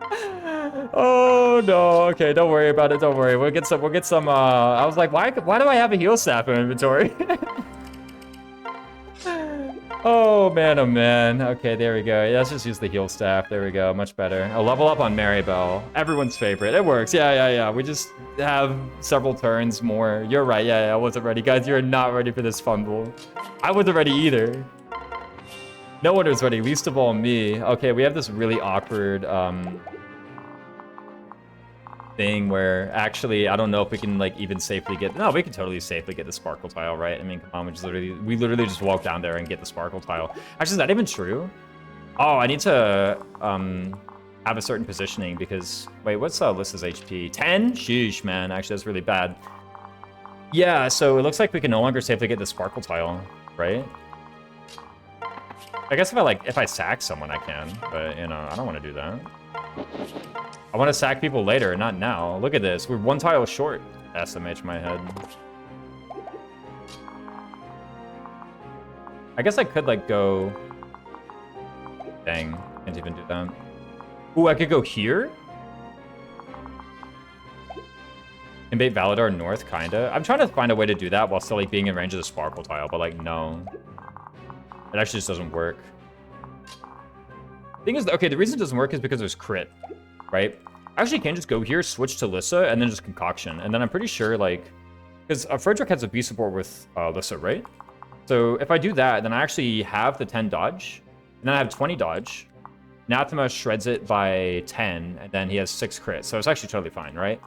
Oh no. Okay, don't worry about it. Don't worry. We'll get some. I was like, why do I have a heal staff in inventory? Oh man, oh man. Okay, there we go. Yeah, let's just use the heal staff. There we go. Much better. A level up on Maribel. Everyone's favorite. It works. Yeah. We just have several turns more. You're right. Yeah, I wasn't ready. Guys, you're not ready for this fumble. I wasn't ready either. No one was ready, least of all me. Okay, we have this really awkward thing where actually I don't know if we can like even safely get. No, we can totally safely get the sparkle tile, right? I mean, come on, we literally just walk down there and get the sparkle tile. Actually, is that even true? Oh, I need to have a certain positioning because wait, what's Alyssa's HP? 10? Sheesh, man. Actually, that's really bad. Yeah, so it looks like we can no longer safely get the sparkle tile, right? I guess if I sack someone, I can, but you know, I don't want to do that. I want to sack people later, not now. Look at this. We're one tile short. SMH my head. I guess I could like go. Dang, can't even do that. Ooh, I could go here. Invade Valadar North, kinda. I'm trying to find a way to do that while still like being in range of the sparkle tile, but like no. It actually just doesn't work. Thing is, okay, the reason it doesn't work is because there's crit, right? I actually can just go here, switch to Lissa, and then just concoction. And then I'm pretty sure, like, because Frederick has a B support with Lissa, right? So if I do that, then I actually have the 10 dodge, and then I have 20 dodge. Anathema shreds it by 10, and then he has 6 crit. So it's actually totally fine, right?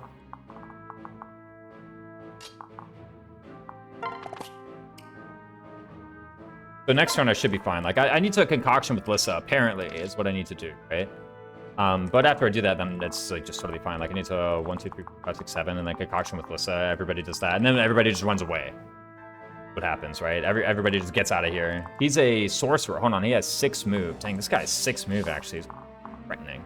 So next turn I should be fine. Like I need to concoction with Lissa, apparently, is what I need to do, right? But after I do that, then it's like just totally fine. Like I need to 1, 2, 3, 4, 5, 6, 7, and then concoction with Lissa. Everybody does that, and then everybody just runs away. What happens, right? Everybody just gets out of here. He's a sorcerer. Hold on, he has 6 move. Dang, this guy has 6 move actually. He's threatening.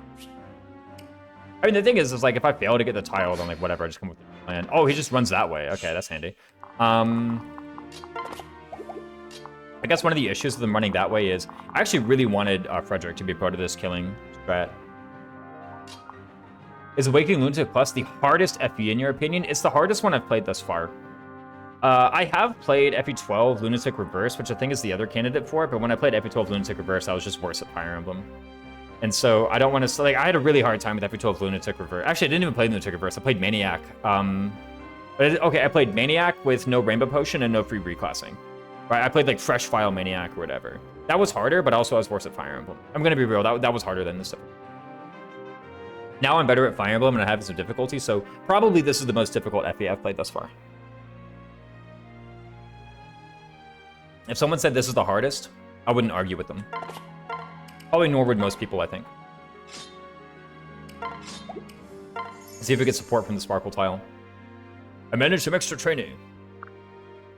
I mean, the thing is like if I fail to get the tile, then like whatever, I just come with the plan. Oh, he just runs that way. Okay, that's handy. I guess one of the issues with them running that way is I actually really wanted Frederick to be part of this killing strat. Is Awakening Lunatic Plus the hardest FE in your opinion? It's the hardest one I've played thus far. I have played FE12 Lunatic Reverse, which I think is the other candidate for it, but when I played FE12 Lunatic Reverse, I was just worse at Fire Emblem. And so I don't want to, like, I had a really hard time with FE12 Lunatic Reverse. Actually, I didn't even play Lunatic Reverse. I played Maniac. Okay, I played Maniac with no Rainbow Potion and no free reclassing. Right, I played like Fresh File Maniac or whatever. That was harder, but also I was worse at Fire Emblem. I'm gonna be real, that was harder than this stuff. Now I'm better at Fire Emblem and I have some difficulty, so probably this is the most difficult FE I've played thus far. If someone said this is the hardest, I wouldn't argue with them. Probably nor would most people, I think. See if we get support from the Sparkle tile. I managed some extra training.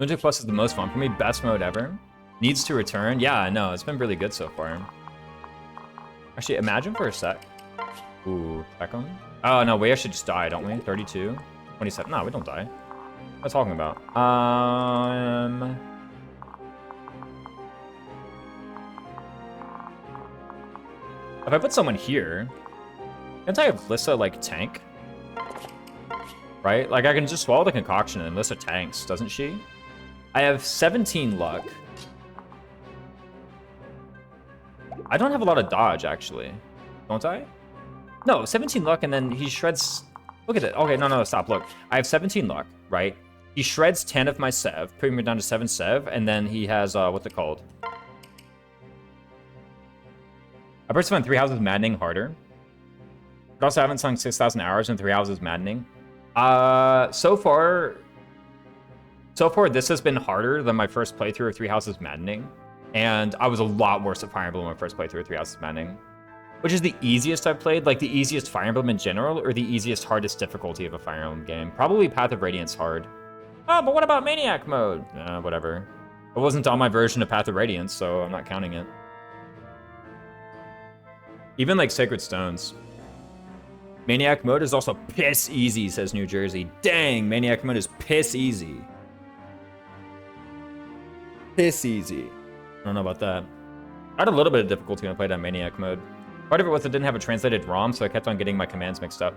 Lunatic Plus is the most fun for me. Best mode ever. Needs to return. Yeah, I know. It's been really good so far. Actually, imagine for a sec. Ooh, check him. Oh, no, we actually just die, don't we? 32, 27. No, we don't die. What am I talking about? If I put someone here, can't I have Lissa, like, tank? Right? Like, I can just swallow the concoction and Lissa tanks, doesn't she? I have 17 luck. I don't have a lot of dodge, actually. Don't I? No, 17 luck, and then he shreds... Look at it. Okay, no, stop. Look. I have 17 luck, right? He shreds 10 of my sev, putting me down to 7 sev, and then he has, what's it called? I personally find 3 Houses Maddening harder. But also, I haven't sung 6,000 hours in 3 Houses Maddening. So far, this has been harder than my first playthrough of 3 Houses Maddening. And I was a lot worse at Fire Emblem my first playthrough of 3 Houses Maddening. Which is the easiest I've played? Like, the easiest Fire Emblem in general, or the easiest, hardest difficulty of a Fire Emblem game? Probably Path of Radiance hard. Oh, but what about Maniac mode? Whatever. It wasn't on my version of Path of Radiance, so I'm not counting it. Even, like, Sacred Stones. Maniac mode is also piss easy, says New Jersey. Dang, Maniac mode is piss easy. Piss easy. I don't know about that. I had a little bit of difficulty when I played on Maniac mode. Part of it was it didn't have a translated ROM, so I kept on getting my commands mixed up.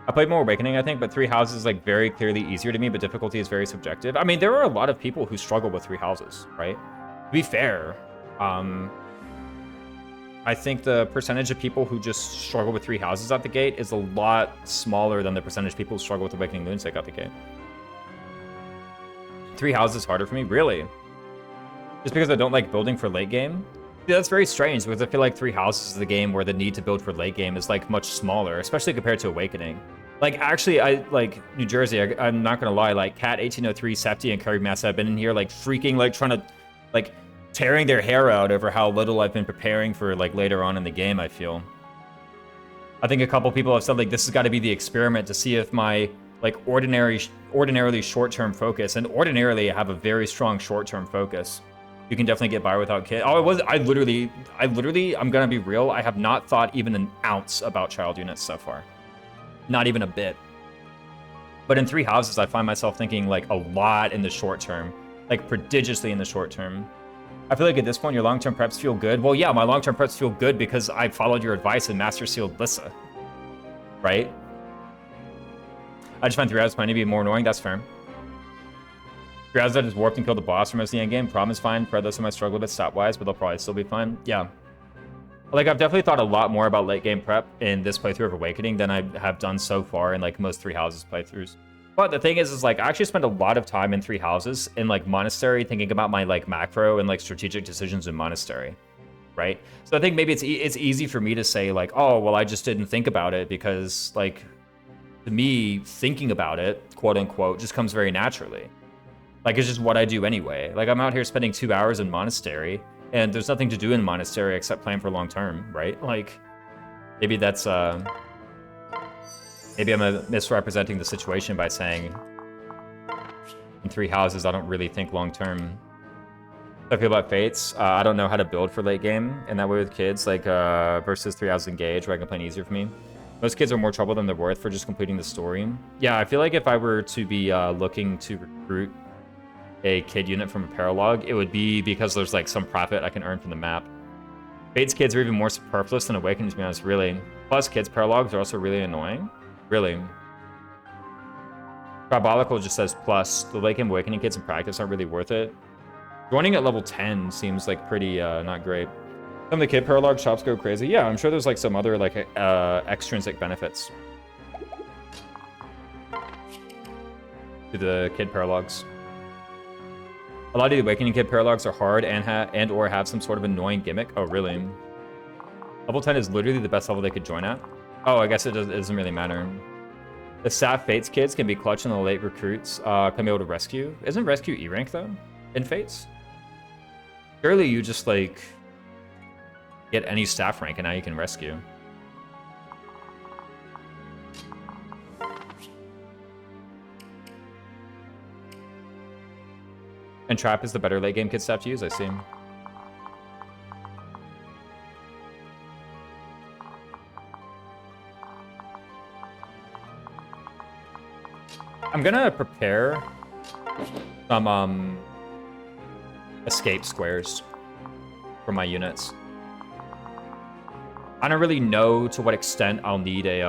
I played more Awakening, I think, but Three Houses is like very clearly easier to me, but difficulty is very subjective. I mean, there are a lot of people who struggle with Three Houses, right? To be fair, I think the percentage of people who just struggle with Three Houses out the gate is a lot smaller than the percentage of people who struggle with Awakening Lunatic out the gate. Three Houses is harder for me? Really? Just because I don't like building for late game? Yeah, that's very strange, because I feel like Three Houses is the game where the need to build for late game is like much smaller, especially compared to Awakening. Like, actually, I like New Jersey, I'm not gonna lie, like Cat 1803, Septi, and Curry Massa have been in here like freaking like trying to like tearing their hair out over how little I've been preparing for like later on in the game, I feel. I think a couple people have said like this has got to be the experiment to see if my like ordinarily short-term focus, and ordinarily I have a very strong short-term focus. You can definitely get by without kid. Oh, I literally, I'm gonna be real. I have not thought even an ounce about child units so far. Not even a bit. But in Three Houses, I find myself thinking like a lot in the short term, like prodigiously in the short term. I feel like at this point, your long-term preps feel good. Well, yeah, my long-term preps feel good because I followed your advice and Master Sealed Lissa, right? I just find 3 Houses plenty to be more annoying. That's fair. 3 Houses that just warped and killed the boss for most of the end game. Problem is fine. For those who might struggle a bit stat-wise, but they'll probably still be fine. Yeah. Like, I've definitely thought a lot more about late-game prep in this playthrough of Awakening than I have done so far in, like, most 3 Houses playthroughs. But the thing is like, I actually spend a lot of time in 3 Houses in, like, Monastery thinking about my, like, macro and, like, strategic decisions in Monastery, right? So I think maybe it's easy for me to say, like, oh, well, I just didn't think about it because, like, to me, thinking about it, quote-unquote, just comes very naturally. Like, it's just what I do anyway. Like, I'm out here spending 2 hours in Monastery, and there's nothing to do in Monastery except plan for long term, right? Like, maybe that's, maybe I'm misrepresenting the situation by saying in 3 Houses, I don't really think long term. How I feel about Fates, I don't know how to build for late game in that way with kids, like, versus 3 Houses Engage, where I can play easier for me. Most kids are more trouble than they're worth for just completing the story. Yeah, I feel like if I were to be looking to recruit a kid unit from a paralog, it would be because there's like some profit I can earn from the map. Fate's kids are even more superfluous than Awakening, to be honest, really. Plus, kids paralogs are also really annoying. Really. Tribolical just says plus. The late game Awakening kids in practice aren't really worth it. Joining at level 10 seems like pretty not great. Some of the kid paralog shops go crazy. Yeah, I'm sure there's like some other like extrinsic benefits to the kid paralogs. A lot of the Awakening kid paralogs are hard and or have some sort of annoying gimmick. Oh, really? Level 10 is literally the best level they could join at. Oh, I guess it doesn't really matter. The staff Fates kids can be clutch and the late recruits can be able to rescue. Isn't rescue E rank though in Fates? Surely you just like get any staff rank and now you can rescue. And Trap is the better late game kid staff to use, I see. I'm gonna prepare some escape squares for my units. I don't really know to what extent I'll need a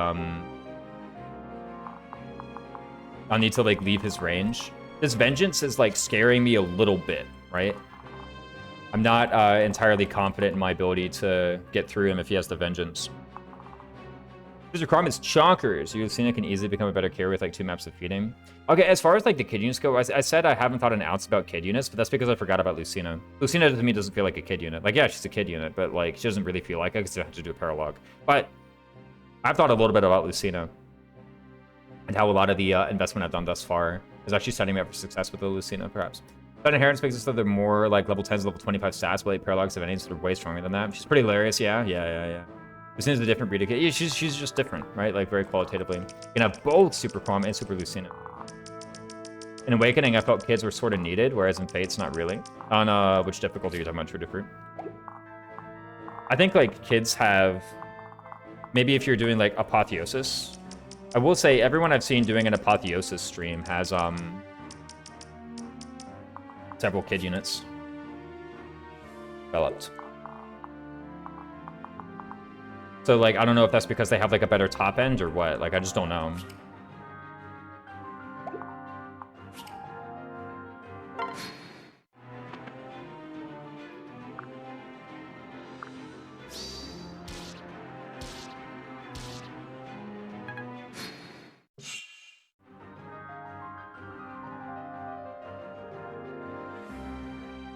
I'll need to like leave his range. This Vengeance is like scaring me a little bit, right? I'm not entirely confident in my ability to get through him if he has the Vengeance. His requirements chonkers. You've seen it can easily become a better carry with like 2 maps of feeding. Okay, as far as like the kid units go, I said I haven't thought an ounce about kid units, but that's because I forgot about Lucina. Lucina to me doesn't feel like a kid unit. Like, yeah, she's a kid unit, but like she doesn't really feel like it because I have to do a paralog. But I've thought a little bit about Lucina and how a lot of the investment I've done thus far is actually setting me up for success with the Lucina, perhaps. But Inheritance makes it so they're more like level 10s, level 25 stats, but like paralogs of any sort of way stronger than that. She's pretty hilarious, yeah. Lucina's a different breed of kid. Yeah, she's just different, right? Like very qualitatively. You can have both Super Prom and Super Lucina. In Awakening, I felt kids were sort of needed, whereas in Fates, not really. On which difficulty you're talking about, True to Fruit? I think like kids have, maybe if you're doing like Apotheosis, I will say everyone I've seen doing an Apotheosis stream has several kid units developed. So, like, I don't know if that's because they have, like, a better top end or what. Like, I just don't know.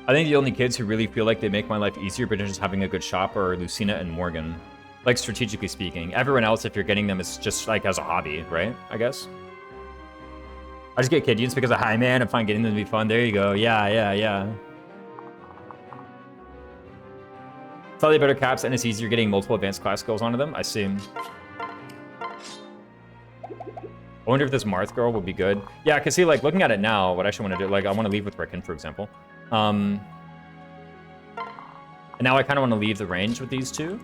I think the only kids who really feel like they make my life easier but just having a good shop are Lucina and Morgan. Like, strategically speaking. Everyone else, if you're getting them, it's just, like, as a hobby, right? I guess. I just get kid units because of high man and find getting them to be fun. There you go. Yeah. Slightly better caps, and it's easier getting multiple advanced class skills onto them. I see. I wonder if this Marth girl would be good. Yeah, because see, like, looking at it now, what I actually want to do, like, I want to leave with Rickon, for example. And now I kind of want to leave the range with these two.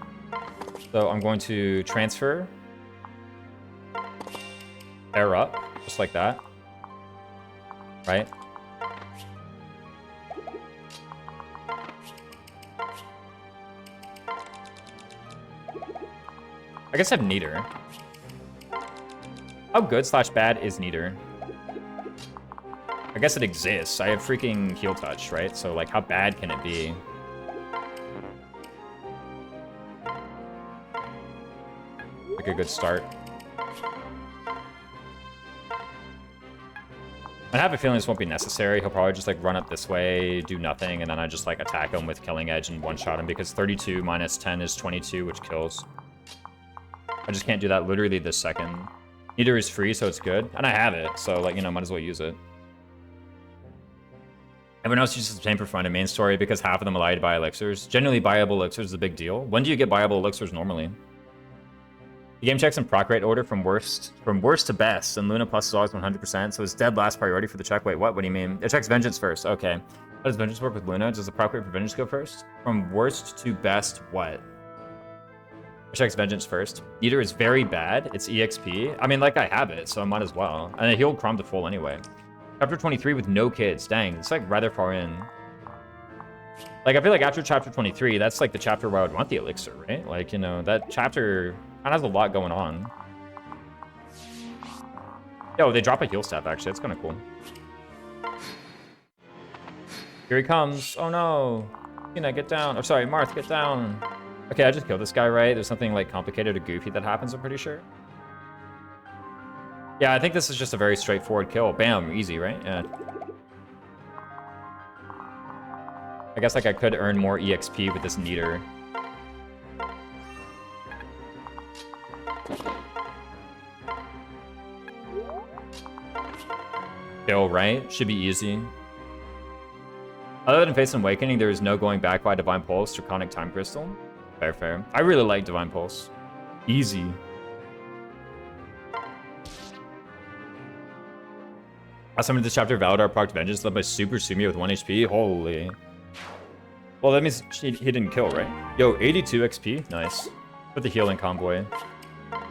So I'm going to transfer. Air up, just like that. Right? I guess I have Neater. How good / bad is Neater? I guess it exists. I have freaking heal touch, right? So, like, how bad can it be? Like a good start. I have a feeling this won't be necessary. He'll probably just, like, run up this way, do nothing, and then I just, like, attack him with Killing Edge and one-shot him because 32 minus 10 is 22, which kills. I just can't do that literally this second. Neither is free, so it's good. And I have it, so, like, you know, might as well use it. Everyone else uses the same for fun in main story because half of them allow you to buy elixirs. Generally, buyable elixirs is a big deal. When do you get buyable elixirs normally? The game checks in proc rate order from worst to best, and Luna Plus is always 100%, so it's dead last priority for the check. Wait, what? What do you mean? It checks Vengeance first. Okay. How does Vengeance work with Luna? Does the proc rate for Vengeance go first? From worst to best, what? It checks Vengeance first. Neither is very bad. It's EXP. I mean, like, I have it, so I might as well. And I healed Crom to full anyway. Chapter 23 with no kids. Dang, it's, like, rather far in. Like, I feel like after chapter 23, that's, like, the chapter where I would want the elixir, right? Like, you know, that chapter kind of has a lot going on. Yo, they drop a heal staff, actually. That's kind of cool. Here he comes. Oh, no. Tina, get down. Oh, sorry, Marth, get down. Okay, I just killed this guy, right? There's something, like, complicated or goofy that happens, I'm pretty sure. Yeah, I think this is just a very straightforward kill. Bam, easy, right? Yeah. I guess, like, I could earn more EXP with this Neater. Kill, right? Should be easy. Other than Face and Awakening, there is no going back by Divine Pulse, Draconic Time Crystal. Fair, fair. I really like Divine Pulse. Easy. I summoned this chapter of Valadar proc Vengeance led by Super Sumia with 1 HP. Holy. Well, that means he didn't kill, right? Yo, 82 XP. Nice. Put the healing convoy.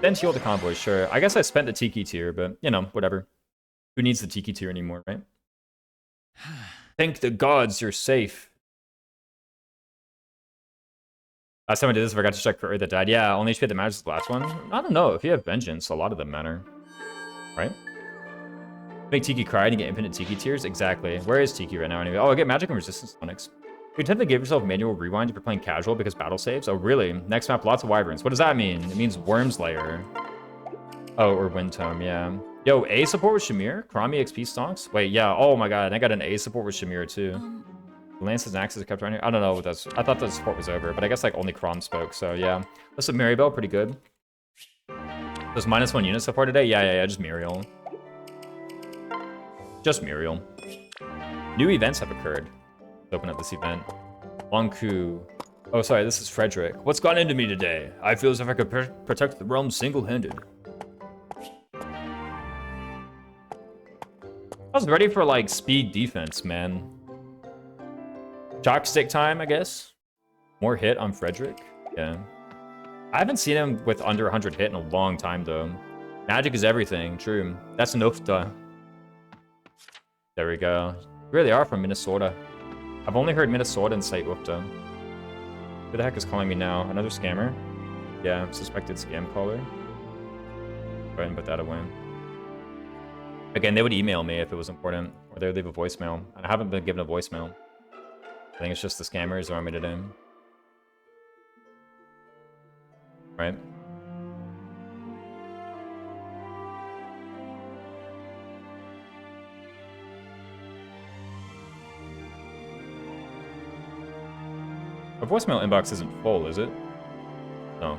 Then heal the convoy, sure. I guess I spent the Tiki tier, but, you know, whatever. Who needs the Tiki tier anymore, right? Thank the gods you're safe. Last time I did this, I forgot to check for Earth that died. Yeah, only HP that matters is the last one. I don't know. If you have Vengeance, a lot of them matter. Right? Make Tiki cry and you get infinite Tiki tiers? Exactly. Where is Tiki right now anyway? Oh, I get Magic and Resistance Tonics. You tend to give yourself manual rewind if you're playing casual because battle saves? Oh, really? Next map, lots of Wyverns. What does that mean? It means Worm's Lair. Oh, or Wind Tome, yeah. Yo, A support with Shamir? Karami XP stonks? Wait, yeah. Oh my god, I got an A support with Shamir too. Lances and Axes kept around here. I don't know what that's. I thought the support was over, but I guess like only Crom spoke, so yeah. Listen, Maribel, pretty good. There's -1 unit support today? Yeah, just Muriel. Just Muriel. New events have occurred. Let's open up this event. Longku. Oh, sorry, this is Frederick. What's gone into me today? I feel as if I could protect the realm single-handed. I was ready for, like, speed defense, man. Jock stick time, I guess. More hit on Frederick. Yeah. I haven't seen him with under 100 hit in a long time, though. Magic is everything. True. That's Nufta. There we go. You really are from Minnesota. I've only heard Minnesota and say Ufta. Who the heck is calling me now? Another scammer? Yeah, suspected scam caller. Go ahead and put that away. Again, they would email me if it was important, or they would leave a voicemail. And I haven't been given a voicemail. I think it's just the scammers who want me to do. Right? Our voicemail inbox isn't full, is it? No.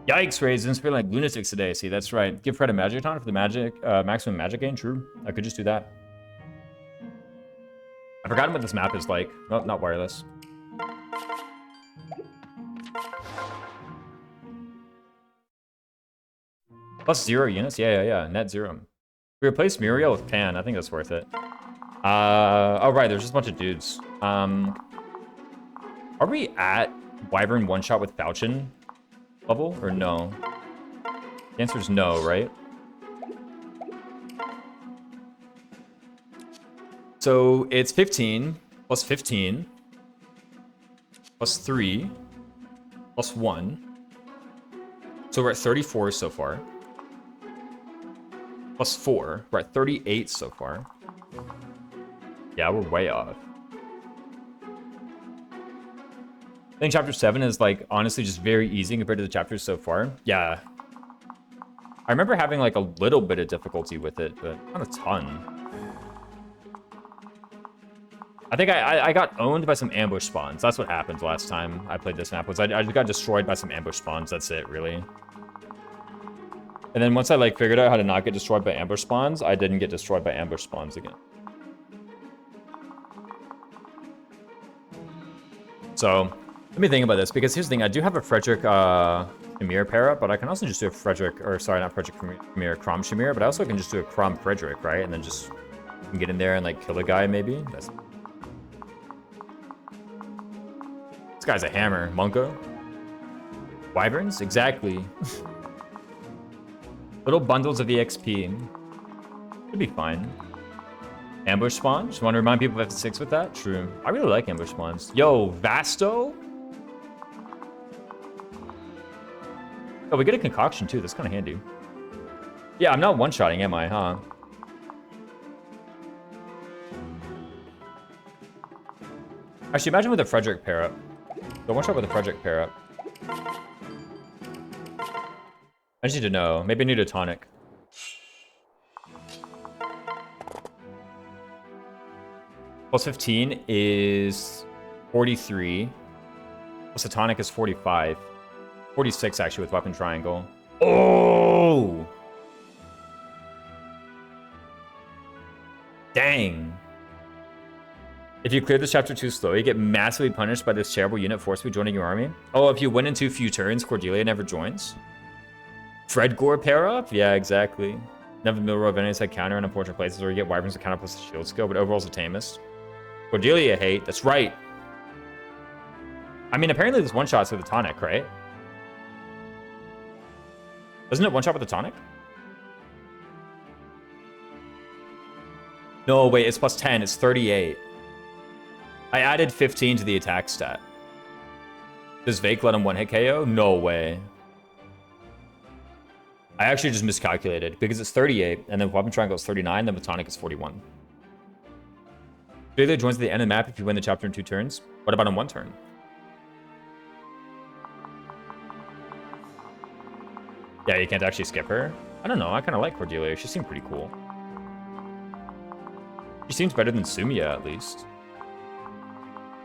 Yikes, Raisins, feeling like lunatics today. See, that's right. Give Fred a magic ton for the magic, maximum magic gain. True. I could just do that. I've forgotten what this map is like. Oh, not wireless. Plus 0 units? Yeah. Net 0. We replaced Muriel with Pan. I think that's worth it. Oh, right. There's just a bunch of dudes. Are we at Wyvern one-shot with Falchion level or no? The answer is no, right? So it's 15 plus 15 plus 3 plus 1. So we're at 34 so far. Plus 4. We're at 38 so far. Yeah, we're way off. I think chapter 7 is, like, honestly just very easy compared to the chapters so far. Yeah. I remember having, like, a little bit of difficulty with it, but not a ton. I think I got owned by some ambush spawns. That's what happened last time I played this map, was I just got destroyed by some ambush spawns. That's it, really. And then once I, like, figured out how to not get destroyed by ambush spawns, I didn't get destroyed by ambush spawns again. So, let me think about this, because here's the thing. I do have a Frederick Shamir pair up, but I can also just do a Frederick, or sorry, not Frederick Shamir, Crom Shamir, but I also can just do a Crom Frederick, right? And then just get in there and, like, kill a guy, maybe. This guy's a hammer. Monko? Wyverns? Exactly. Little bundles of EXP. Should be fine. Ambush spawn? Just want to remind people of F6 with that? True. I really like ambush spawns. Yo, Vasto? Oh, we get a concoction too. That's kind of handy. Yeah, I'm not one-shotting, am I, huh? Actually, imagine with a Frederick pair up. Go one-shot with a Frederick pair up. I just need to know. Maybe I need a tonic. Plus 15 is 43. Plus a tonic is 45. 46, actually, with weapon triangle. Oh! Dang. If you clear this chapter too slow, you get massively punished by this terrible unit forcibly joining your army. Oh, if you win in too few turns, Cordelia never joins. Fred Gore pair up? Yeah, exactly. Never middle row of enemies had counter in unfortunate places where you get wyverns to counter plus the shield skill, but overall's the tamest. Cordelia hate. That's right. I mean, apparently there's one shots with a tonic, right? Doesn't it one shot with a tonic? No, wait, it's plus 10. It's 38. I added 15 to the attack stat. Does Vake let him one-hit KO? No way. I actually just miscalculated because it's 38, and then weapon triangle is 39, then with tonic is 41. Cordelia joins at the end of the map if you win the chapter in 2 turns. What about in 1 turn? Yeah, you can't actually skip her. I don't know. I kind of like Cordelia. She seemed pretty cool. She seems better than Sumia, at least.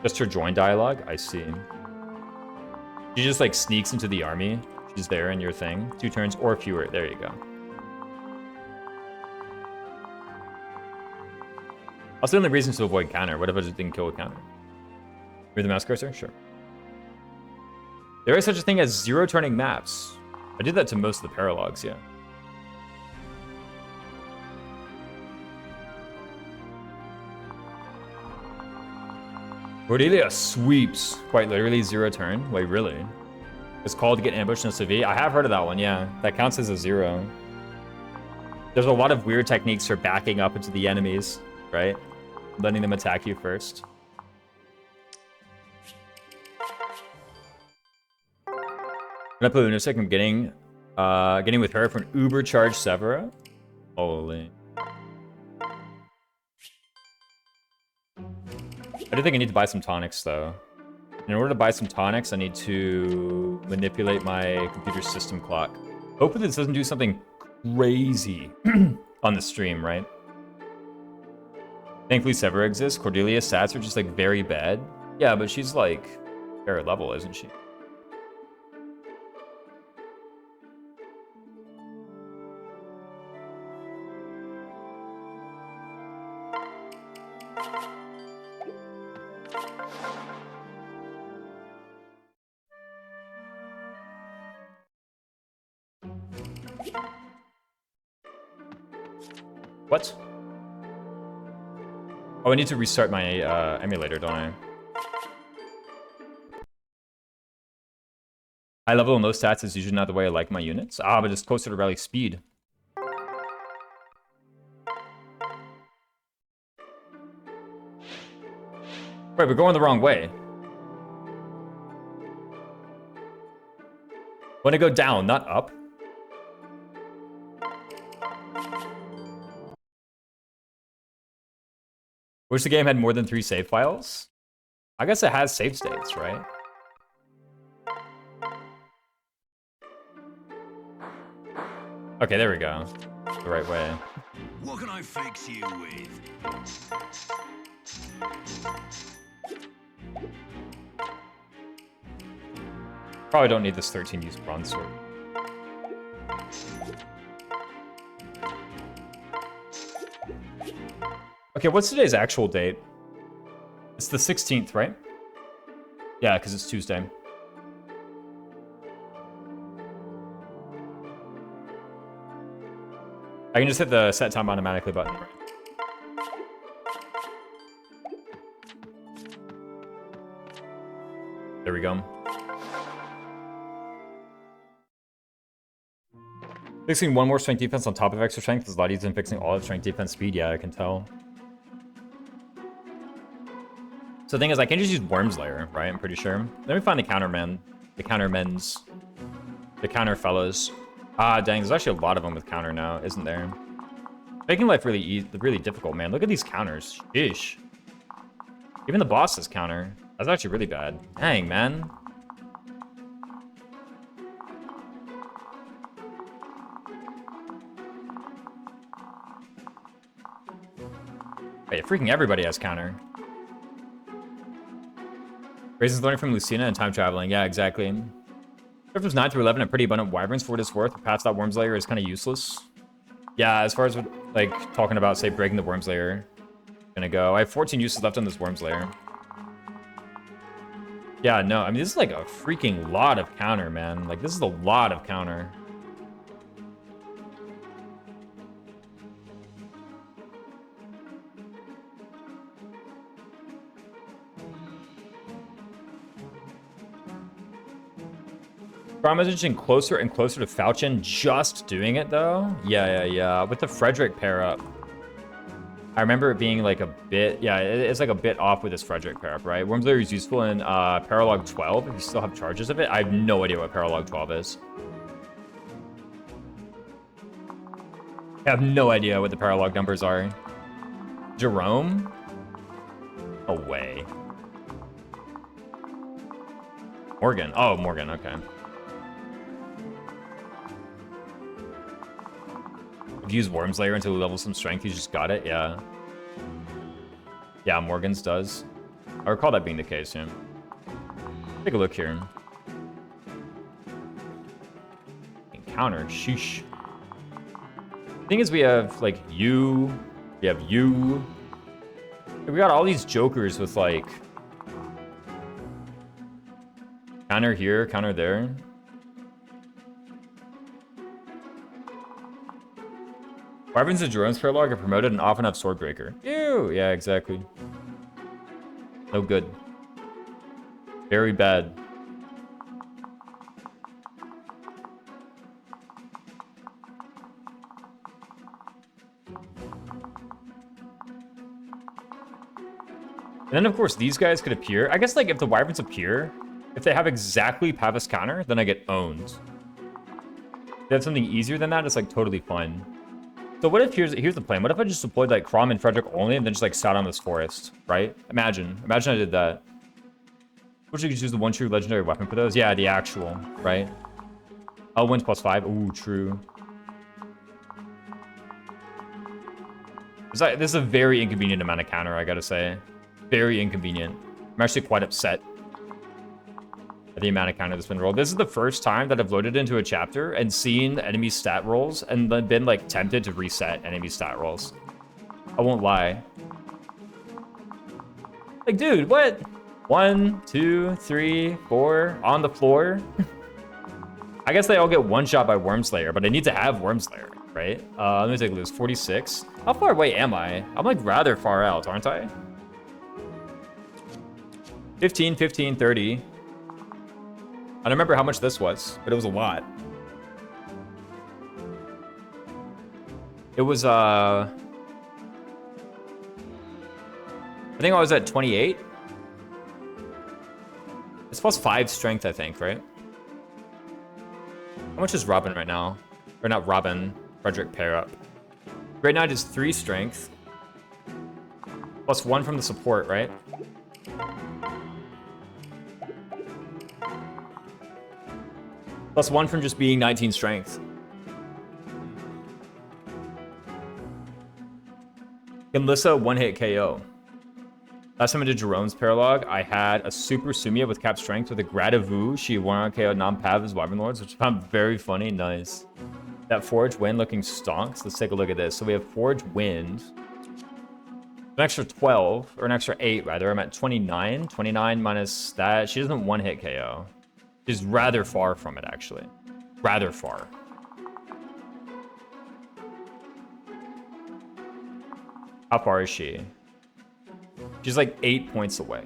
Just her join dialogue? I see. She just, like, sneaks into the army. She's there in your thing. 2 turns or fewer. There you go. Also, the only reason to avoid counter. What if I just didn't kill with counter? Move the mouse cursor? Sure. There is such a thing as 0-turning maps. I did that to most of the paralogs, yeah. Cordelia sweeps. Quite literally 0 turn. Wait, really? It's called to get ambushed in CV. I have heard of that one, yeah. That counts as a 0. There's a lot of weird techniques for backing up into the enemies, right? Letting them attack you first. When I play Lunatic, I'm getting with her for an Uber charged Severa. Holy. I do think I need to buy some tonics, though. In order to buy some tonics, I need to manipulate my computer system clock. Hopefully this doesn't do something crazy on the stream, right? Thankfully, Severa exists. Cordelia's stats are just, like, very bad. Yeah, but she's, like, fair level, isn't she? What? Oh, I need to restart my emulator, don't I? High level and low stats is usually not the way I like my units. Ah, but it's closer to rally speed. Wait, we're going the wrong way. Want to go down, not up. Wish the game had more than 3 save files. I guess it has save states, right? Okay, there we go. The right way. What can I fix you with? Probably don't need this 13 use bronze sword. Okay, what's today's actual date? It's the 16th, right? Yeah, because it's Tuesday. I can just hit the set time automatically button. There we go. Fixing one more strength defense on top of extra strength is a lot easier than fixing all of strength defense speed. Yeah, I can tell. So the thing is, I can just use Worm's Lair, right? I'm pretty sure. Let me find the countermen. The countermen's. The counter fellows. Ah, dang, there's actually a lot of them with counter now, isn't there? Making life really difficult, man. Look at these counters. Sheesh. Even the boss has counter. That's actually really bad. Dang, man. Wait, freaking everybody has counter. Raisins learning from Lucina and time traveling. Yeah, exactly. Seraphims 9 through 11 are pretty abundant wyverns for what it's worth. Past that Worm's Lair is kind of useless. Yeah, as far as like talking about, say, breaking the Worm's Lair, gonna go. I have 14 uses left on this Worm's Lair. Yeah, no, I mean, this is like a freaking lot of counter, man. Like, this is a lot of counter. Prime is inching closer and closer to Falchion just doing it, though. Yeah. With the Frederick pair up. I remember it being like a bit... Yeah, it's like a bit off with this Frederick pair up, right? Worm's Lair is useful in Paralog 12 if you still have charges of it. I have no idea what Paralog 12 is. I have no idea what the Paralog numbers are. Jerome? No way. Morgan. Oh, Morgan, okay. Use Worm's Lair until we level some strength. He's just got it. Yeah. Yeah, Morgan's does. I recall that being the case. Yeah. Take a look here. Encounter. Sheesh. Thing is, we have like you. We have you. We got all these jokers with like counter here, counter there. Wyverns and Jerome's Paralog are promoted and often have Swordbreaker. Ew! Yeah, exactly. No good. Very bad. And then, of course, these guys could appear. I guess, like, if the Wyverns appear, If they have exactly Pavis counter, then I get owned. If they have something easier than that, it's like totally fun. So what if, here's the plan. What if I just deployed like Crom and Frederick only and then just like sat on this forest, right? Imagine I did that. Which you could use the one true legendary weapon for those? Yeah, the actual, right? Elwind's +5. Ooh, true. This is a very inconvenient amount of counter, I gotta say. Very inconvenient. I'm actually quite upset at the amount of counter that's been rolled. This is the first time that I've loaded into a chapter and seen enemy stat rolls and then been like tempted to reset enemy stat rolls. I won't lie. Like, dude, what? 1, 2, 3, 4 on the floor. I guess they all get one shot by Wormslayer, but I need to have Wormslayer, right? Let me take a look. 46. How far away am I? I'm like rather far out, aren't I? 15, 15, 30. I don't remember how much this was, but it was a lot. It was, I think I was at 28. It's +5 strength, I think, right? How much is Robin right now? Or not Robin, Frederick pair up. Great Knight is 3 strength. +1 from the support, right? +1 from just being 19 strength. Can Lissa one-hit KO? Last time I did Jerome's Paralog, I had a Super Sumia with cap strength with a Gradivu. She one KO non-pav as Wyvern Lords, which I found very funny. Nice. That Forge Wind looking stonks. Let's take a look at this. So we have Forge Wind. An extra 12, or an extra 8 rather. I'm at 29. 29 minus that. She doesn't one-hit KO. She's rather far from it, actually. Rather far. How far is she? She's like 8 points away.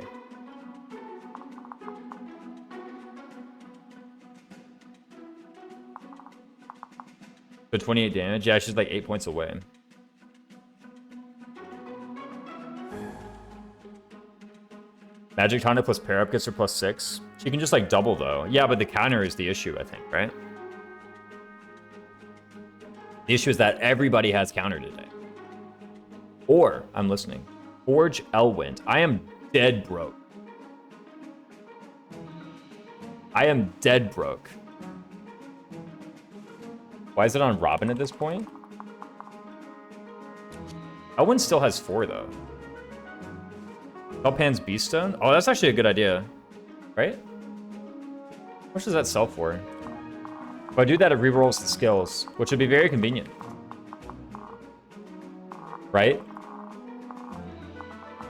So 28 damage. Yeah, she's like 8 points away. Magic Tonic plus pair up gets her +6. She can just like double though. Yeah, but the counter is the issue, I think, right? The issue is that everybody has counter today. Or, I'm listening. Forge Elwind. I am dead broke. I am dead broke. Why is it on Robin at this point? Elwind still has 4 though. Helpan's Beast Stone? Oh, that's actually a good idea. Right? How much does that sell for? If I do that, it rerolls the skills, which would be very convenient. Right?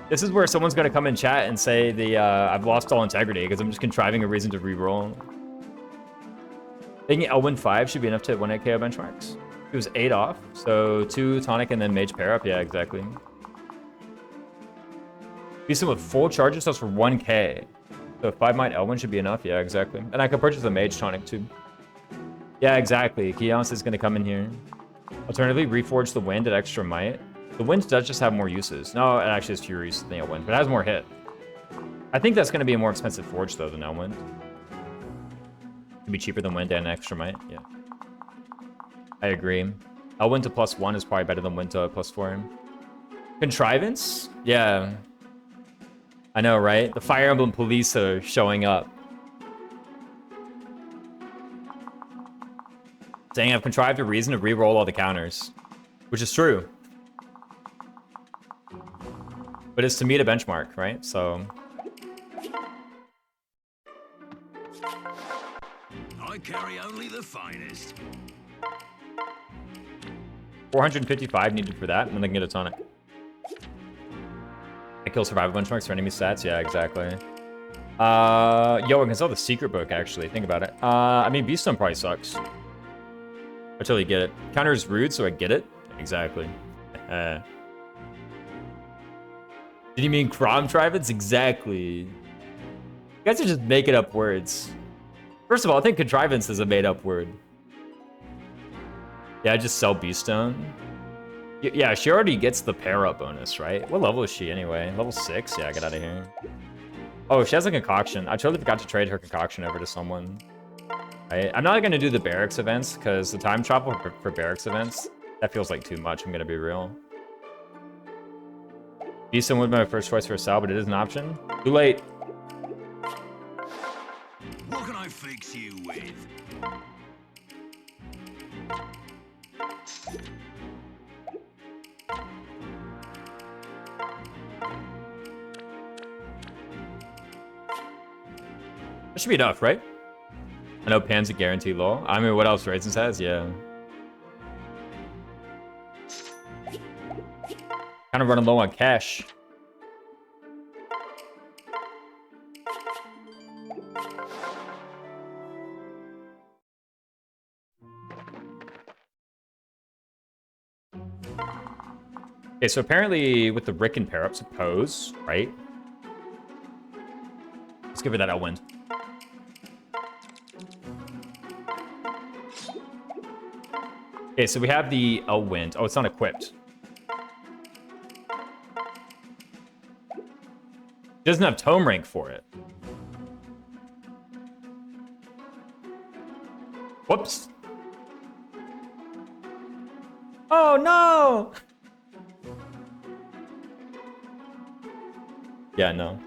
This is where someone's going to come in chat and say I've lost all integrity because I'm just contriving a reason to reroll. Thinking Elwyn 5 should be enough to hit 1 KO benchmarks. It was 8 off, so 2 tonic and then mage pair up. Yeah, exactly. Beast with full charges sells for 1k. So 5 might Elwyn should be enough. Yeah, exactly. And I could purchase a mage tonic too. Yeah, exactly. Kios is going to come in here. Alternatively, reforge the wind at extra might. The wind does just have more uses. No, it actually has fewer uses than Elwind, but it has more hit. I think that's going to be a more expensive forge, though, than Elwind. It'd be cheaper than wind and extra might. Yeah. I agree. Elwind to +1 is probably better than wind to +4. Contrivance? Yeah. I know, right? The Fire Emblem police are showing up. Saying I've contrived a reason to re-roll all the counters. Which is true. But it's to meet a benchmark, right? So... I carry only the finest. 455 needed for that, and then they can get a tonic. I kill survival benchmarks for enemy stats? Yeah, exactly. Yo, I can sell the secret book, actually. Think about it. I mean, Beast Stone probably sucks. I totally get it. Counter is rude, so I get it. Exactly. Did you mean contrivance? Exactly. You guys are just making up words. First of all, I think contrivance is a made-up word. Yeah, I just sell Beast Stone. Yeah, she already gets the pair-up bonus, right? What level is she anyway? Level 6? Yeah, get out of here. Oh, she has a concoction. I totally forgot to trade her concoction over to someone. Right? I'm not gonna do the barracks events because the time travel for barracks events, that feels like too much. I'm gonna be real. Beeson would be my first choice for a sell, but it is an option. Too late. What can I fix you with? That should be enough, right? I know Pan's a guarantee low. I mean, what else Raisins has? Yeah. Kind of running low on cash. Okay, so apparently with the Rick and pair up, suppose, right? Let's give her that Elwind. Okay, so we have the Elwind. Oh, it's not equipped. It doesn't have tome rank for it. Whoops. Oh, no! Yeah, no.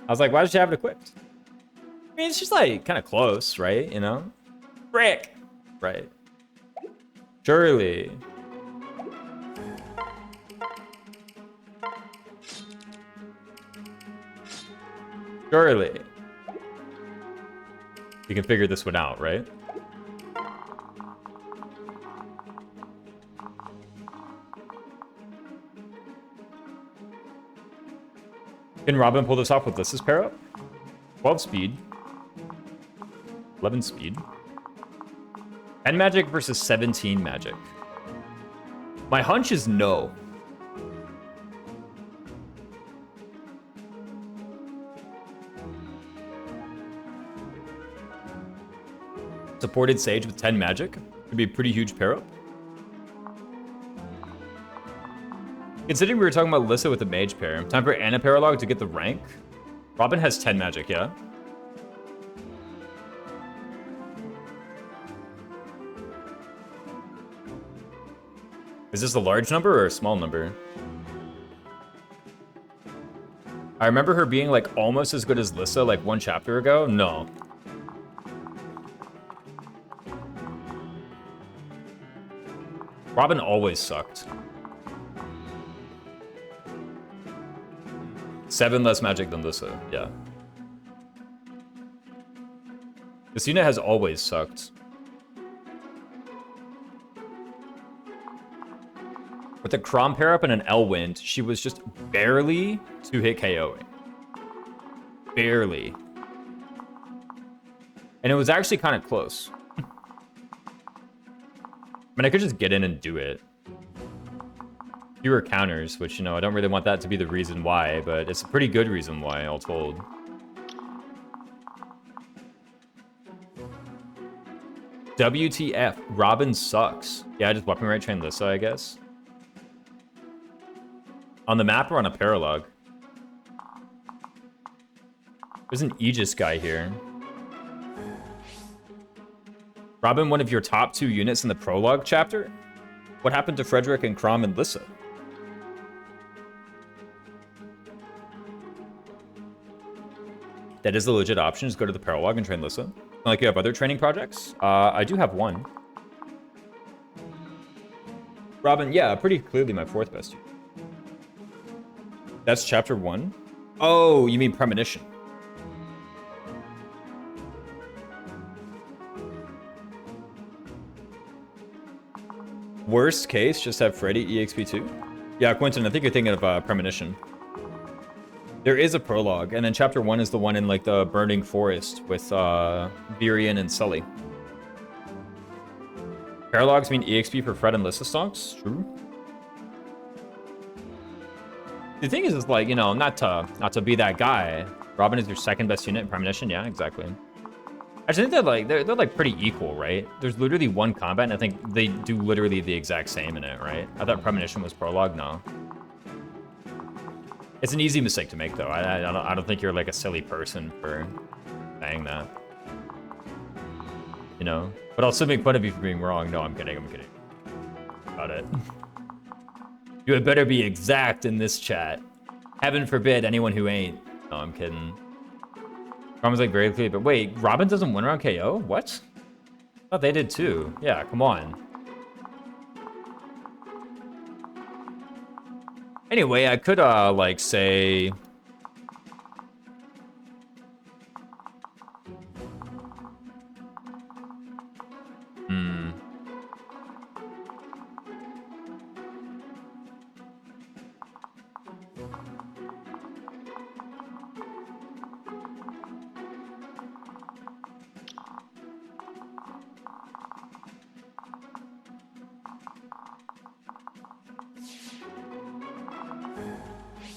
I was like, why does she have it equipped? I mean, it's just like kind of close, right? You know? Frick! Right. Surely. Surely. You can figure this one out, right? Can Robin pull this off with Lissa's pair up? 12 speed. 11 speed. 10 magic versus 17 magic. My hunch is no. Supported Sage with 10 magic. Could be a pretty huge pair up. Considering we were talking about Lissa with the mage pair, time for Anna Paralog to get the rank. Robin has 10 magic, yeah? Is this a large number or a small number? I remember her being like almost as good as Lissa like one chapter ago. No. Robin always sucked. 7 less magic than Lissa, yeah. This unit has always sucked. With a Crom pair up and an Elwind, she was just barely 2-hit KOing. Barely. And it was actually kind of close. I mean, I could just get in and do it. Fewer counters, which, you know, I don't really want that to be the reason why, but it's a pretty good reason why, all told. WTF, Robin sucks. Yeah, I just weapon right train Lissa, I guess. On the map or on a paralog? There's an Aegis guy here. Robin, one of your top 2 units in the prologue chapter? What happened to Frederick and Crom and Lissa? That is a legit option. Just go to the paralog and train Lissa. Not like you have other training projects? I do have one. Robin, yeah, pretty clearly my 4th best unit. That's chapter 1. Oh, you mean Premonition. Worst case, just have Freddy EXP2. Yeah, Quentin, I think you're thinking of Premonition. There is a prologue, and then chapter 1 is the one in like the Burning Forest with Virion and Sully. Paralogs mean EXP for Fred and Lissa stocks? True. The thing is like, you know, not to be that guy. Robin is your 2nd best unit in Premonition. Yeah, exactly. Actually, I think they're like pretty equal, right? There's literally one combat, and I think they do literally the exact same in it, right? I thought Premonition was prologue. No. It's an easy mistake to make, though. I don't think you're like a silly person for saying that. You know? But I'll still make fun of you for being wrong. No, I'm kidding. I'm kidding. Got it. You had better be exact in this chat. Heaven forbid anyone who ain't. No, I'm kidding. Robin's like very clear, but wait, Robin doesn't win around KO? What? I thought they did too. Yeah, come on. Anyway, I could, like, say...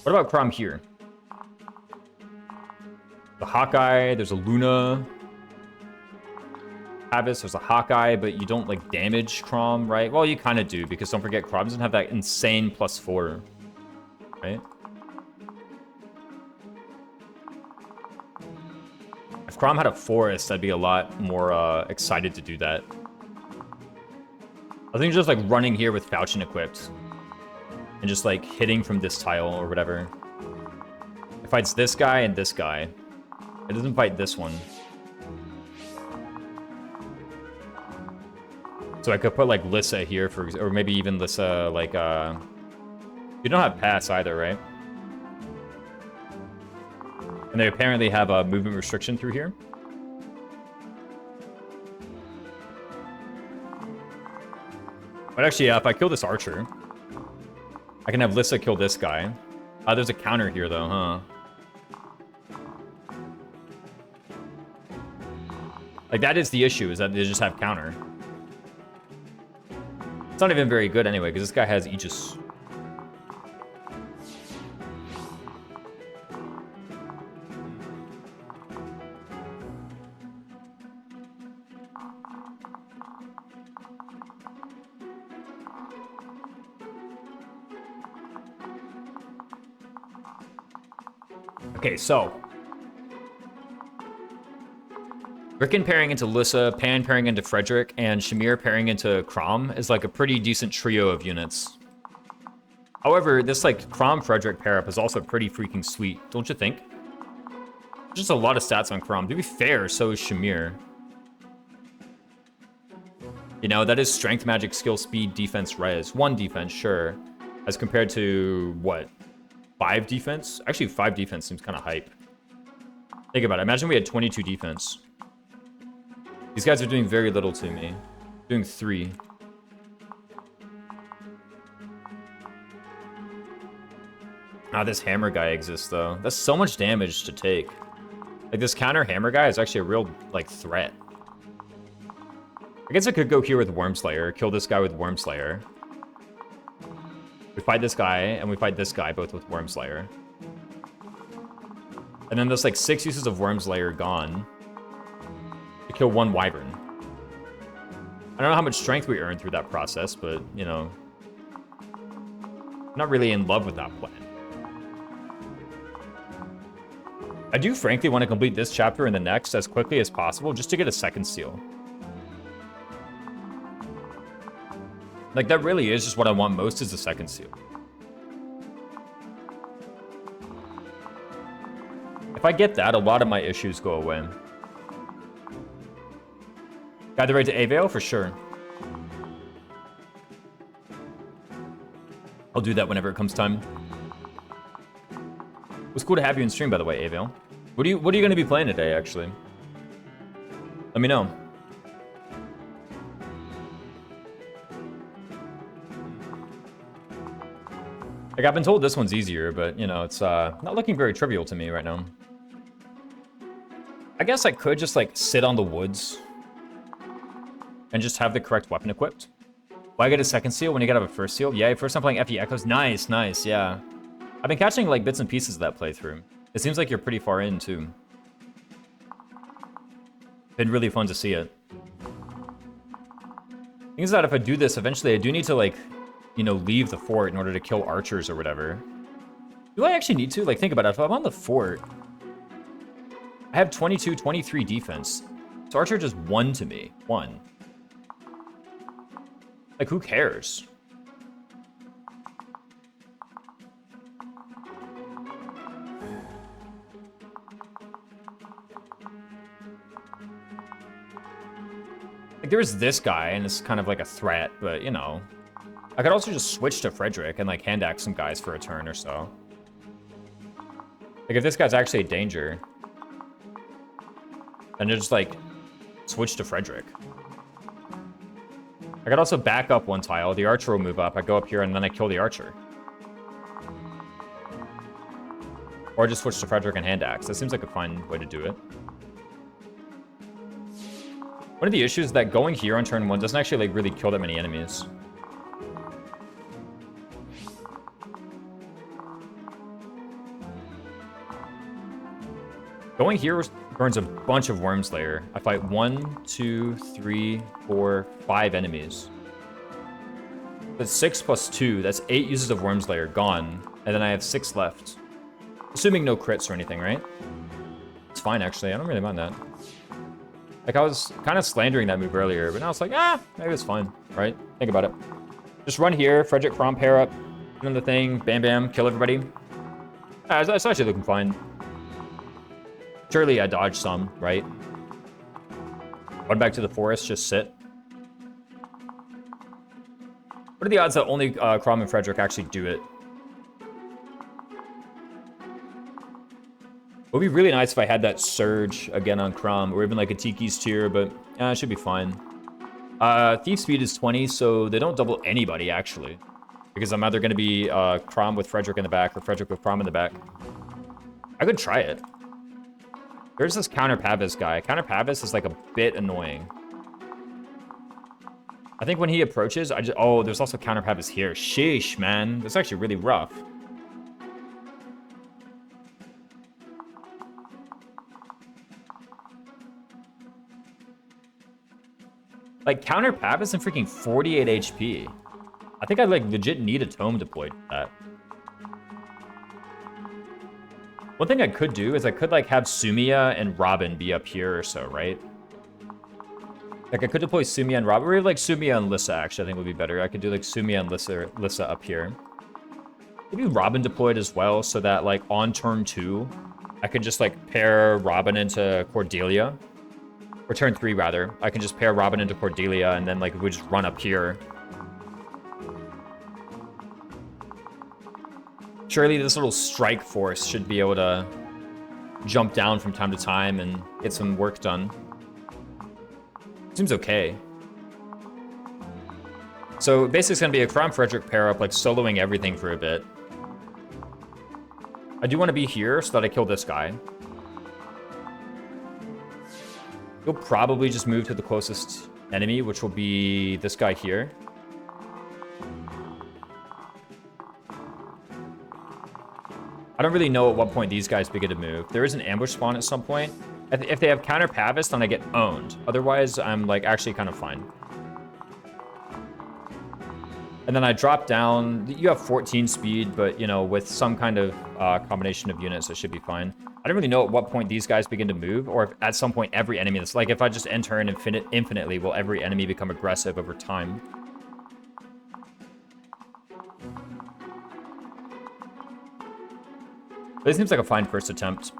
What about Crom here? The Hawkeye, there's a Luna. Abyss, there's a Hawkeye, but you don't, like, damage Crom, right? Well, you kind of do, because don't forget, Crom doesn't have that insane +4, right? If Crom had a Forest, I'd be a lot more excited to do that. I think just, like, running here with Falchion equipped. And just, like, hitting from this tile or whatever. It fights this guy and this guy. It doesn't fight this one. So I could put, like, Lissa here, or maybe even Lissa, like, You don't have pass either, right? And they apparently have a movement restriction through here. But actually, yeah, if I kill this archer... I can have Lissa kill this guy. There's a counter here, though, huh? Like, that is the issue, is that they just have counter. It's not even very good anyway, because this guy has Aegis. Okay, so Rickon pairing into Lissa, Pan pairing into Frederick, and Shamir pairing into Crom is like a pretty decent trio of units. However, this like Crom-Frederick pair-up is also pretty freaking sweet, don't you think? Just a lot of stats on Crom. To be fair, so is Shamir. You know, that is strength, magic, skill, speed, defense, res. 1 defense, sure. As compared to, what? 5 defense? Actually, 5 defense seems kind of hype. Think about it. Imagine we had 22 defense. These guys are doing very little to me. Doing 3. Ah, this hammer guy exists, though. That's so much damage to take. Like, this counter hammer guy is actually a real, like, threat. I guess I could go here with Wormslayer, kill this guy with Wormslayer. We fight this guy, and we fight this guy, both with Wormslayer. And then there's like 6 uses of Wormslayer gone to kill 1 Wyvern. I don't know how much strength we earned through that process, but, you know, I'm not really in love with that plan. I do frankly want to complete this chapter and the next as quickly as possible just to get a second seal. Like, that really is just what I want most, is the second seal. If I get that, a lot of my issues go away. Guide the raid to Avale? For sure. I'll do that whenever it comes time. It was cool to have you in stream, by the way, Avale. What are you going to be playing today, actually? Let me know. Like, I've been told this one's easier, but, you know, it's not looking very trivial to me right now. I guess I could just, like, sit on the woods and just have the correct weapon equipped. Why get a second seal when you gotta have a first seal? Yeah, first time playing FE Echoes. Nice, nice, yeah. I've been catching, like, bits and pieces of that playthrough. It seems like you're pretty far in, too. Been really fun to see it. Thing is that if I do this, eventually I do need to, like, you know, leave the fort in order to kill archers or whatever. Do I actually need to? Like, think about it. If I'm on the fort, I have 22, 23 defense. So Archer just 1 to me. 1. Like, who cares? Like, there's this guy, and it's kind of like a threat, but, you know. I could also just switch to Frederick and, like, hand axe some guys for a turn or so. Like, if this guy's actually a danger, then just, like, switch to Frederick. I could also back up 1 tile. The archer will move up. I go up here, and then I kill the archer. Or just switch to Frederick and hand axe. That seems like a fine way to do it. One of the issues is that going here on turn 1 doesn't actually, like, really kill that many enemies. Going here burns a bunch of Wormslayer. I fight 1, 2, 3, 4, 5 enemies. That's 6 plus 2. That's 8 uses of Wormslayer gone. And then I have 6 left. Assuming no crits or anything, right? It's fine, actually. I don't really mind that. Like, I was kind of slandering that move earlier, but now it's like, maybe it's fine, right? Think about it. Just run here, Frederick Crom, pair up, put in the thing, bam, bam, kill everybody. It's actually looking fine. Surely I dodged some, right? Run back to the forest, just sit. What are the odds that only Crom and Frederick actually do it? It would be really nice if I had that surge again on Crom, or even like a Tiki's tier, but it should be fine. Thief speed is 20, so they don't double anybody, actually. Because I'm either going to be Crom with Frederick in the back, or Frederick with Crom in the back. I could try it. There's this Counter Pavis guy. Counter Pavis is like a bit annoying. I think when he approaches, oh, there's also Counter Pavis here. Sheesh, man. That's actually really rough. Like, Counter Pavis and freaking 48 HP. I think I, like, legit need a tome deployed for that. One thing I could do is I could, like, have Sumia and Robin be up here or so, right? Like, I could deploy Sumia and Robin, or like Sumia and Lissa, actually, I think would be better. I could do, like, Sumia and Lissa up here. Maybe Robin deployed as well, so that, like, on turn 2, I could just, like, pair Robin into Cordelia. Or turn 3, rather. I can just pair Robin into Cordelia, and then, like, we just run up here. Surely this little strike force should be able to jump down from time to time and get some work done. Seems okay. So basically it's going to be a Crom Frederick pair up, like soloing everything for a bit. I do want to be here so that I kill this guy. You'll probably just move to the closest enemy, which will be this guy here. I don't really know at what point these guys begin to move. There is an ambush spawn at some point. If they have Counter Pavis, then I get owned. Otherwise, I'm like actually kind of fine. And then I drop down. You have 14 speed, but you know, with some kind of combination of units, it should be fine. I don't really know at what point these guys begin to move, or if at some point every enemy that's like if I just enter in infinitely, will every enemy become aggressive over time? But it seems like a fine first attempt.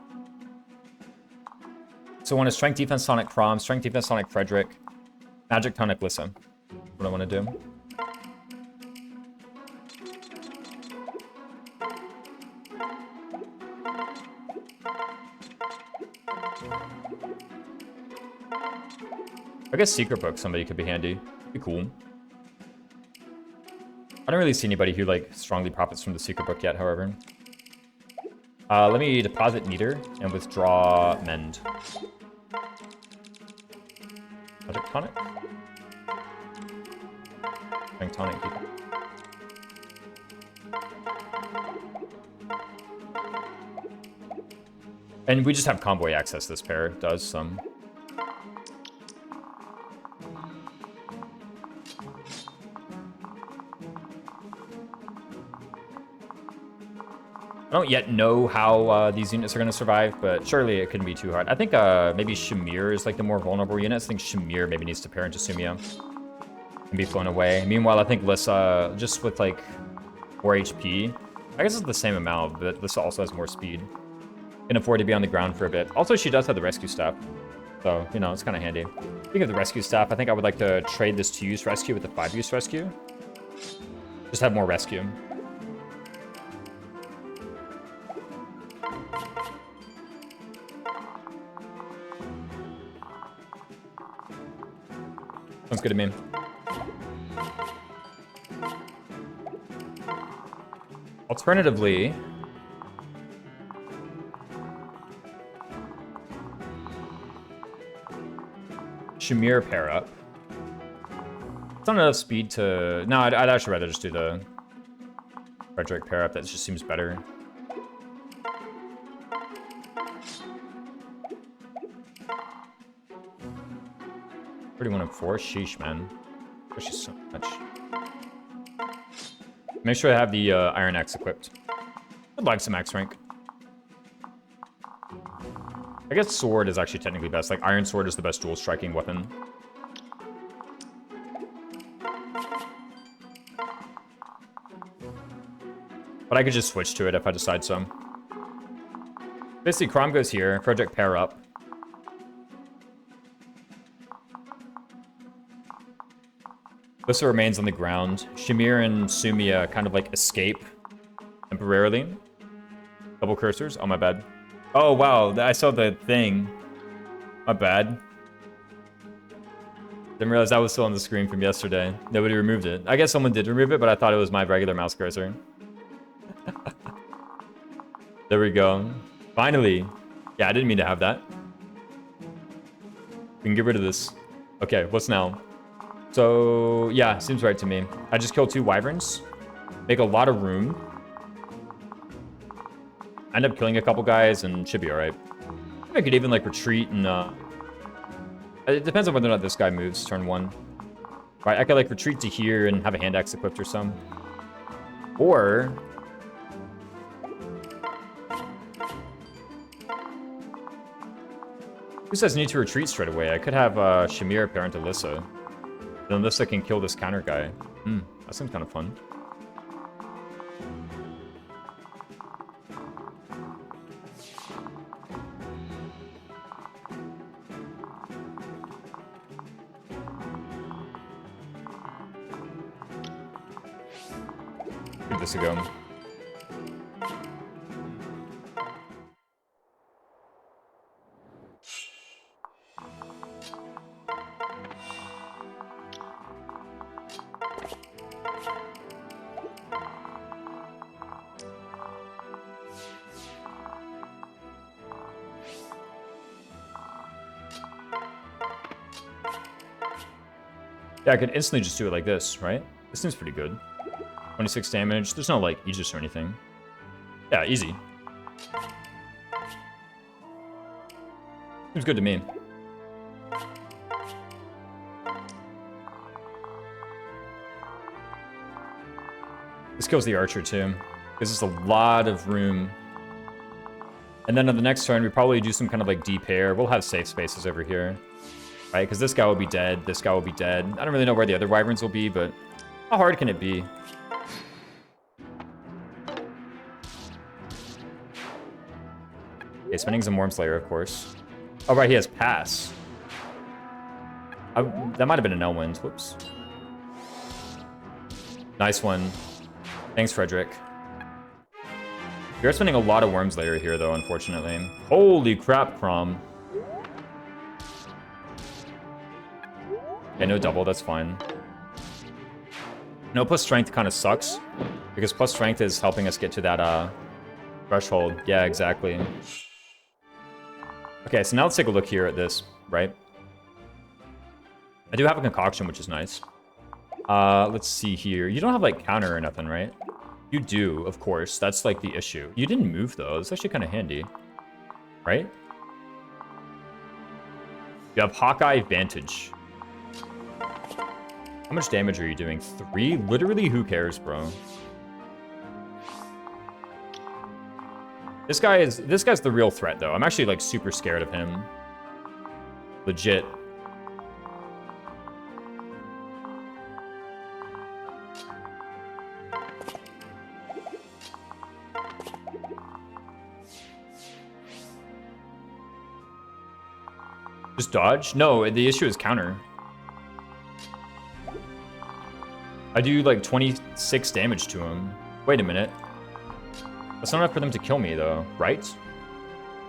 So I want a Strength Defense Sonic Crom, Strength Defense Sonic Frederick, Magic Tonic Lissa. What I want to do. I guess Secret Book somebody could be handy. Be cool. I don't really see anybody who like strongly profits from the Secret Book yet, however. Let me deposit Meter and withdraw Mend. Magic Tonic? Magic Tonic, people. And we just have convoy access, this pair does some. I don't yet know how these units are going to survive, but surely it couldn't be too hard. I think maybe Shamir is like the more vulnerable unit. I think Shamir maybe needs to pair into Sumia and be flown away. Meanwhile, I think Lissa, just with like more HP, I guess it's the same amount, but Lissa also has more speed. Can afford to be on the ground for a bit. Also, she does have the rescue staff, so, you know, it's kind of handy. Speaking of the rescue staff, I think I would like to trade this 2-use rescue with the 5-use rescue. Just have more rescue. Sounds good to me. Alternatively, Shamir pair up. It's not enough speed to... No, I'd actually rather just do the Frederick pair up. That just seems better. $31 and 4. Sheesh, man. Pushes so much. Make sure I have the Iron Axe equipped. I'd like some Axe rank. I guess Sword is actually technically best. Like, Iron Sword is the best dual striking weapon. But I could just switch to it if I decide so. Basically, Crom goes here. Frederick pair up. Lissa remains on the ground. Shamir and Sumia kind of like escape temporarily. Double cursors. Oh, my bad. Oh, wow. I saw the thing. My bad. Didn't realize that was still on the screen from yesterday. Nobody removed it. I guess someone did remove it, but I thought it was my regular mouse cursor. There we go. Finally. Yeah, I didn't mean to have that. We can get rid of this. Okay, what's now? So, yeah, seems right to me. I just killed 2 wyverns. Make a lot of room. End up killing a couple guys and should be alright. I could even, like, retreat and, it depends on whether or not this guy moves turn 1. Right, I could, like, retreat to here and have a hand axe equipped or some. Or... who says need to retreat straight away? I could have Shamir pair into Lissa. Then Lissa can kill this counter guy. That seems kind of fun. Give this a go. Yeah, I could instantly just do it like this, right? This seems pretty good. 26 damage. There's no, like, Aegis or anything. Yeah, easy. Seems good to me. This kills the archer, too. Gives us a lot of room. And then on the next turn, we probably do some kind of, like, D-pair. We'll have safe spaces over here. Right, because this guy will be dead, this guy will be dead. I don't really know where the other wyverns will be, but how hard can it be? Okay, spending some Wormslayer, of course. Oh, right, he has Pass. That might have been an Elwind. Whoops. Nice one. Thanks, Frederick. You're spending a lot of Wormslayer here, though, unfortunately. Holy crap, Crom. Okay, no double, that's fine. No, plus strength kind of sucks, because plus strength is helping us get to that threshold. Yeah, exactly. Okay, so now let's take a look here at this, right? I do have a concoction, which is nice. Let's see here. You don't have, like, counter or nothing, right? You do, of course. That's, like, the issue. You didn't move, though. It's actually kind of handy. Right? You have Hawkeye Vantage. How much damage are you doing? 3? Literally, who cares, bro? This guy's the real threat, though. I'm actually, like, super scared of him. Legit. Just dodge? No, the issue is counter. I do, like, 26 damage to him. Wait a minute. That's not enough for them to kill me, though, right?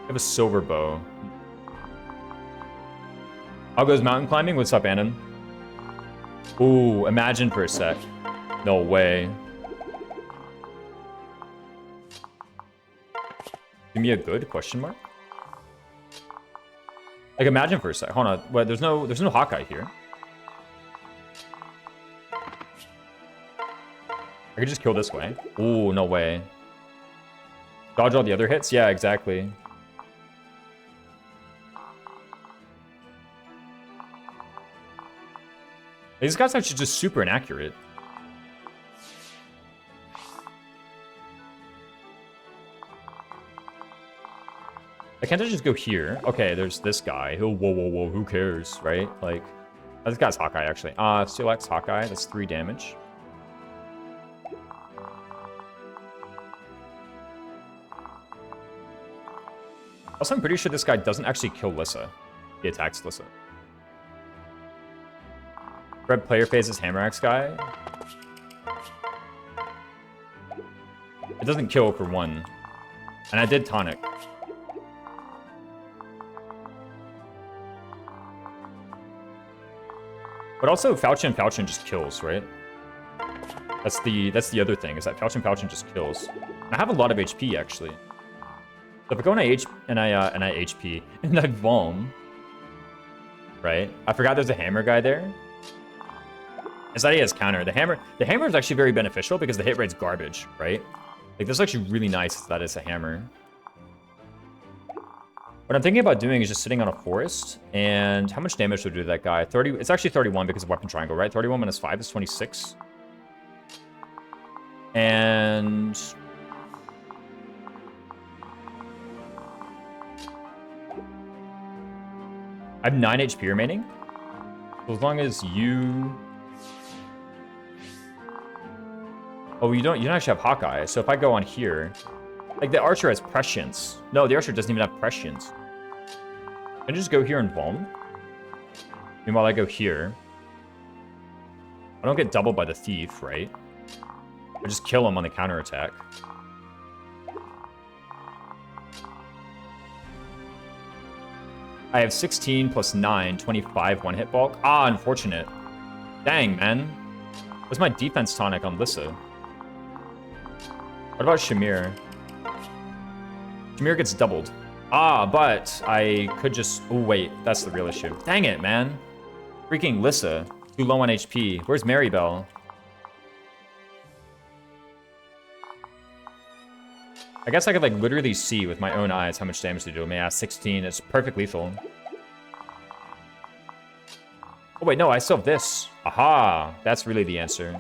I have a silver bow. How goes mountain climbing? What's up, Anon? Ooh, imagine for a sec. No way. Give me a good question mark? Like, imagine for a sec. Hold on. Wait, there's no Hawkeye here. I could just kill this way. Ooh, no way. Dodge all the other hits? Yeah, exactly. These guys are actually just super inaccurate. I can't just go here. Okay, there's this guy. Whoa, whoa, who cares, right? Like, this guy's Hawkeye, actually. Select Hawkeye. That's 3 damage. Also, I'm pretty sure this guy doesn't actually kill Lissa. He attacks Lissa. Red player phases Hammer Axe guy. It doesn't kill for 1. And I did tonic. But also, Falchion just kills, right? That's the other thing, is that Falchion just kills. I have a lot of HP, actually. So if I go and I HP, and I Vulm, right? I forgot there's a hammer guy there. Is that he has counter. The hammer is actually very beneficial because the hit rate's garbage, right? Like, this is actually really nice that it's a hammer. What I'm thinking about doing is just sitting on a forest, and how much damage would do to that guy? 30. It's actually 31 because of weapon triangle, right? 31 minus 5 is 26. And I have 9 HP remaining. So as long as you... Oh, you don't actually have Hawkeye. So if I go on here, like, the archer has prescience. No, the archer doesn't even have prescience. Can I just go here and Vulm? Meanwhile, I go here. I don't get doubled by the thief, right? I just kill him on the counterattack. I have 16 plus 9, 25 one-hit bulk. Ah, unfortunate. Dang, man. What's my defense tonic on Lissa? What about Shamir? Shamir gets doubled. Ah, but I could just... Oh, wait. That's the real issue. Dang it, man. Freaking Lissa. Too low on HP. Where's Maribel? I guess I could, like, literally see with my own eyes how much damage they do. I mean, yeah, 16. It's perfect lethal. Oh, wait, no. I still have this. Aha. That's really the answer.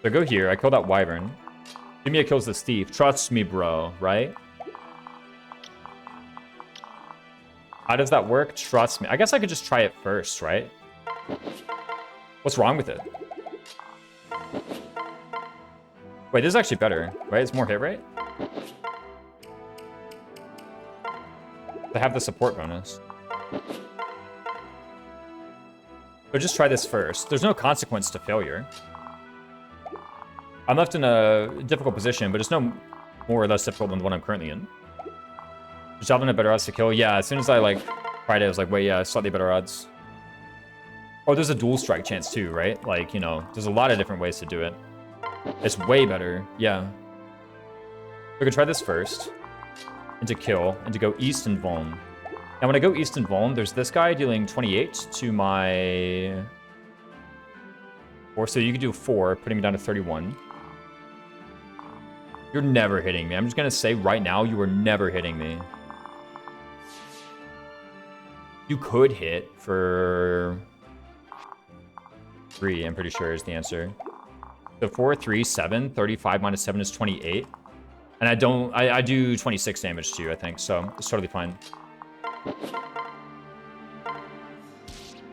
So I go here. I kill that wyvern. Jimmy kills this thief. Trust me, bro, right? How does that work? Trust me. I guess I could just try it first, right? What's wrong with it? Wait, this is actually better, right? It's more hit rate. I have the support bonus. So just try this first. There's no consequence to failure. I'm left in a difficult position, but it's no more or less difficult than the one I'm currently in. Javelin at better odds to kill. Yeah, as soon as I, like, tried it, I was like, wait, yeah, slightly better odds. Oh, there's a dual strike chance too, right? Like, you know, there's a lot of different ways to do it. It's way better, yeah. We could try this first. And to kill, and to go east and Vuln. Now, when I go east and Vuln, there's this guy dealing 28 to my... 4, so you could do 4, putting me down to 31. You're never hitting me. I'm just gonna say right now, you are never hitting me. You could hit for 3, I'm pretty sure is the answer. So 4, 3, 7, 35 minus 7 is 28. And I do 26 damage to you, I think, so it's totally fine.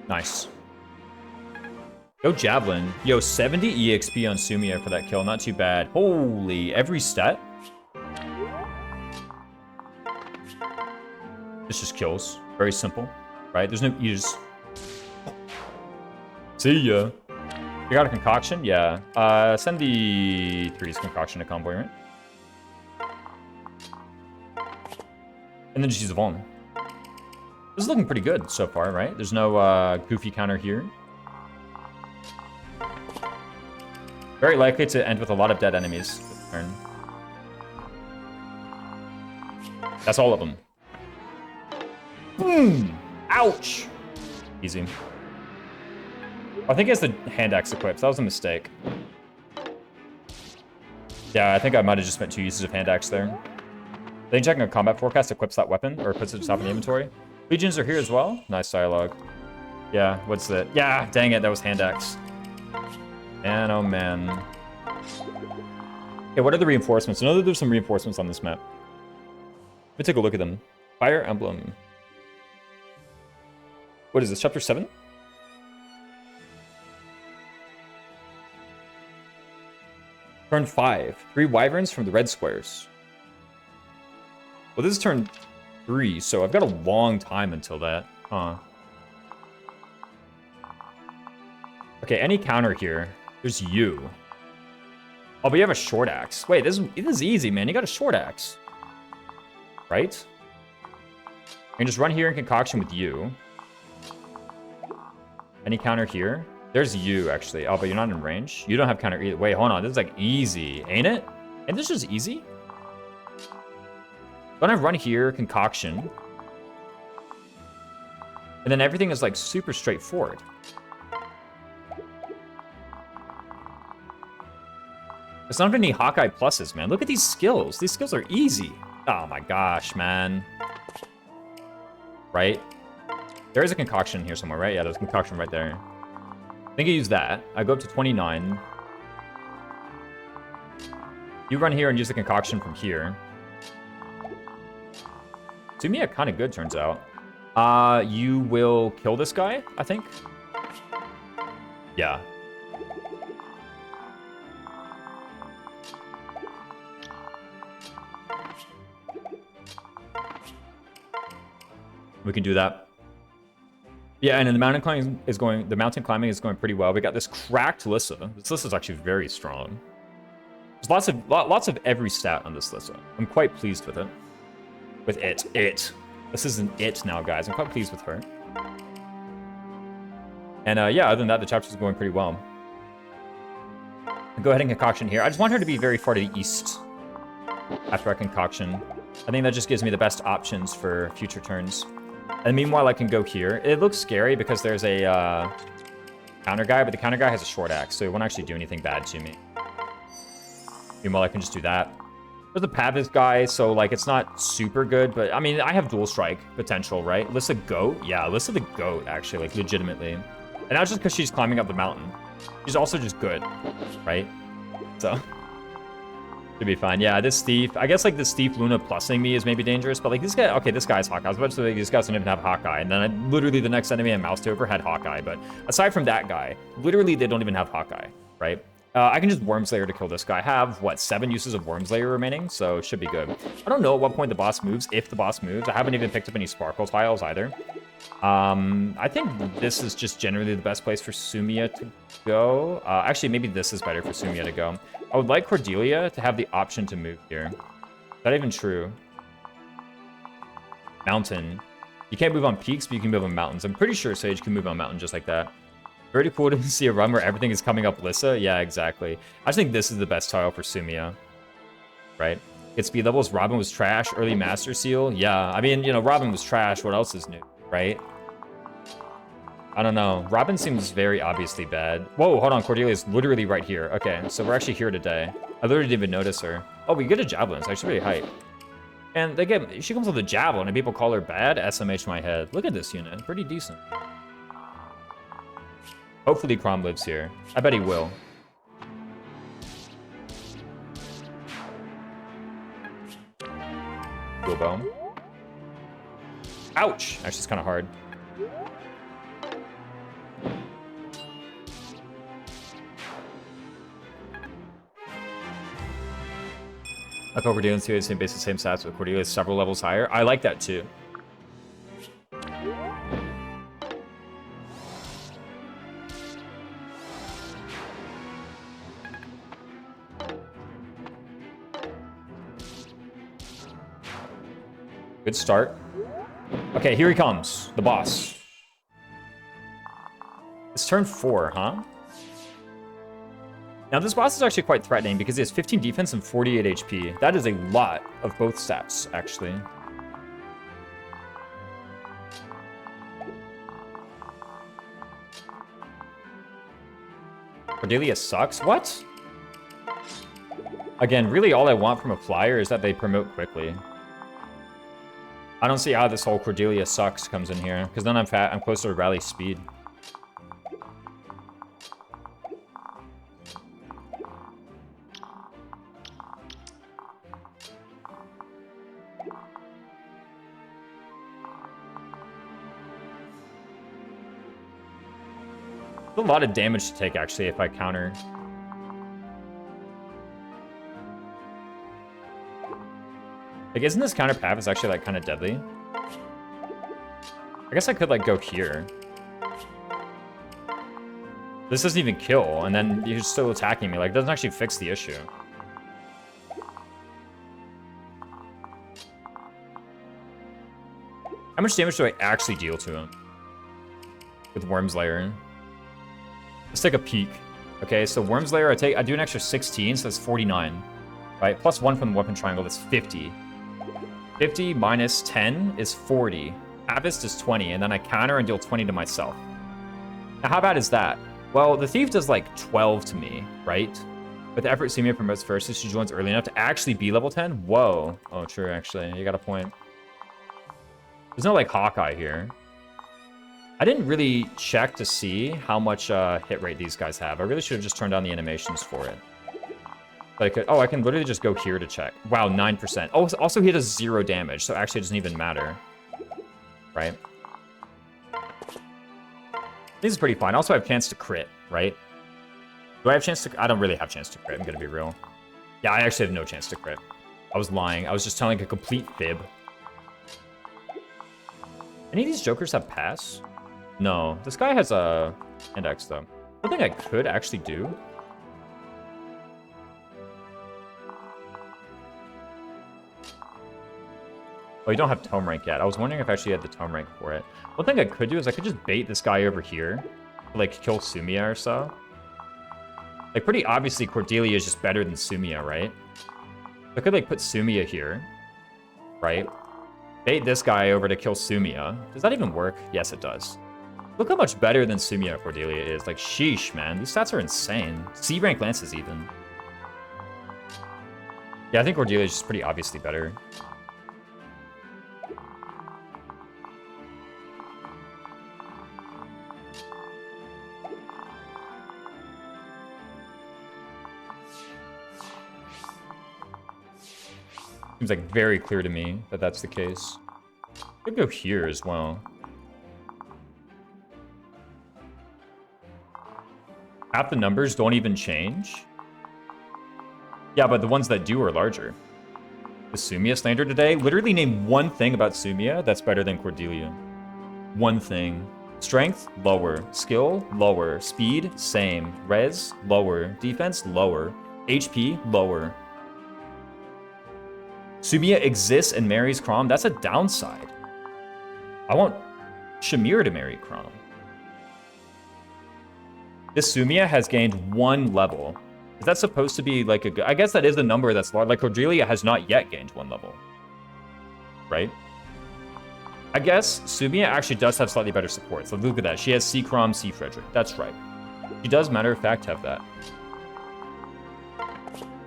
Nice. Go Javelin. Yo, 70 EXP on Sumia for that kill, not too bad. Holy, every stat. This just kills. Very simple, right? There's no, you just... See ya. You got a concoction? Yeah. Send the 3's concoction to convoy, right? And then just use a Vuln. This is looking pretty good so far, right? There's no goofy counter here. Very likely to end with a lot of dead enemies this turn. That's all of them. Boom! Ouch! Easy. I think he has the hand axe equipped. That was a mistake. Yeah, I think I might have just spent 2 uses of hand axe there. Then checking a combat forecast equips that weapon, or puts it just off in the inventory. Legions are here as well. Nice dialogue. Yeah, what's that? Yeah, dang it, that was hand axe. Man, oh man. Okay, what are the reinforcements? I know that there's some reinforcements on this map. Let me take a look at them. Fire Emblem. What is this, chapter 7? Turn 5. 3 wyverns from the red squares. Well, this is turn 3, so I've got a long time until that. Huh. Okay, any counter here. There's you. Oh, but you have a short axe. Wait, this is easy, man. You got a short axe. Right? You can just run here in concoction with you. Any counter here? There's you, actually. Oh, but you're not in range. You don't have counter either. Wait, hold on. This is like easy, ain't it? Ain't this just easy? Don't I run here, concoction? And then everything is like super straightforward. It's not even any Hawkeye pluses, man. Look at these skills. These skills are easy. Oh my gosh, man. Right? There is a concoction here somewhere, right? Yeah, there's a concoction right there. I think I use that. I go up to 29. You run here and use the concoction from here. Sumia kind of good, turns out. You will kill this guy, I think. Yeah. We can do that. Yeah, and then the mountain climbing is going pretty well. We got this cracked Lissa. This Lissa is actually very strong. There's lots of every stat on this Lissa. I'm quite pleased with it. With it. This isn't it now, guys. I'm quite pleased with her. And yeah, other than that, the chapter's going pretty well. I'll go ahead and concoction here. I just want her to be very far to the east after our concoction. I think that just gives me the best options for future turns. And meanwhile, I can go here. It looks scary because there's a counter guy, but the counter guy has a short axe, so it won't actually do anything bad to me. Meanwhile, I can just do that. There's a Pavis guy, so like it's not super good, but I mean, I have dual strike potential, right? Lissa Goat? Yeah, Lissa the Goat, actually, like legitimately. And not just because she's climbing up the mountain. She's also just good, right? So... should be fine. Yeah, this Thief. I guess like this Thief Luna plusing me is maybe dangerous, but like this guy, okay, this guy's Hawkeye. I was about to say like, these guys don't even have Hawkeye. And then literally the next enemy I moused over had Hawkeye. But aside from that guy, literally they don't even have Hawkeye, right? I can just Wormslayer to kill this guy. I have, what, 7 uses of Wormslayer remaining, so it should be good. I don't know at what point the boss moves, if the boss moves. I haven't even picked up any Sparkle tiles either. I think this is just generally the best place for Sumia to go. Actually, maybe this is better for Sumia to go. I would like Cordelia to have the option to move here. Is that even true? Mountain. You can't move on peaks, but you can move on mountains. I'm pretty sure Sage can move on mountain just like that. Very cool to see a run where everything is coming up Lissa. Yeah, exactly. I just think this is the best tile for Sumia. Right? Get speed levels. Robin was trash. Early Master Seal. Yeah, I mean, you know, Robin was trash. What else is new? Right? I don't know. Robin seems very obviously bad. Whoa, hold on. Cordelia's literally right here. Okay, so we're actually here today. I literally didn't even notice her. Oh, we get a Javelin. It's actually pretty hype. And they get, she comes with a Javelin and people call her bad. SMH my head. Look at this unit. Pretty decent. Hopefully Crom lives here. I bet he will. dual bow. Ouch! Actually, it's kind of hard. Like Cordelia and Cordelia, basically same stats, but Cordelia is several levels higher. I like that too. Good start. Okay, here he comes, the boss. It's turn 4, huh? Now this boss is actually quite threatening because he has 15 defense and 48 HP. That is a lot of both stats, actually. Cordelia sucks? What? Again, really all I want from a flyer is that they promote quickly. I don't see how this whole Cordelia sucks comes in here, because then I'm closer to rally speed. It's a lot of damage to take, actually, if I counter. Like, isn't this counter path is actually, like, kind of deadly? I guess I could, like, go here. This doesn't even kill, and then you're still attacking me. Like, it doesn't actually fix the issue. How much damage do I actually deal to him? With Worm's Lair. Let's take a peek. Okay, so Worm's Lair, I do an extra 16, so that's 49. Right? Plus 1 from the weapon triangle, that's 50. 50 minus 10 is 40. Harvest is 20, and then I counter and deal 20 to myself. Now, how bad is that? Well, the Thief does like 12 to me, right? With effort, Sumia promotes first if she joins early enough to actually be level 10? Whoa. Oh, true, actually. You got a point. There's no, like, Hawkeye here. I didn't really check to see how much hit rate these guys have. I really should have just turned on the animations for it. But I could, oh, I can literally just go here to check. Wow, 9%. Oh, also he does 0 damage, so actually it doesn't even matter. Right? This is pretty fine. Also, I have a chance to crit, right? Do I have a chance to... I don't really have a chance to crit, I'm gonna be real. Yeah, I actually have no chance to crit. I was lying. I was just telling a complete fib. Any of these jokers have pass? No. This guy has a index, though. One thing I could actually do... Oh, you don't have tome rank yet. I was wondering if I actually had the tome rank for it. One thing I could do is I could just bait this guy over here. Like, kill Sumia or so. Like, pretty obviously, Cordelia is just better than Sumia, right? I could, like, put Sumia here. Right? Bait this guy over to kill Sumia. Does that even work? Yes, it does. Look how much better than Sumia Cordelia is. Like, sheesh, man. These stats are insane. C rank lances, even. Yeah, I think Cordelia is just pretty obviously better. Seems like very clear to me that that's the case. Could go here as well. Half the numbers don't even change. Yeah, but the ones that do are larger. The Sumia slander today? Literally name one thing about Sumia that's better than Cordelia. One thing. Strength, lower. Skill, lower. Speed, same. Res, lower. Defense, lower. HP, lower. Sumia exists and marries Chrom. That's a downside. I want Shamir to marry Chrom. This Sumia has gained 1 level. Is that supposed to be like a good... I guess that is a number that's large. Like, Cordelia has not yet gained 1 level. Right? I guess Sumia actually does have slightly better support. So look at that. She has C. Chrom, C. Frederick. That's right. She does, matter of fact, have that.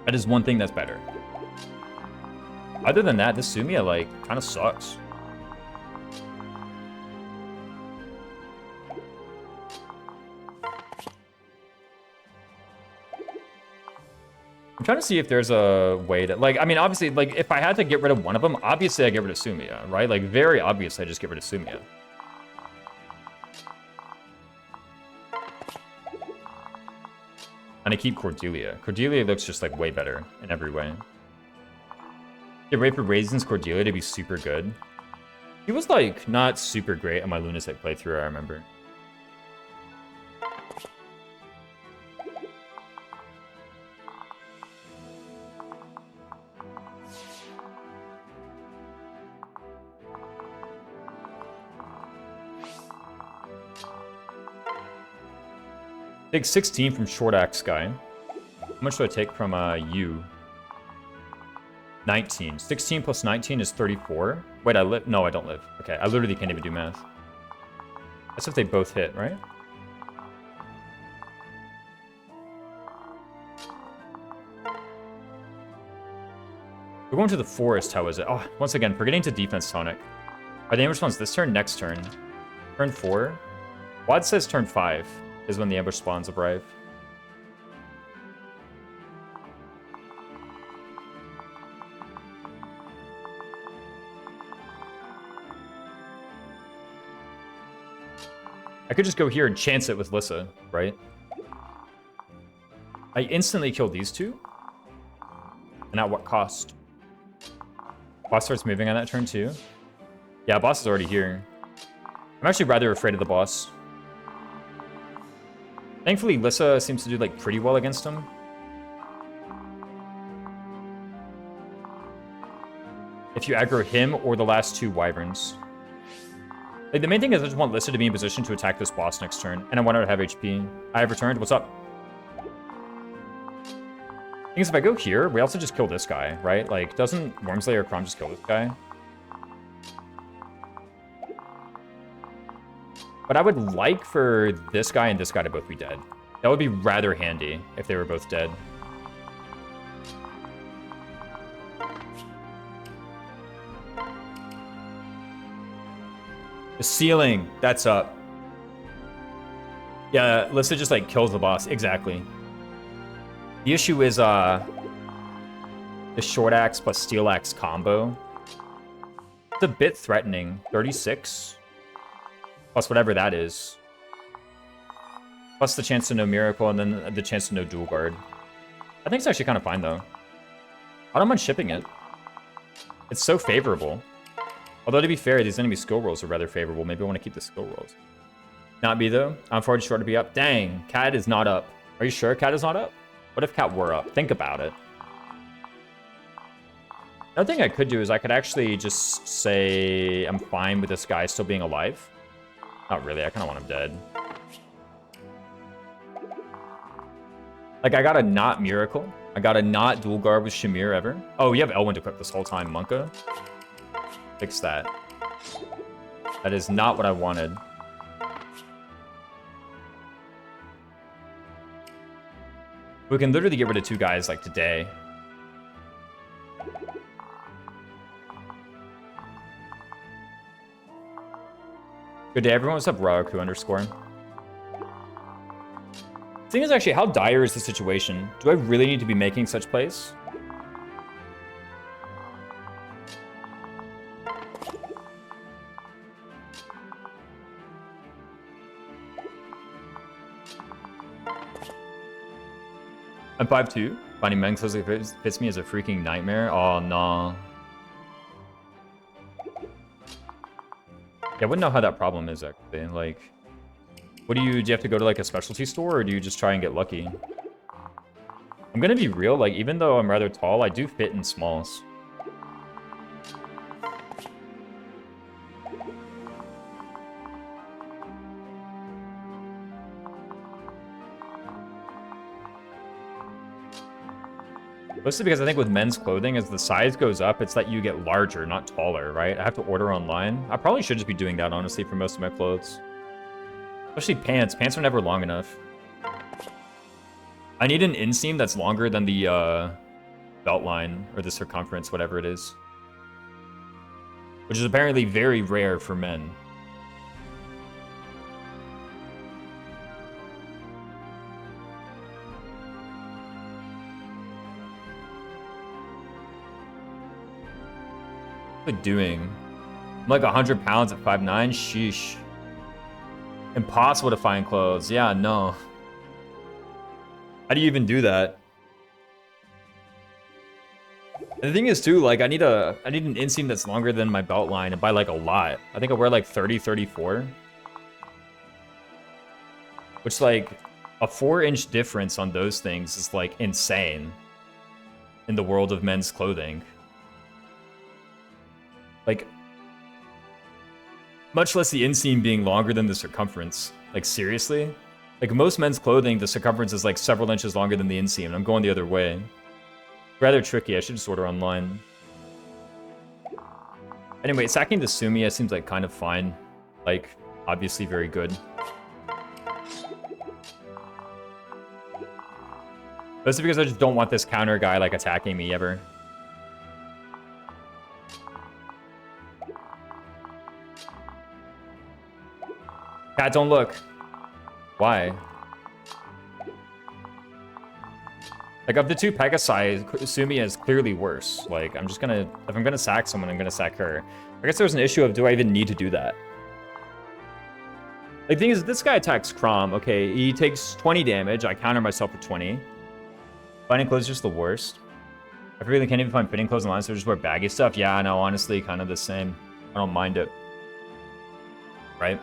That is one thing that's better. Other than that, this Sumia, like, kind of sucks. trying to see if there's a way to, like, I mean, obviously, like, if I had to get rid of one of them, obviously I get rid of Sumia, right? Like, very obviously I just get rid of Sumia. And I keep Cordelia. Cordelia looks just, like, way better in every way. Get ready for Raisins Cordelia to be super good. He was, like, not super great on my Lunatic playthrough, I remember. Take 16 from Short Axe Guy. How much do I take from you? 19. 16 plus 19 is 34. Wait, I live? No, I don't live. Okay, I literally can't even do math. That's if they both hit, right? We're going to the forest. How is it? Oh, once again, forgetting to defense tonic. Are the ambush spawns this turn? Next turn. Turn 4. WOD says turn 5 is when the ambush spawns arrive. I could just go here and chance it with Lissa, right? I instantly kill these two. And at what cost? Boss starts moving on that turn too. Yeah, boss is already here. I'm actually rather afraid of the boss. Thankfully, Lissa seems to do, like, pretty well against him. If you aggro him or the last two wyverns. Like, the main thing is I just want Lissa to be in position to attack this boss next turn, and I want her to have HP. I have returned. What's up? Thing is, if I go here, we also just kill this guy, right? Like, doesn't Wormslayer or Crom just kill this guy? But I would like for this guy and this guy to both be dead. That would be rather handy if they were both dead. The ceiling, that's up. Yeah, Lissa just, like, kills the boss. Exactly. The issue is the short axe plus steel axe combo. It's a bit threatening. 36 plus whatever that is. Plus the chance to no miracle and then the chance to no dual guard. I think it's actually kind of fine though. I don't mind shipping it. It's so favorable. Although to be fair, these enemy skill rolls are rather favorable. Maybe I want to keep the skill rolls. Not be though. I'm forward short to be up. Dang, Cat is not up. Are you sure Cat is not up? What if Cat were up? Think about it. Another thing I could do is I could actually just say I'm fine with this guy still being alive. Not really, I kind of want him dead. Like, I got a not Miracle. I got a not Dual Guard with Shamir ever. Oh, you have Elwyn equipped this whole time, Monka. Fix that. That is not what I wanted. We can literally get rid of two guys, like, today. Good day, everyone. What's up, Raku _? The thing is, actually, how dire is the situation? Do I really need to be making such plays? I'm 5'2". Finding men closely fits me as a freaking nightmare. Oh, no. Yeah, I wouldn't know how that problem is, actually. Like, do you have to go to, like, a specialty store, or do you just try and get lucky? I'm gonna be real, like, even though I'm rather tall, I do fit in smalls. Mostly because I think with men's clothing, as the size goes up, it's that you get larger, not taller, right? I have to order online. I probably should just be doing that, honestly, for most of my clothes. Especially pants. Pants are never long enough. I need an inseam that's longer than the belt line, or the circumference, whatever it is. Which is apparently very rare for men. What am I doing? I'm like 100 pounds at 5'9". Sheesh. Impossible to find clothes. Yeah, no. How do you even do that? And the thing is too, like I need an inseam that's longer than my belt line, and by like a lot. I think I wear like 30, 34. Which like a 4-inch difference on those things is like insane in the world of men's clothing. Like, much less the inseam being longer than the circumference. Like, seriously? Like, most men's clothing, the circumference is like several inches longer than the inseam, and I'm going the other way. Rather tricky. I should just order online. Anyway, sacking the Sumiya seems like kind of fine. Like, obviously very good. Mostly because I just don't want this counter guy, like, attacking me ever. Cat, don't look. Why? Like, of the two Pegasi, Sumiya is clearly worse. Like, I'm just gonna... If I'm gonna sack someone, I'm gonna sack her. I guess there's an issue of, do I even need to do that? Like, the thing is, this guy attacks Crom. Okay, he takes 20 damage. I counter myself for 20. Finding clothes is just the worst. I really can't even find fitting clothes online, so I just wear baggy stuff. Yeah, no, honestly, kind of the same. I don't mind it. Right?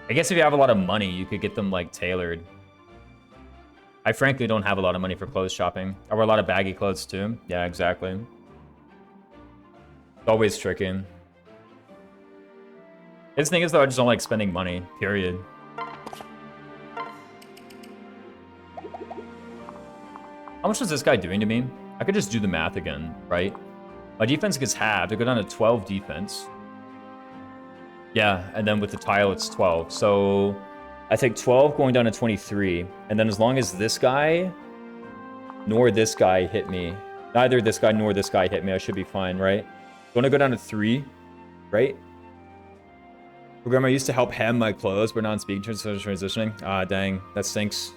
I guess if you have a lot of money, you could get them, like, tailored. I frankly don't have a lot of money for clothes shopping. I wear a lot of baggy clothes, too. Yeah, exactly. It's always tricky. His thing is, though, I just don't like spending money, period. How much was this guy doing to me? I could just do the math again, right? My defense gets halved. I go down to 12 defense. Yeah, and then with the tile, it's 12. So I take 12 going down to 23. And then as long as this guy nor this guy hit me, neither this guy nor this guy hit me, I should be fine, right? Don't I go down to 3, right? Programmer used to help hem my clothes, but non-speaking transitioning. Ah, dang, that stinks.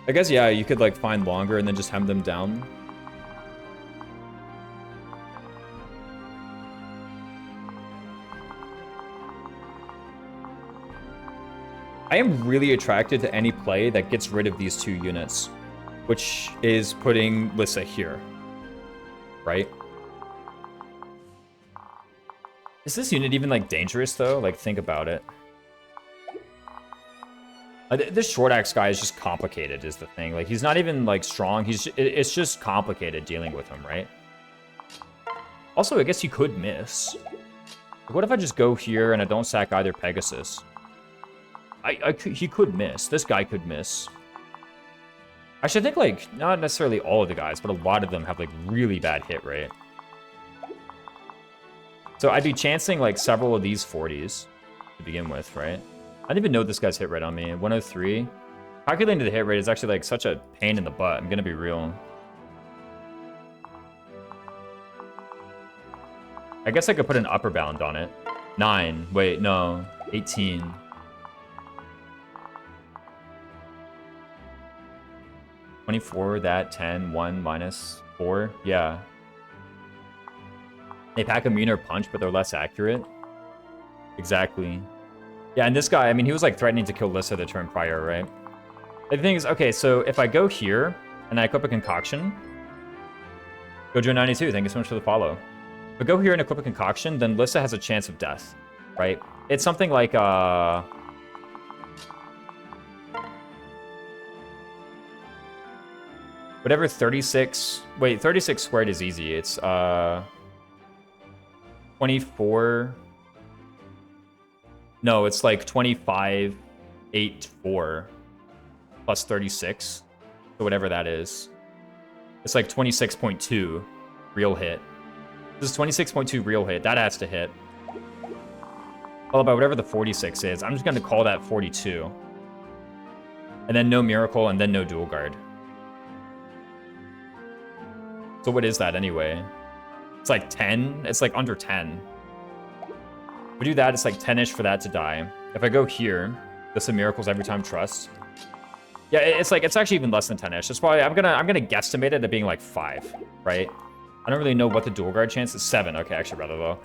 I guess, yeah, you could, like, find longer and then just hem them down. I am really attracted to any play that gets rid of these 2 units, which is putting Lissa here, right? Is this unit even, like, dangerous, though? Like, think about it. This short axe guy is just complicated, is the thing. Like, he's not even, like, strong. It's just complicated dealing with him, right? Also, I guess he could miss. What if I just go here and I don't sack either Pegasus? He could miss. This guy could miss. Actually, I think, like, not necessarily all of the guys, but a lot of them have, like, really bad hit rate. So I'd be chancing, like, several of these 40s to begin with, right? I didn't even know this guy's hit rate on me. 103. Calculating the hit rate is actually, like, such a pain in the butt. I'm gonna be real. I guess I could put an upper bound on it. 9. Wait, no. 18. $24, that, 10, 1, minus 4. Yeah. They pack a meaner punch, but they're less accurate. Exactly. Yeah, and this guy, I mean, he was, like, threatening to kill Lissa the turn prior, right? The thing is, okay, so if I go here, and I equip a Concoction... Gojo92, thank you so much for the follow. If I go here and equip a Concoction, then Lissa has a chance of death, right? It's something like, whatever 36... Wait, 36 squared is easy. It's, 24... No, it's like 25, 8, 4, plus 36. So whatever that is. It's like 26.2 real hit. This is 26.2 real hit. That has to hit. Followed by whatever the 46 is. I'm just going to call that 42. And then no miracle, and then no dual guard. So what is that anyway? It's like 10? It's like under 10. If we do that, it's like 10-ish for that to die. If I go here, this is miracles every time trust. Yeah, it's like, it's actually even less than 10-ish. That's why I'm gonna guesstimate it at being like 5, right? I don't really know what the dual guard chance is. 7, okay, actually rather low.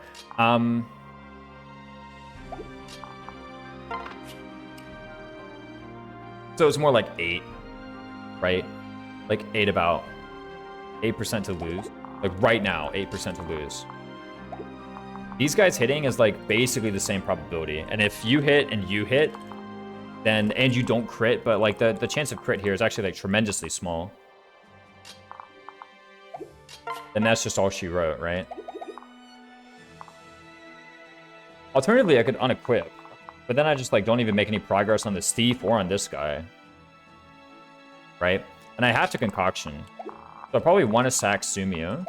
So it's more like 8, right? Like 8 about 8% to lose. Like right now, 8% to lose. These guys hitting is like basically the same probability. And if you hit and you hit, then, and you don't crit, but like the chance of crit here is actually like tremendously small. And that's just all she wrote, right? Alternatively, I could unequip, but then I just like don't even make any progress on this thief or on this guy. Right? And I have to concoction. So I probably want to sack Sumio.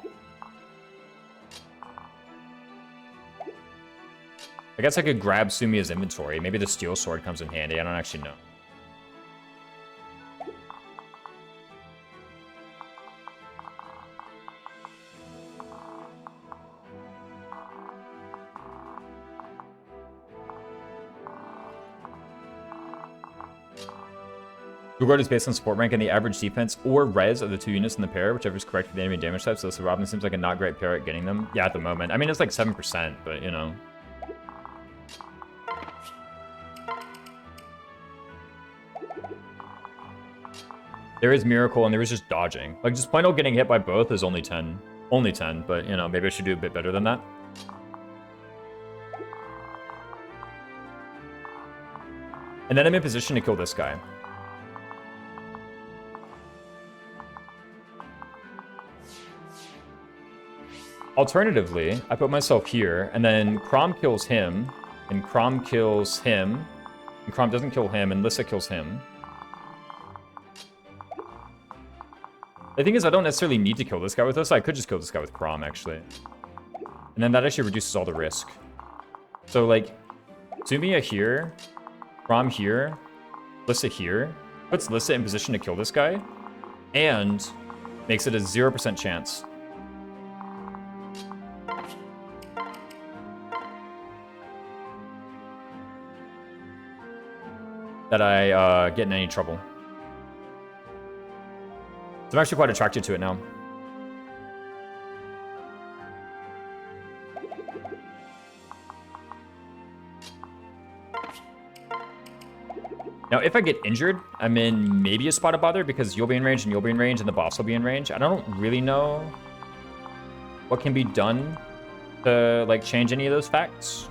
I guess I could grab Sumiya's inventory. Maybe the steel sword comes in handy. I don't actually know. Guard is based on support rank and the average defense or res of the 2 units in the pair, whichever is correct for the enemy damage type. So Robin seems like a not great pair at getting them. Yeah, at the moment. I mean, it's like 7%, but you know. There is Miracle and there is just dodging. Like, just plain old getting hit by both is only 10. Only 10, but, you know, maybe I should do a bit better than that. And then I'm in position to kill this guy. Alternatively, I put myself here, and then Crom kills him, and Crom kills him, and Crom doesn't kill him, and Lissa kills him. The thing is, I don't necessarily need to kill this guy with this. I could just kill this guy with Crom, actually. And then that actually reduces all the risk. So, like, Sumiya here, Crom here, Lissa here, puts Lissa in position to kill this guy, and makes it a 0% chance that I get in any trouble. So I'm actually quite attracted to it now. Now, if I get injured, I'm in maybe a spot of bother because you'll be in range and you'll be in range and the boss will be in range. And I don't really know what can be done to like change any of those facts.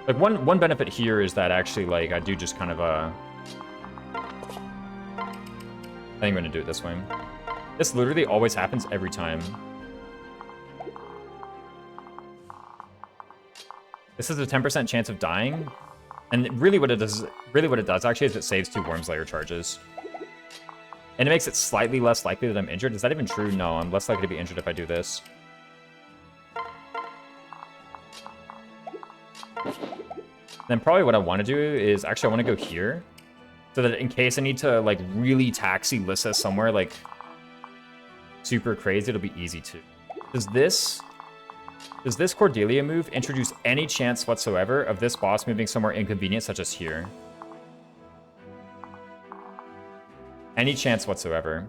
Like one benefit here is that actually like I do just kind of I think I'm gonna do it this way. This literally always happens every time. This is a 10% chance of dying. And really what it does actually is it saves 2 Wormslayer charges. And it makes it slightly less likely that I'm injured. Is that even true? No, I'm less likely to be injured if I do this. Then probably what I want to do is actually I want to go here. So that in case I need to like really taxi Lissa somewhere like super crazy, it'll be easy to. Does this Cordelia move introduce any chance whatsoever of this boss moving somewhere inconvenient such as here? Any chance whatsoever.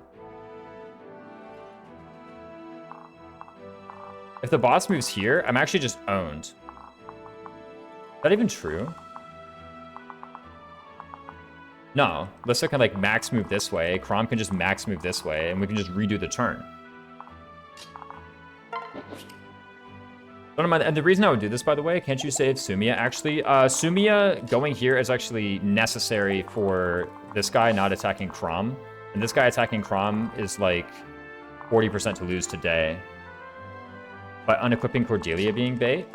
If the boss moves here, I'm actually just owned. Is that even true? No, Lissa can like max move this way, Crom can just max move this way, and we can just redo the turn. Don't mind. And the reason I would do this, by the way, can't you save Sumiya? Actually, Sumiya going here is actually necessary for this guy not attacking Crom. And this guy attacking Crom is like 40% to lose today. By unequipping Cordelia being bait.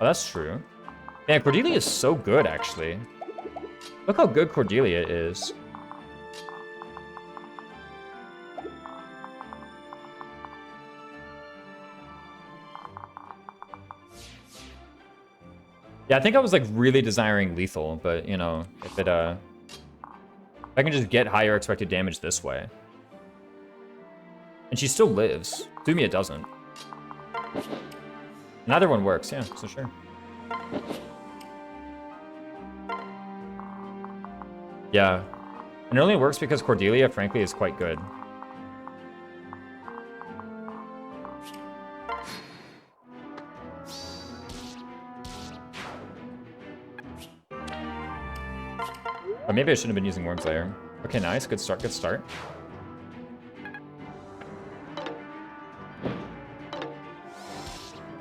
Oh, that's true. Man, Cordelia is so good, actually. Look how good Cordelia is. Yeah, I think I was like really desiring lethal, but you know, if I can just get higher expected damage this way. And she still lives. Sumiya doesn't. Neither one works, yeah, so sure. Yeah. And it only works because Cordelia, frankly, is quite good. Or maybe I shouldn't have been using Worm's Lair. Okay, nice. Good start, good start.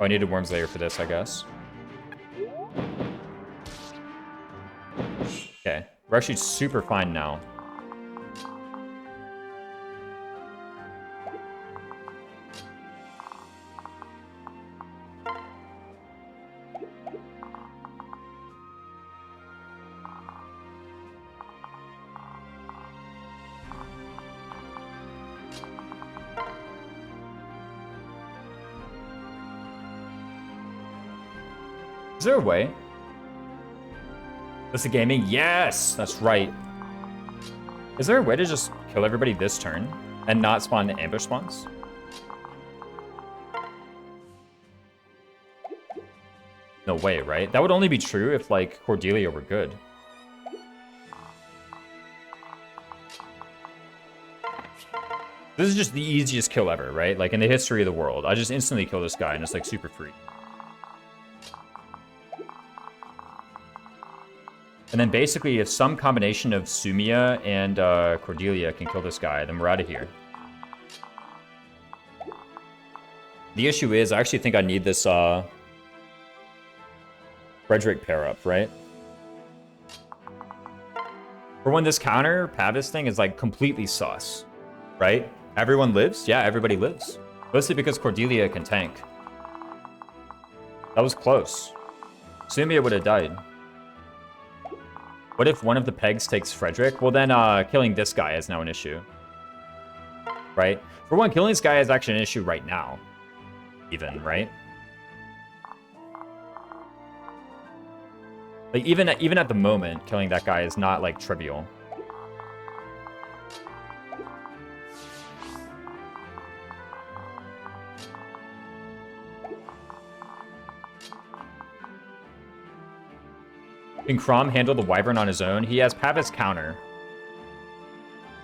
Oh, I needed Worm's Lair for this, I guess. Okay. We're actually super fine now. Is there a way? This is gaming? Yes! That's right. Is there a way to just kill everybody this turn and not spawn ambush spawns? No way, right? That would only be true if, like, Cordelia were good. This is just the easiest kill ever, right? Like, in the history of the world. I just instantly kill this guy and it's, like, super free. And then basically, if some combination of Sumia and Cordelia can kill this guy, then we're out of here. The issue is, I actually think I need this Frederick pair up, right? For when this counter, Pavis thing is like completely sus, right? Everyone lives? Yeah, everybody lives. Mostly because Cordelia can tank. That was close. Sumia would have died. What if one of the pegs takes Frederick? Well, then killing this guy is now an issue. Right? For one, killing this guy is actually an issue right now. Even, right? Like, even at the moment, killing that guy is not, like, trivial. Can Crom handle the Wyvern on his own? He has Pavis counter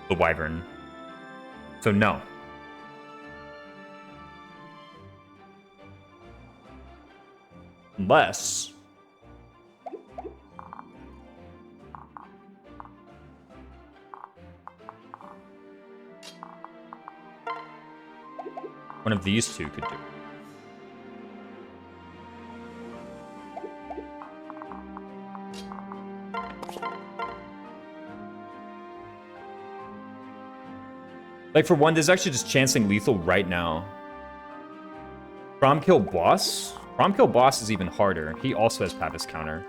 the Wyvern. So no. Unless... one of these two could do it. Like, for one, there's actually just chancing lethal right now. Prom kill boss? Prom kill boss is even harder. He also has Pavis counter.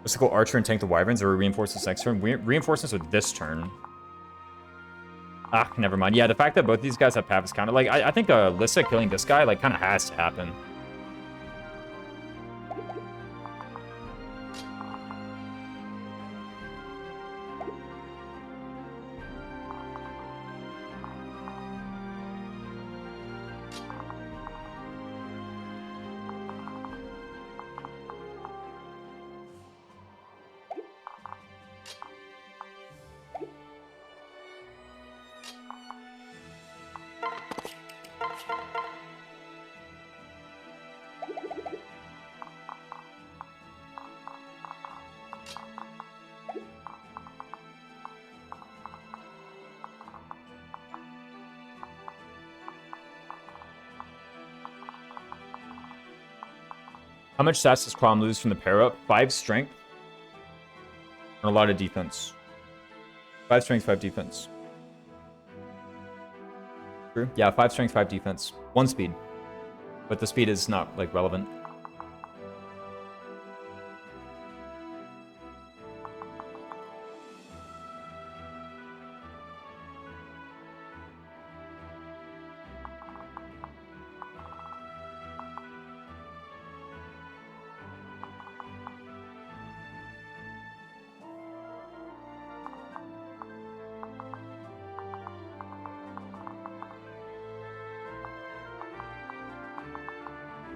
Let's go Archer and tank the Wyverns, or reinforce this next turn. Reinforcements with this turn. Ah, never mind. Yeah, the fact that both these guys have Pavis counter, like, I think Lissa killing this guy, like, kind of has to happen. How much stats does Crom lose from the pair up? 5 strength. And a lot of defense. 5 strength, 5 defense. True? Yeah, 5 strength, 5 defense. 1 speed. But the speed is not, like, relevant.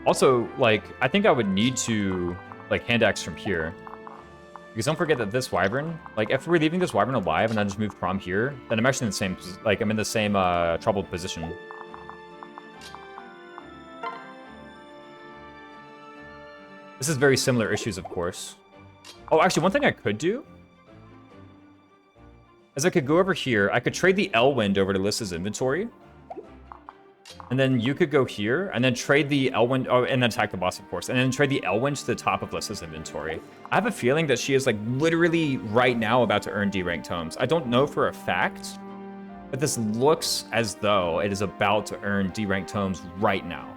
Also, like, I think I would need to like, hand axe from here. Because don't forget that this wyvern, like, if we're leaving this wyvern alive and I just move Crom here, then I'm actually in the same, like, I'm in the same troubled position. This is very similar issues, of course. Oh, actually, one thing I could do is I could go over here. I could trade the Elwind over to Lissa's inventory. And then you could go here and then trade the Elwind, oh, and then attack the boss, of course. And then trade the Elwind to the top of Lissa's inventory. I have a feeling that she is, like, literally right now about to earn D-rank tomes. I don't know for a fact, but this looks as though it is about to earn D-rank tomes right now.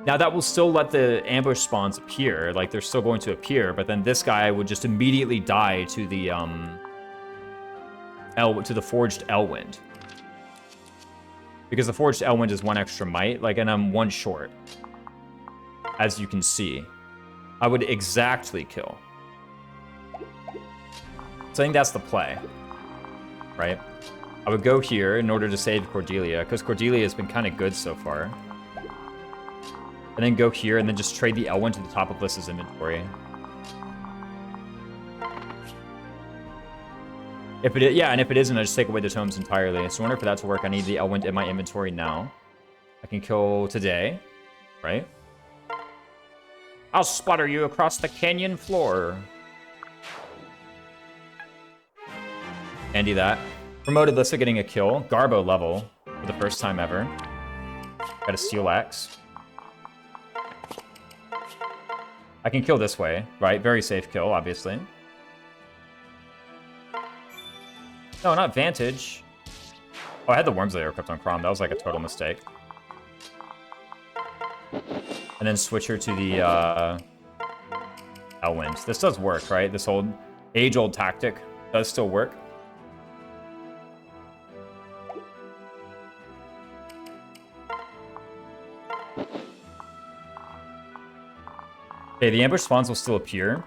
Now, that will still let the ambush spawns appear. Like, they're still going to appear, but then this guy would just immediately die to the, to the Forged Elwind. Because the Forged Elwind is 1 extra might, like, and I'm 1 short. As you can see. I would exactly kill. So I think that's the play. Right? I would go here in order to save Cordelia, because Cordelia has been kind of good so far. And then go here, and then just trade the Elwind to the top of Lissa's inventory. If it is, yeah, and if it isn't, I just take away the tomes entirely. So in order for that to work, I need the Elwind in my inventory now. I can kill today, right? I'll splatter you across the canyon floor. Handy that. Promoted Lissa getting a kill. Garbo level for the first time ever. Got a steel axe. I can kill this way, right? Very safe kill, obviously. No, not Vantage. Oh, I had the Worm's Lair equipped on Crom. That was like a total mistake. And then switch her to the Elwind. This does work, right? This old age-old tactic does still work. Okay, the ambush spawns will still appear,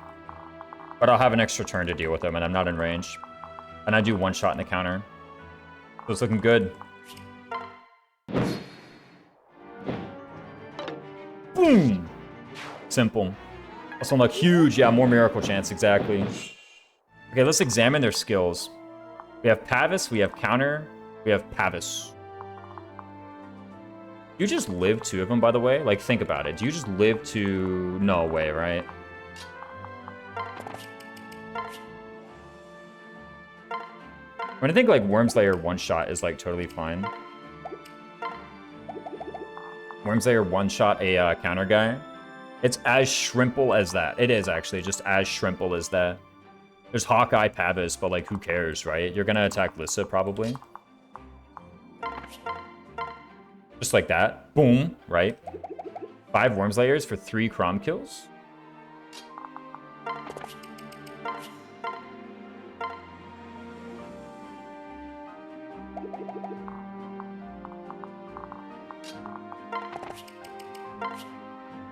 but I'll have an extra turn to deal with them, and I'm not in range. And I do 1 shot in the counter. So it's looking good. Boom! Simple. Also unlock huge, yeah, more miracle chance, exactly. Okay, let's examine their skills. We have Pavis, we have counter, we have Pavis. You just live 2 of them, by the way? Like, think about it. Do you just live to... No way, right? When I think, like, Worm's Lair 1-shot is, like, totally fine. Worm's Lair 1-shot a counter guy. It's as shrimple as that. It is, actually, just as shrimple as that. There's Hawkeye, Pavis, but, like, who cares, right? You're gonna attack Lissa, probably. Just like that. Boom, right? 5 Worm's Layers for 3 Crom kills.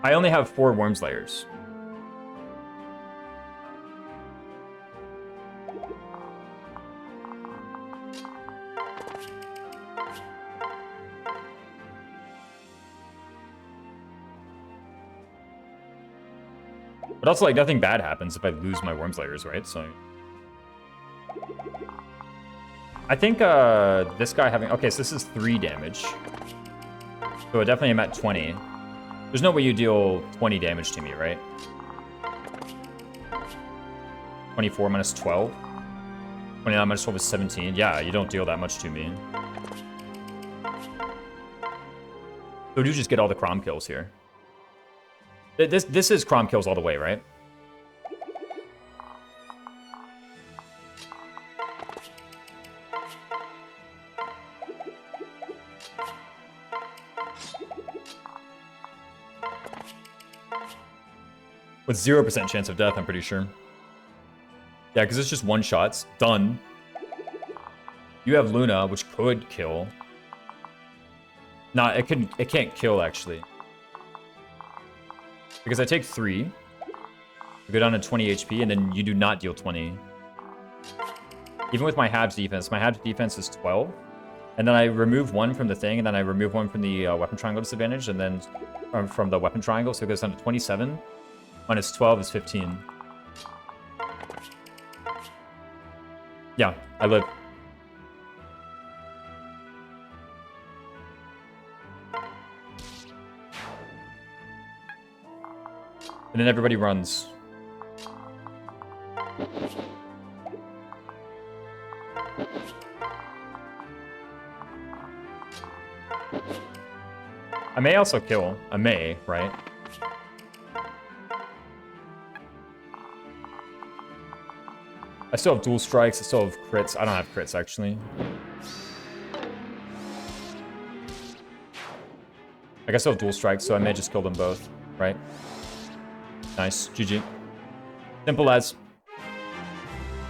I only have 4 Worm's Layers. But also, like, nothing bad happens if I lose my Worm's Layers, right? So... I think, this guy having... Okay, so this is 3 damage. So I definitely am at 20. There's no way you deal 20 damage to me, right? 24 minus 12. 29 minus 12 is 17. Yeah, you don't deal that much to me. So do you just get all the Crom kills here? This is Crom kills all the way, right? With 0% chance of death, I'm pretty sure. Yeah, because it's just 1 shots. Done. You have Luna, which could kill. Nah, it can't kill, actually. Because I take 3. I go down to 20 HP, and then you do not deal 20. Even with my Habs defense is 12. And then I remove 1 from the thing, and then I remove 1 from the weapon triangle disadvantage, and then from the weapon triangle, so it goes down to 27. Minus 12 is 15. Yeah, I live. And then everybody runs. I may also kill. I may, right? I still have dual strikes. I still have crits. I don't have crits, actually. I guess I have dual strikes, so I may just kill them both, right? Nice. GG. Simple as.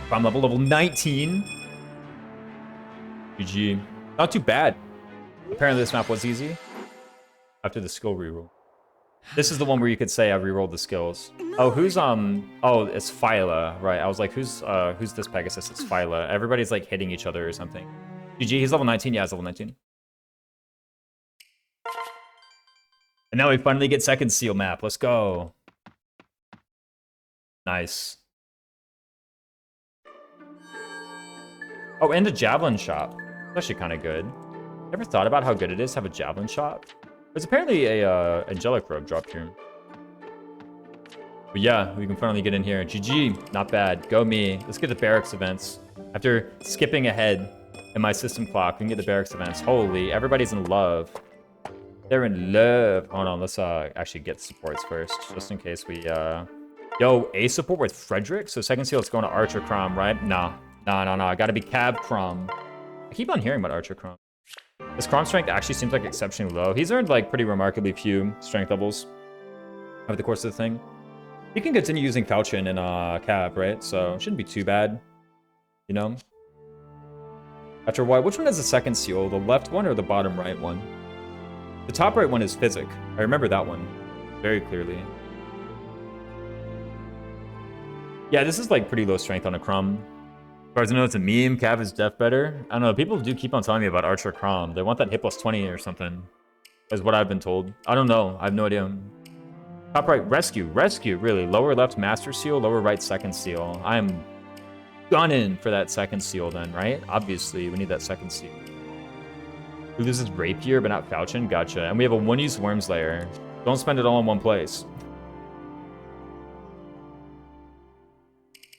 Prime level 19. GG. Not too bad. Apparently this map was easy. After the skill reroll. This is the one where you could say I rerolled the skills. Oh, who's oh, it's Phyla, right? I was like, who's this Pegasus? It's Phyla. Everybody's like hitting each other or something. GG, he's level 19. Yeah, he's level 19. And now we finally get second seal map. Let's go. Nice. Oh, and a javelin shop. That's actually kind of good. Ever thought about how good it is to have a javelin shop? There's apparently a angelic robe dropped here. But yeah, we can finally get in here. GG, not bad. Go me. Let's get the barracks events. After skipping ahead in my system clock, we can get the barracks events. Holy, everybody's in love. They're in love. Hold on, let's actually get supports first, just in case we Yo, A support with Frederick. So second seal, let's go into Archer Crom, right? No. I gotta be Cab Crom. I keep on hearing about Archer Crom. His Crom strength actually seems like exceptionally low. He's earned like pretty remarkably few strength levels over the course of the thing. He can continue using Falchion and Cab, right? So it shouldn't be too bad, you know? After why, which one has the second seal? The left one or the bottom right one? The top right one is Physic. I remember that one very clearly. Yeah, this is like pretty low strength on a Crom. As far as I know, it's a meme. Cav is def better. I don't know. People do keep on telling me about Archer Crom. They want that hit plus 20 or something, is what I've been told. I don't know. I have no idea. Top right, Rescue. Rescue, really. Lower left, Master Seal. Lower right, Second Seal. I'm gunning for that Second Seal then, right? Obviously, we need that Second Seal. Who loses Rapier, but not Falchion? Gotcha. And we have a one-use Worm's Lair. Don't spend it all in one place.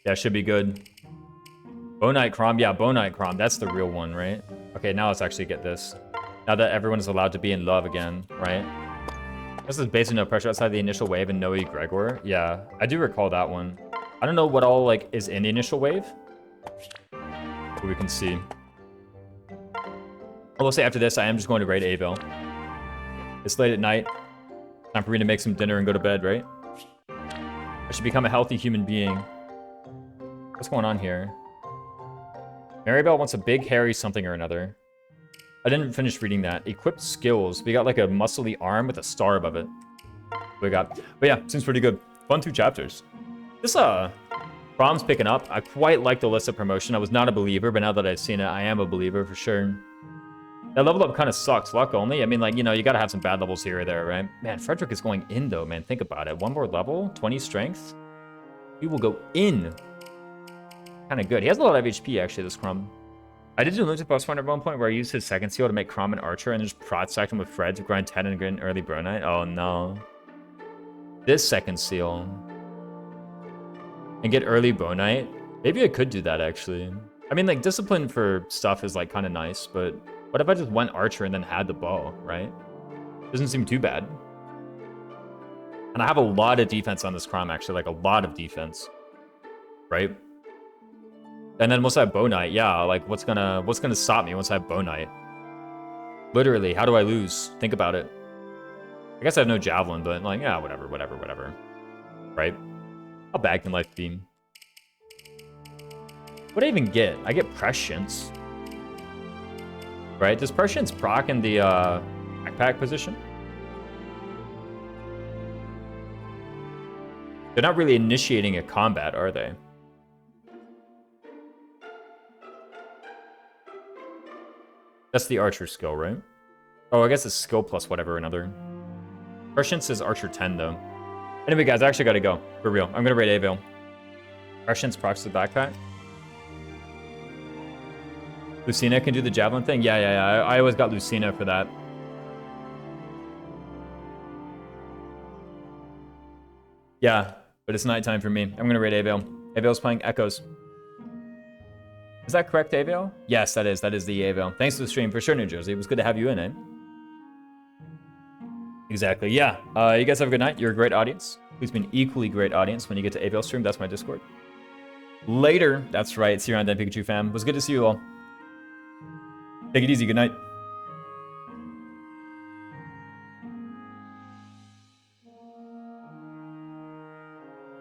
Yeah, should be good. Bonite Crom, yeah, Bonite Crom, that's the real one, right? Okay, now let's actually get this. Now that everyone is allowed to be in love again, right? This is basically no pressure outside the initial wave and Noe Gregor. Yeah, I do recall that one. I don't know what all, like, is in the initial wave. But we can see. Well, let's say after this, I am just going to raid Avil. It's late at night. Time for me to make some dinner and go to bed, right? I should become a healthy human being. What's going on here? Maribel wants a big, hairy something or another. I didn't finish reading that. Equipped skills. We got like a muscly arm with a star above it. We got. But yeah, seems pretty good. Fun 2 chapters. This, Brom's picking up. I quite like the Alyssa promotion. I was not a believer, but now that I've seen it, I am a believer for sure. That level up kind of sucks. Luck only. I mean, like, you know, you gotta have some bad levels here or there, right? Man, Frederick is going in, though, man. Think about it. One more level, 20 strength. He will go in. Kind of good. He has a lot of HP, actually, this Crom. I did do Lunatic boss finder at one point where I used his second seal to make Crom an archer and just prod stacked him with Fred to grind 10 and get an early Bronite. Oh, no. This second seal. And get early Bronite. Maybe I could do that, actually. I mean, like, discipline for stuff is, like, kind of nice, but what if I just went archer and then had the bow, right? Doesn't seem too bad. And I have a lot of defense on this Crom, actually, like, a lot of defense. Right? And then once I have Bow Knight, yeah, like what's gonna stop me once I have Bow Knight? Literally, how do I lose? Think about it. I guess I have no Javelin, but like, yeah, whatever. Right? How bad can life be? What do I even get? I get Prescience. Right? Does Prescience proc in the backpack position? They're not really initiating a combat, are they? That's the archer skill, right? Oh, I guess it's skill plus whatever another. Prescience is archer 10, though. Anyway, guys, I actually gotta go. For real. I'm gonna raid Avil. Russians procs to the backpack. Lucina can do the javelin thing? Yeah. I always got Lucina for that. Yeah, but it's nighttime for me. I'm gonna raid Avil. Avil's playing Echoes. Is that correct, Avil? Yes, that is. That is the Avil. Thanks for the stream. For sure, New Jersey. It was good to have you in, eh? Exactly, yeah. You guys have a good night. You're a great audience. Please be an equally great audience when you get to Avil stream. That's my Discord. Later. That's right. See you around then, Pikachu fam. It was good to see you all. Take it easy. Good night.